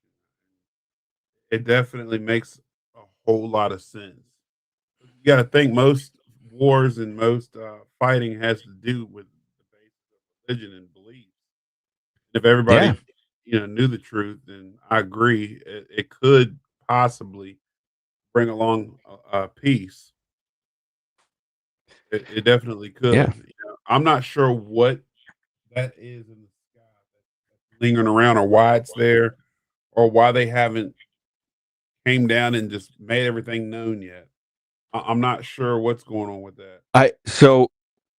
It definitely makes a whole lot of sense. You got to think most wars and most fighting has to do with the basis of religion and belief. If Yeah. everybody, knew the truth, then I agree it could possibly bring along peace. It definitely Yeah. could. I'm not sure what that is in the sky that's lingering around, or why it's there, or why they haven't came down and just made everything known yet. I'm not sure what's going on with that.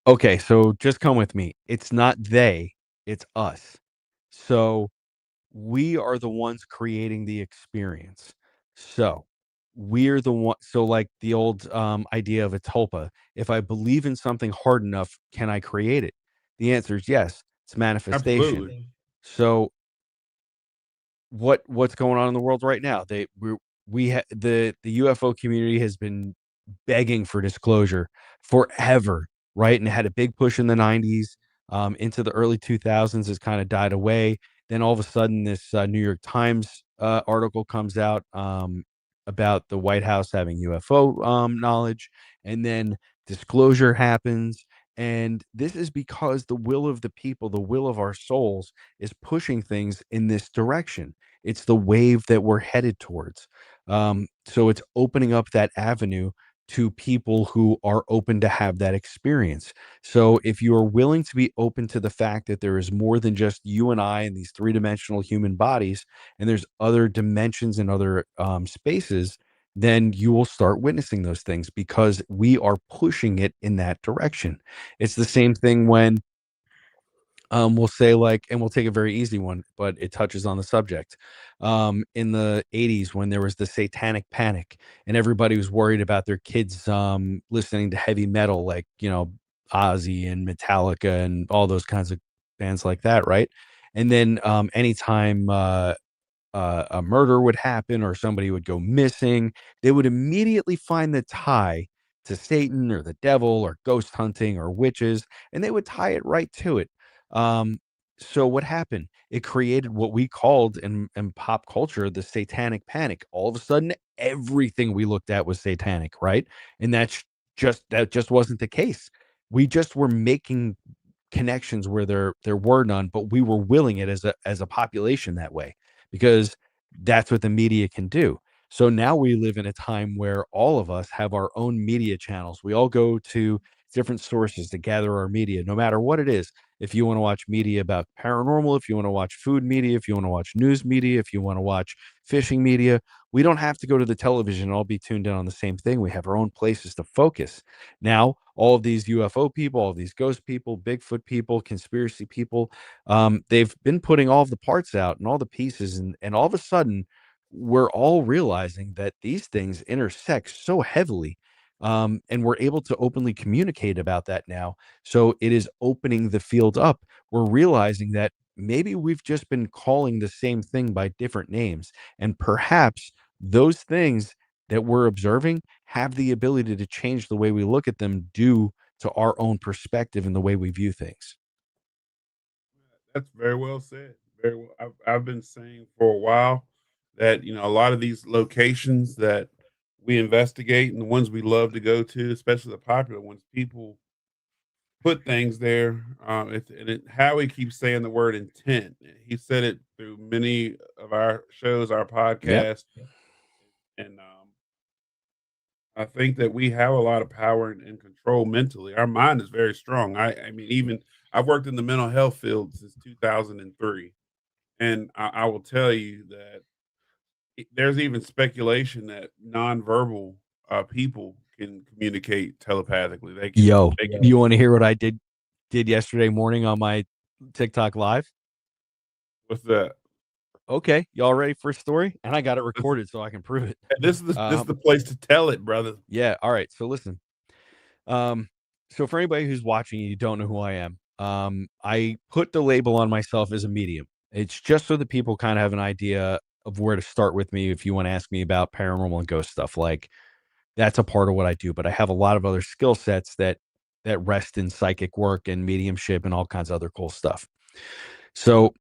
Okay, so just come with me. It's not they, it's us. So we are the ones creating the experience. So we're the one. So like the old idea of a tulpa. If I believe in something hard enough, can I create it? The answer is yes. It's manifestation. Absolutely. So what's going on in the world right now? The UFO community has been begging for disclosure forever, right? And it had a big push in the 90s, into the early 2000s. It's kind of died away. Then all of a sudden, this New York Times article comes out about the White House having UFO knowledge, and then disclosure happens. And this is because the will of the people, the will of our souls, is pushing things in this direction. It's the wave that we're headed towards. So it's opening up that avenue to people who are open to have that experience. So if you are willing to be open to the fact that there is more than just you and I in these three-dimensional human bodies, and there's other dimensions and other spaces, then you will start witnessing those things because we are pushing it in that direction. It's the same thing when we'll say like, and we'll take a very easy one, but it touches on the subject. In the 80s, when there was the satanic panic and everybody was worried about their kids listening to heavy metal, like, Ozzy and Metallica and all those kinds of bands like that, right? And then anytime a murder would happen or somebody would go missing, they would immediately find the tie to Satan or the devil or ghost hunting or witches, and they would tie it right to it. Um, so what happened? It created what we called in pop culture the satanic panic. All of a sudden, everything we looked at was satanic, right? And that just wasn't the case. We just were making connections where there were none, but we were willing it as a population that way because that's what the media can do. So now we live in a time where all of us have our own media channels. We all go to different sources to gather our media, no matter what it is. If you want to watch media about paranormal, if you want to watch food media, if you want to watch news media, if you want to watch fishing media, we don't have to go to the television and all be tuned in on the same thing. We have our own places to focus. Now, all of these UFO people, all of these ghost people, Bigfoot people, conspiracy people, they've been putting all of the parts out and all the pieces, and all of a sudden, we're all realizing that these things intersect so heavily, and we're able to openly communicate about that now. So it is opening the field up. We're realizing that maybe we've just been calling the same thing by different names, and perhaps those things that we're observing have the ability to change the way we look at them due to our own perspective and the way we view things. That's very well said. Very well. I've been saying for a while that a lot of these locations that we investigate and the ones we love to go to, especially the popular ones, people put things there. Howie keeps saying the word intent. He said it through many of our shows, our Yep. podcast, and I think that we have a lot of power and control mentally. Our mind is very strong. I mean, even I've worked in the mental health field since 2003, and I will tell you that there's even speculation that nonverbal people can communicate telepathically. They can. Yo, They can. you want to hear what I did yesterday morning on my TikTok live? What's that? Okay, y'all ready for a story? And I got it recorded so I can prove it. This is the place to tell it, brother. Yeah. All right. So listen. So for anybody who's watching, you don't know who I am. I put the label on myself as a medium. It's just so that people kind of have an idea of where to start with me if you want to ask me about paranormal and ghost stuff. Like that's a part of what I do, but I have a lot of other skill sets that rest in psychic work and mediumship and all kinds of other cool stuff. So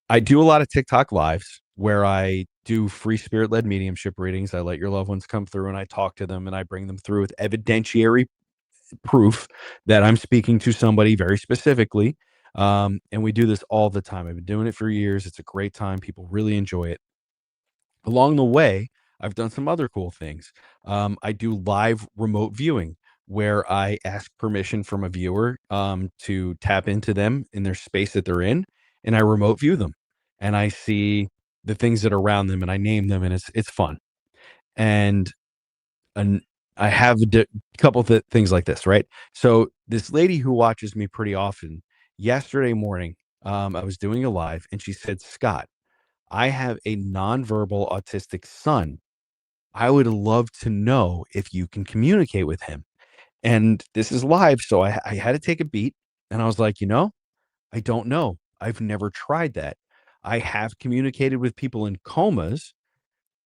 I do a lot of TikTok lives where I do free spirit led mediumship readings. I let your loved ones come through and I talk to them and I bring them through with evidentiary proof that I'm speaking to somebody very specifically. And we do this all the time. I've been doing it for years. It's a great time. People really enjoy it. Along the way, I've done some other cool things. I do live remote viewing where I ask permission from a viewer to tap into them in their space that they're in, and I remote view them, and I see the things that are around them, and I name them, and it's fun. And an I have a couple things like this, right? So this lady who watches me pretty often, yesterday morning, I was doing a live, and she said, "Scott, I have a nonverbal autistic son. I would love to know if you can communicate with him." And this is live, so I had to take a beat, and I was like, I don't know. I've never tried that. I have communicated with people in comas.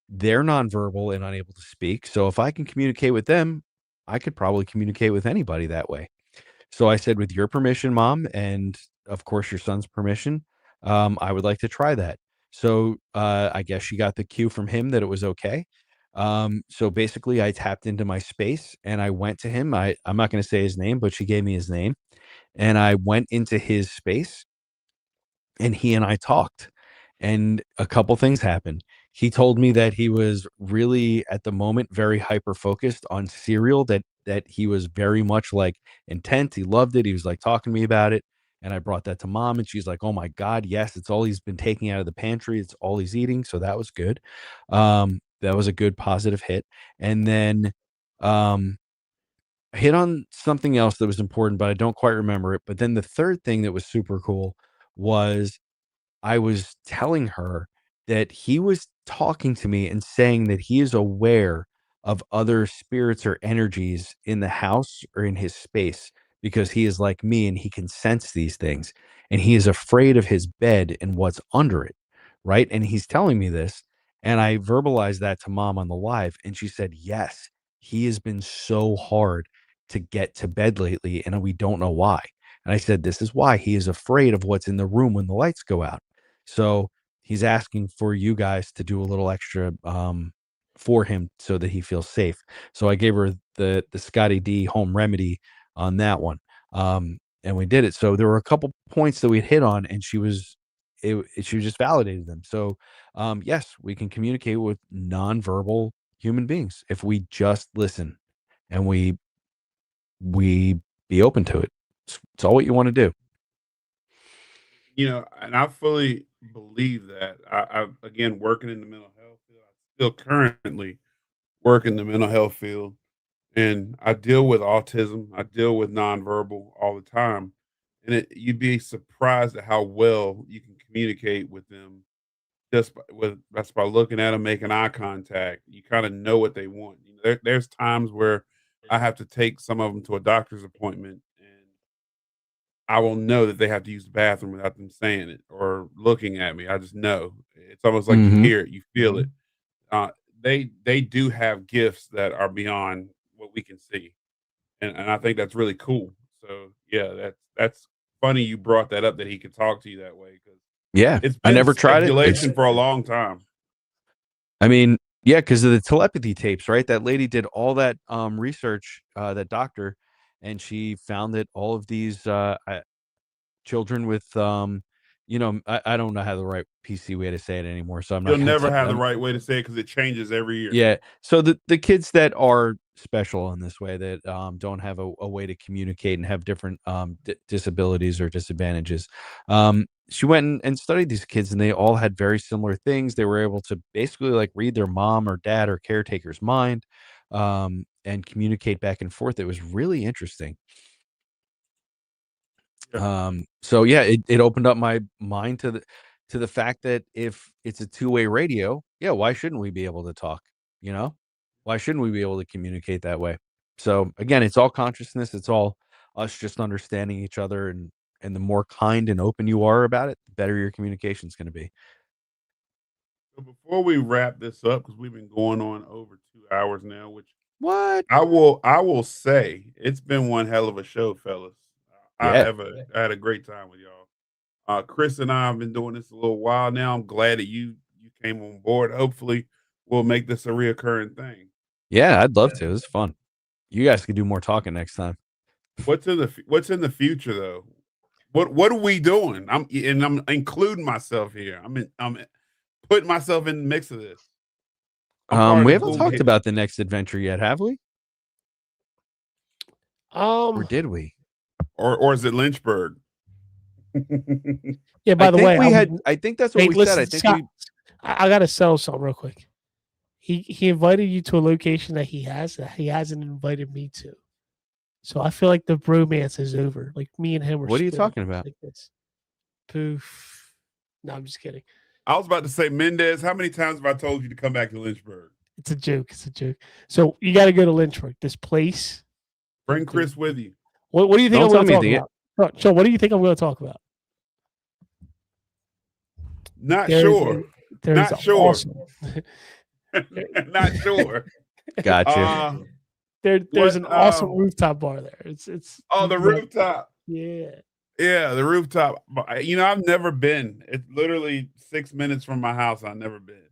They're nonverbal and unable to speak. So if I can communicate with them, I could probably communicate with anybody that way. So I said, with your permission, mom, and of course your son's permission, I would like to try that. So I guess she got the cue from him that it was okay. So basically, I tapped into my space and I went to him. I'm not going to say his name, but she gave me his name, and I went into his space and he and I talked, and a couple things happened. He told me that he was really at the moment very hyper focused on cereal, that he was very much like intent. He loved it. He was like talking to me about it. And I brought that to mom and she's like, "Oh my God, yes, it's all he's been taking out of the pantry. It's all he's eating." So that was good. That was a good positive hit. And then um I hit on something else that was important, but I don't quite remember it. But then the third thing that was super cool was I was telling her that he was talking to me and saying that he is aware of other spirits or energies in the house or in his space because he is like me and he can sense these things. And he is afraid of his bed and what's under it. Right. And he's telling me this. And I verbalized that to mom on the live. And she said, "Yes, he has been so hard to get to bed lately. And we don't know why." And I said, "This is why he is afraid of what's in the room when the lights go out." So he's asking for you guys to do a little extra for him so that he feels safe. So I gave her the Scotty D home remedy on that one, and we did it. So there were a couple points that we hit on, and she was just validated them. So yes, we can communicate with nonverbal human beings if we just listen and we be open to it. It's all what you want to do. And I fully believe that. I again working in the mental health field. I still currently work in the mental health field, and I deal with autism. I deal with nonverbal all the time, and you'd be surprised at how well you can communicate with them just by looking at them, making eye contact. You kind of know what they want. There's times where I have to take some of them to a doctor's appointment, and I will know that they have to use the bathroom without them saying it or looking at me. I just know. It's almost like you Mm-hmm. hear it, you feel it. Uh, they do have gifts that are beyond what we can see, and I think that's really cool. So yeah, that's funny you brought that up that he could talk to you that way because Yeah, it's I been never tried it. speculation for a long time. I mean, yeah, because of the telepathy tapes, right? That lady did all that research, that doctor, and she found that all of these children with I don't know how the right PC way to say it anymore, so I'm not You'll gonna never tell have the them. right way to say it because it changes every year. Yeah. So the kids that are special in this way that don't have a way to communicate and have different disabilities or disadvantages. She went and studied these kids and they all had very similar things. They were able to basically like read their mom or dad or caretaker's mind and communicate back and forth. It was really interesting. Yeah. So yeah, it opened up my mind to the fact that if it's a two-way radio, yeah, why shouldn't we be able to talk? You know, why shouldn't we be able to communicate that way? So again, it's all consciousness. It's all us just understanding each other, and the more kind and open you are about it, the better your communication is going to be. So before we wrap this up, because we've been going on over 2 hours now, which What? I will say it's been one hell of a show, fellas. Yeah. I had a great time with y'all. Chris and I have been doing this a little while now. I'm glad that you came on board. Hopefully, we'll make this a reoccurring thing. Yeah, I'd love to. It was fun. You guys could do more talking next time. What's in the future though? What are we doing? I'm including myself here. I'm putting myself in the mix of this. We haven't talked about the next adventure yet, have we? Or did we? Or is it Lynchburg? Yeah, by the way, I think that's what we said. I think Scott, I gotta sell something real quick. He invited you to a location that he hasn't invited me to. So I feel like the bromance is over. Like me and him are. What are you talking about? Like this. Poof. No, I'm just kidding. I was about to say, Mendez, how many times have I told you to come back to Lynchburg? It's a joke. It's a joke. So you got to go to Lynchburg. This place. Bring Chris with you. What do you think I'm going to talk about? So what do you think I'm going to talk about? Not sure. Not sure. Awesome. Not sure. Gotcha. There's an awesome rooftop bar there. It's the rooftop. Yeah. Yeah, the rooftop. I've never been. It's literally 6 minutes from my house. I've never been.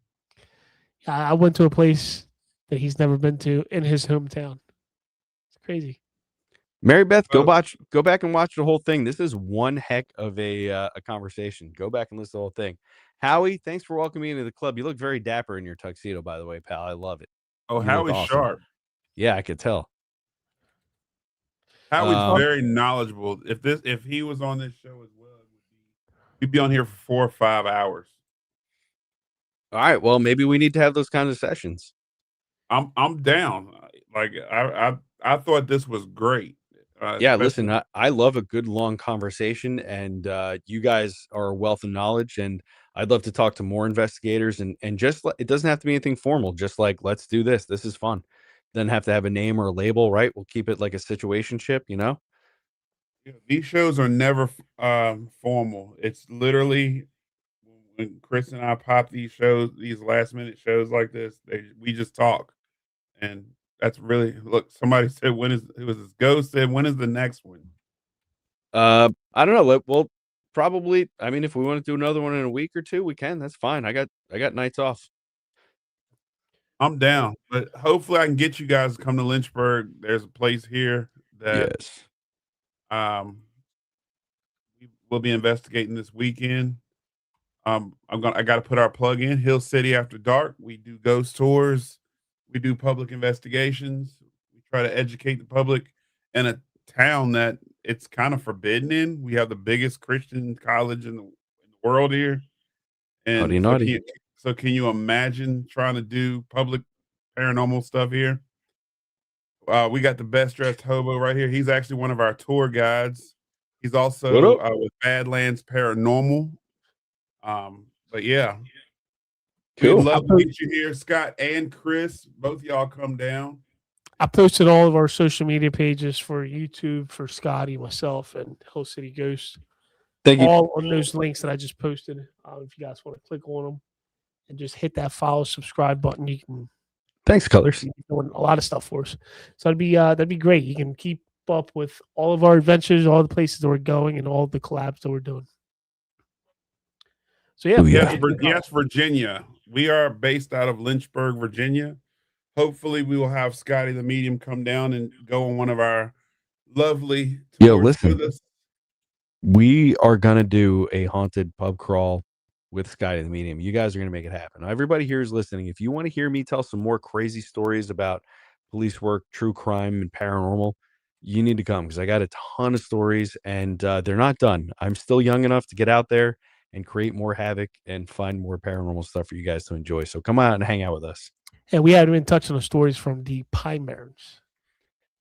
I went to a place that he's never been to in his hometown. It's crazy. Mary Beth, go back and watch the whole thing. This is one heck of a conversation. Go back and listen to the whole thing. Howie, thanks for welcoming me into the club. You look very dapper in your tuxedo, by the way, pal. I love it. Oh, Howie's awesome. Sharp. Yeah, I could tell. Howie's very knowledgeable. If he was on this show as well, he'd be on here for 4 or 5 hours. All right. Well, maybe we need to have those kinds of sessions. I'm down. Like I thought this was great. Yeah, listen, I love a good long conversation, and you guys are a wealth of knowledge, and I'd love to talk to more investigators, and just it doesn't have to be anything formal. Just like, let's do this. This is fun. Doesn't have to have a name or a label, right? We'll keep it like a situationship, Yeah, these shows are never formal. It's literally when Chris and I pop these shows, these last minute shows like this, we just talk, and that's really somebody said it was this ghost said when is the next one? I don't know. Well, probably. I mean, if we want to do another one in a week or two, we can. That's fine. I got nights off. I'm down, but hopefully I can get you guys to come to Lynchburg. There's a place here that we'll be investigating this weekend. I got to put our plug in Hill City After Dark. We do ghost tours. We do public investigations. We try to educate the public in a town that it's kind of forbidden in. We have the biggest Christian college in the world here. And Naughty, naughty. So can you imagine trying to do public paranormal stuff here? We got the best dressed hobo right here. He's actually one of our tour guides. He's also with Badlands Paranormal. But yeah, Cool. we'd love to meet you here, Scott and Chris. Both of y'all come down. I posted all of our social media pages for YouTube for Scotty, myself, and Hill City Ghost. Thank you. All on those links that I just posted. If you guys want to click on them and just hit that follow, subscribe button, you can. Thanks, Colors. Doing a lot of stuff for us, so that'd be great. You can keep up with all of our adventures, all the places that we're going, and all the collabs that we're doing. So yeah, yes, Virginia. We are based out of Lynchburg, Virginia. Hopefully, we will have Scotty the Medium come down and go on one of our lovely tours with us. We are gonna do a haunted pub crawl with Scotty the Medium. You guys are gonna make it happen. Everybody here is listening. If you want to hear me tell some more crazy stories about police work, true crime, and paranormal, you need to come because I got a ton of stories, and they're not done. I'm still young enough to get out there and create more havoc and find more paranormal stuff for you guys to enjoy. So come out and hang out with us. And we haven't been touching the stories from the Pine Barrens.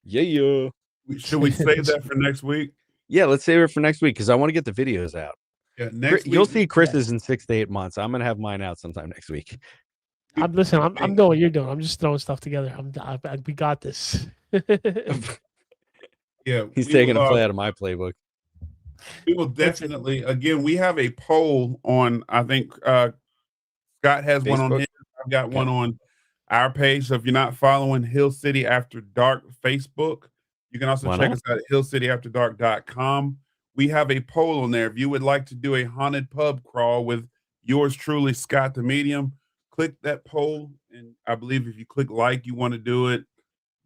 Yeah. Should we save that for next week? Yeah, let's save it for next week because I want to get the videos out. Yeah, next week, you'll see Chris's in 6 to 8 months. I'm gonna have mine out sometime next week. I'm doing what you're doing. I'm just throwing stuff together. We got this. Yeah, he's taking a play out of my playbook. We will definitely. Again, we have a poll on. I think Scott has Facebook? one on his. I've got one on our page. So if you're not following Hill City After Dark Facebook, you can also check us out at hillcityafterdark.com. We have a poll on there. If you would like to do a haunted pub crawl with yours truly, Scott the Medium, click that poll. And I believe if you click like, you want to do it.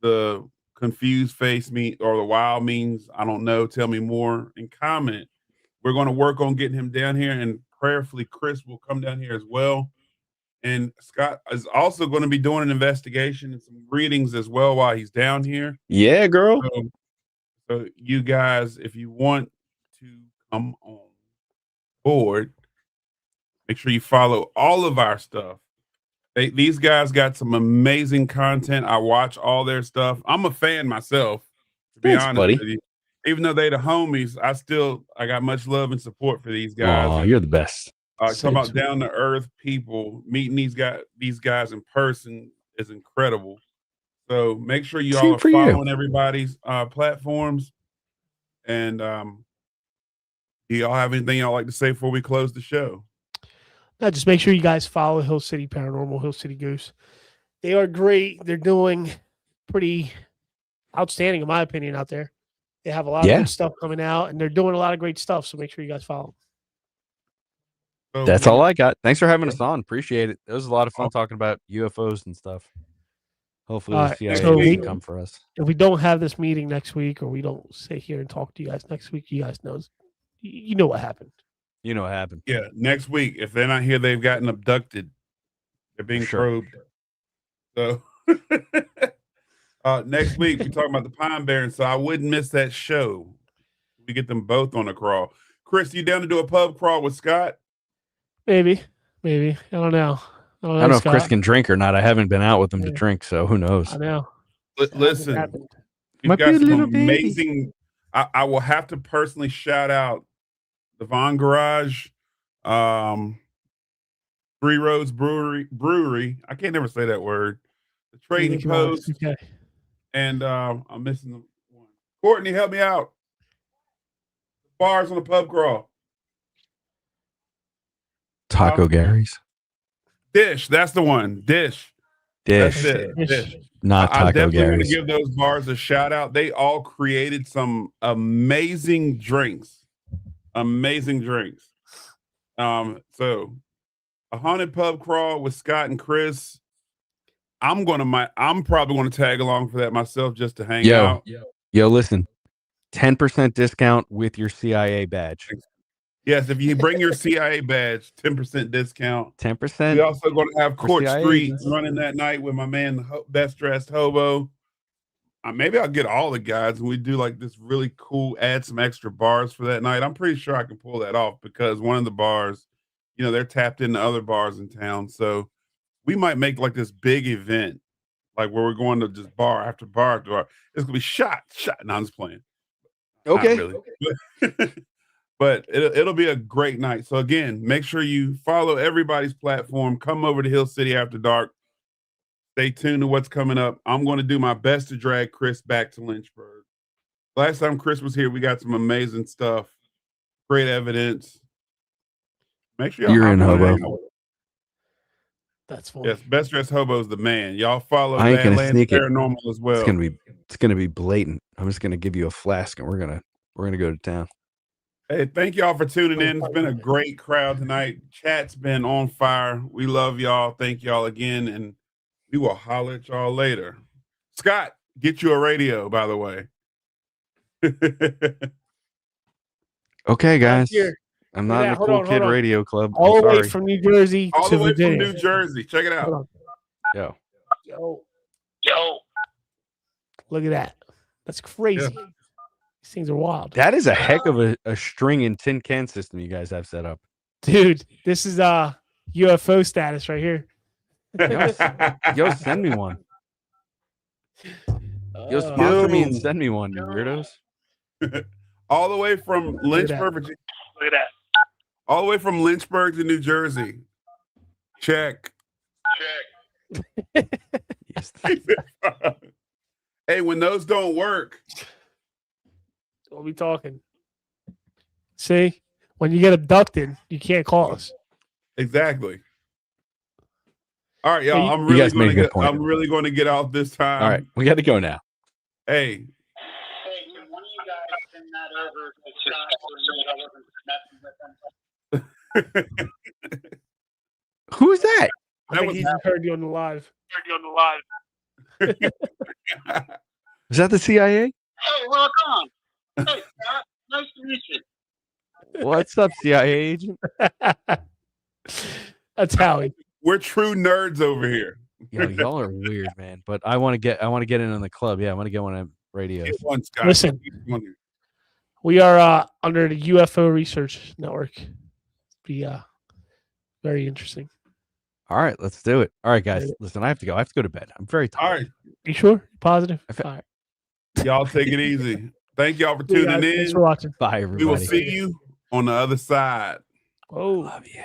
The confused face or the wild means, I don't know. Tell me more and comment. We're going to work on getting him down here, and prayerfully Chris will come down here as well. And Scott is also going to be doing an investigation and some readings as well while he's down here. Yeah, girl. So you guys, if you want to come on board, make sure you follow all of our stuff. These guys got some amazing content. I watch all their stuff. I'm a fan myself, to be honest buddy. with you. Even though they the homies, I got much love and support for these guys. Oh, you're the best. Talking about down to earth people, meeting these guys in person is incredible. So make sure you all are following everybody's platforms. And do y'all have anything y'all like to say before we close the show? No, just make sure you guys follow Hill City Paranormal, Hill City Ghost. They are great. They're doing pretty outstanding, in my opinion, out there. They have a lot of good stuff coming out, and they're doing a lot of great stuff. So make sure you guys follow. So that's all I got. Thanks for having us on. Appreciate it. It was a lot of fun talking about UFOs and stuff. Hopefully the CIA can come for us. If we don't have this meeting next week, or we don't sit here and talk to you guys next week, you guys know what happened. You know what happened. Yeah, next week. If they're not here, they've gotten abducted. They're being probed. So next week we're talking about the Pine Barrens. So I wouldn't miss that show. We get them both on the crawl. Chris, you down to do a pub crawl with Scott? Maybe. I don't know. I don't know if Chris can drink or not. I haven't been out with him to drink, so who knows? I know. Listen, we've got some amazing. I will have to personally shout out the Von Garage, Three Roads Brewery. I can't never say that word. The Trading Post. Okay. And I'm missing the one. Courtney, help me out. Bars on the pub crawl. Taco Gary's. Dish. That's the one. Dish. That's it. Dish. Not Taco I definitely Gary's. want to give those bars a shout out. They all created some amazing drinks. So a haunted pub crawl with Scott and Chris. I'm probably going to tag along for that myself just to hang out. Yo, listen. 10% discount with your CIA badge. Yes, if you bring your CIA badge, 10% discount. 10%. We also going to have Court CIA Street running that night with my man, the best dressed hobo. maybe I'll get all the guys and we do like this really cool, add some extra bars for that night. I'm pretty sure I can pull that off because one of the bars, they're tapped into other bars in town. So we might make like this big event, like where we're going to just bar after bar after bar. It's gonna be shot. No, I'm just playing. Not Okay. really. But it'll be a great night. So again, make sure you follow everybody's platform. Come over to Hill City After Dark. Stay tuned to what's coming up. I'm going to do my best to drag Chris back to Lynchburg. Last time Chris was here, we got some amazing stuff, great evidence. Make sure You're in hobo. That's funny. Yes, Best Dressed Hobo is the man. Y'all follow I ain't gonna Badlands sneak it. Paranormal as well. It's gonna be blatant. I'm just gonna give you a flask and we're gonna go to town. Hey, thank y'all for tuning in. It's been a great crowd tonight. Chat's been on fire. We love y'all. Thank y'all again, and we will holler at y'all later. Scott, get you a radio, by the way. Okay, guys. Here. I'm not in the Hold Cool on, Kid hold on. Radio Club. All I'm the way sorry. from New Jersey All to the way from Virginia. New Jersey. Check it out. Hold on. Yo. Yo. Look at that. That's crazy. Yeah. These things are wild. That is a heck of a string and tin can system you guys have set up. Dude, this is UFO status right here. Yo, send me one. Yo, sponsor me and send me one, you weirdos. All the way from Lynchburg, Virginia. Look at that. All the way from Lynchburg to New Jersey. Check. Yes. Hey, when those don't work, We'll be talking. See, when you get abducted, you can't call us. exactly. All right, y'all. Hey, I'm you guys really made a good point. I'm really going to get off this time. All right, we got to go now. Hey, Hey, can one of you guys send that over to Scott so I wasn't messing with him? Who is that? I That think was- he just heard you on the live. Is that the CIA? Hey, welcome. Hey, Scott. Nice to meet you. What's up, CIA agent? That's Howie. we're true nerds over here. Yo, y'all are weird, man. But I want to get in on the club. Yeah, I want to get one of them radios. Get one, Scott. Listen. Get one. We are under the UFO Research Network. Be very interesting. All right, let's do it. All right, guys. Listen, I have to go. I have to go to bed. I'm very All tired. right, You sure? Positive? I fe- All right. y'all take it easy. Thank y'all for See you tuning guys. Thanks in. for watching. Bye, We will everybody. see you on the other side. Oh. Love you.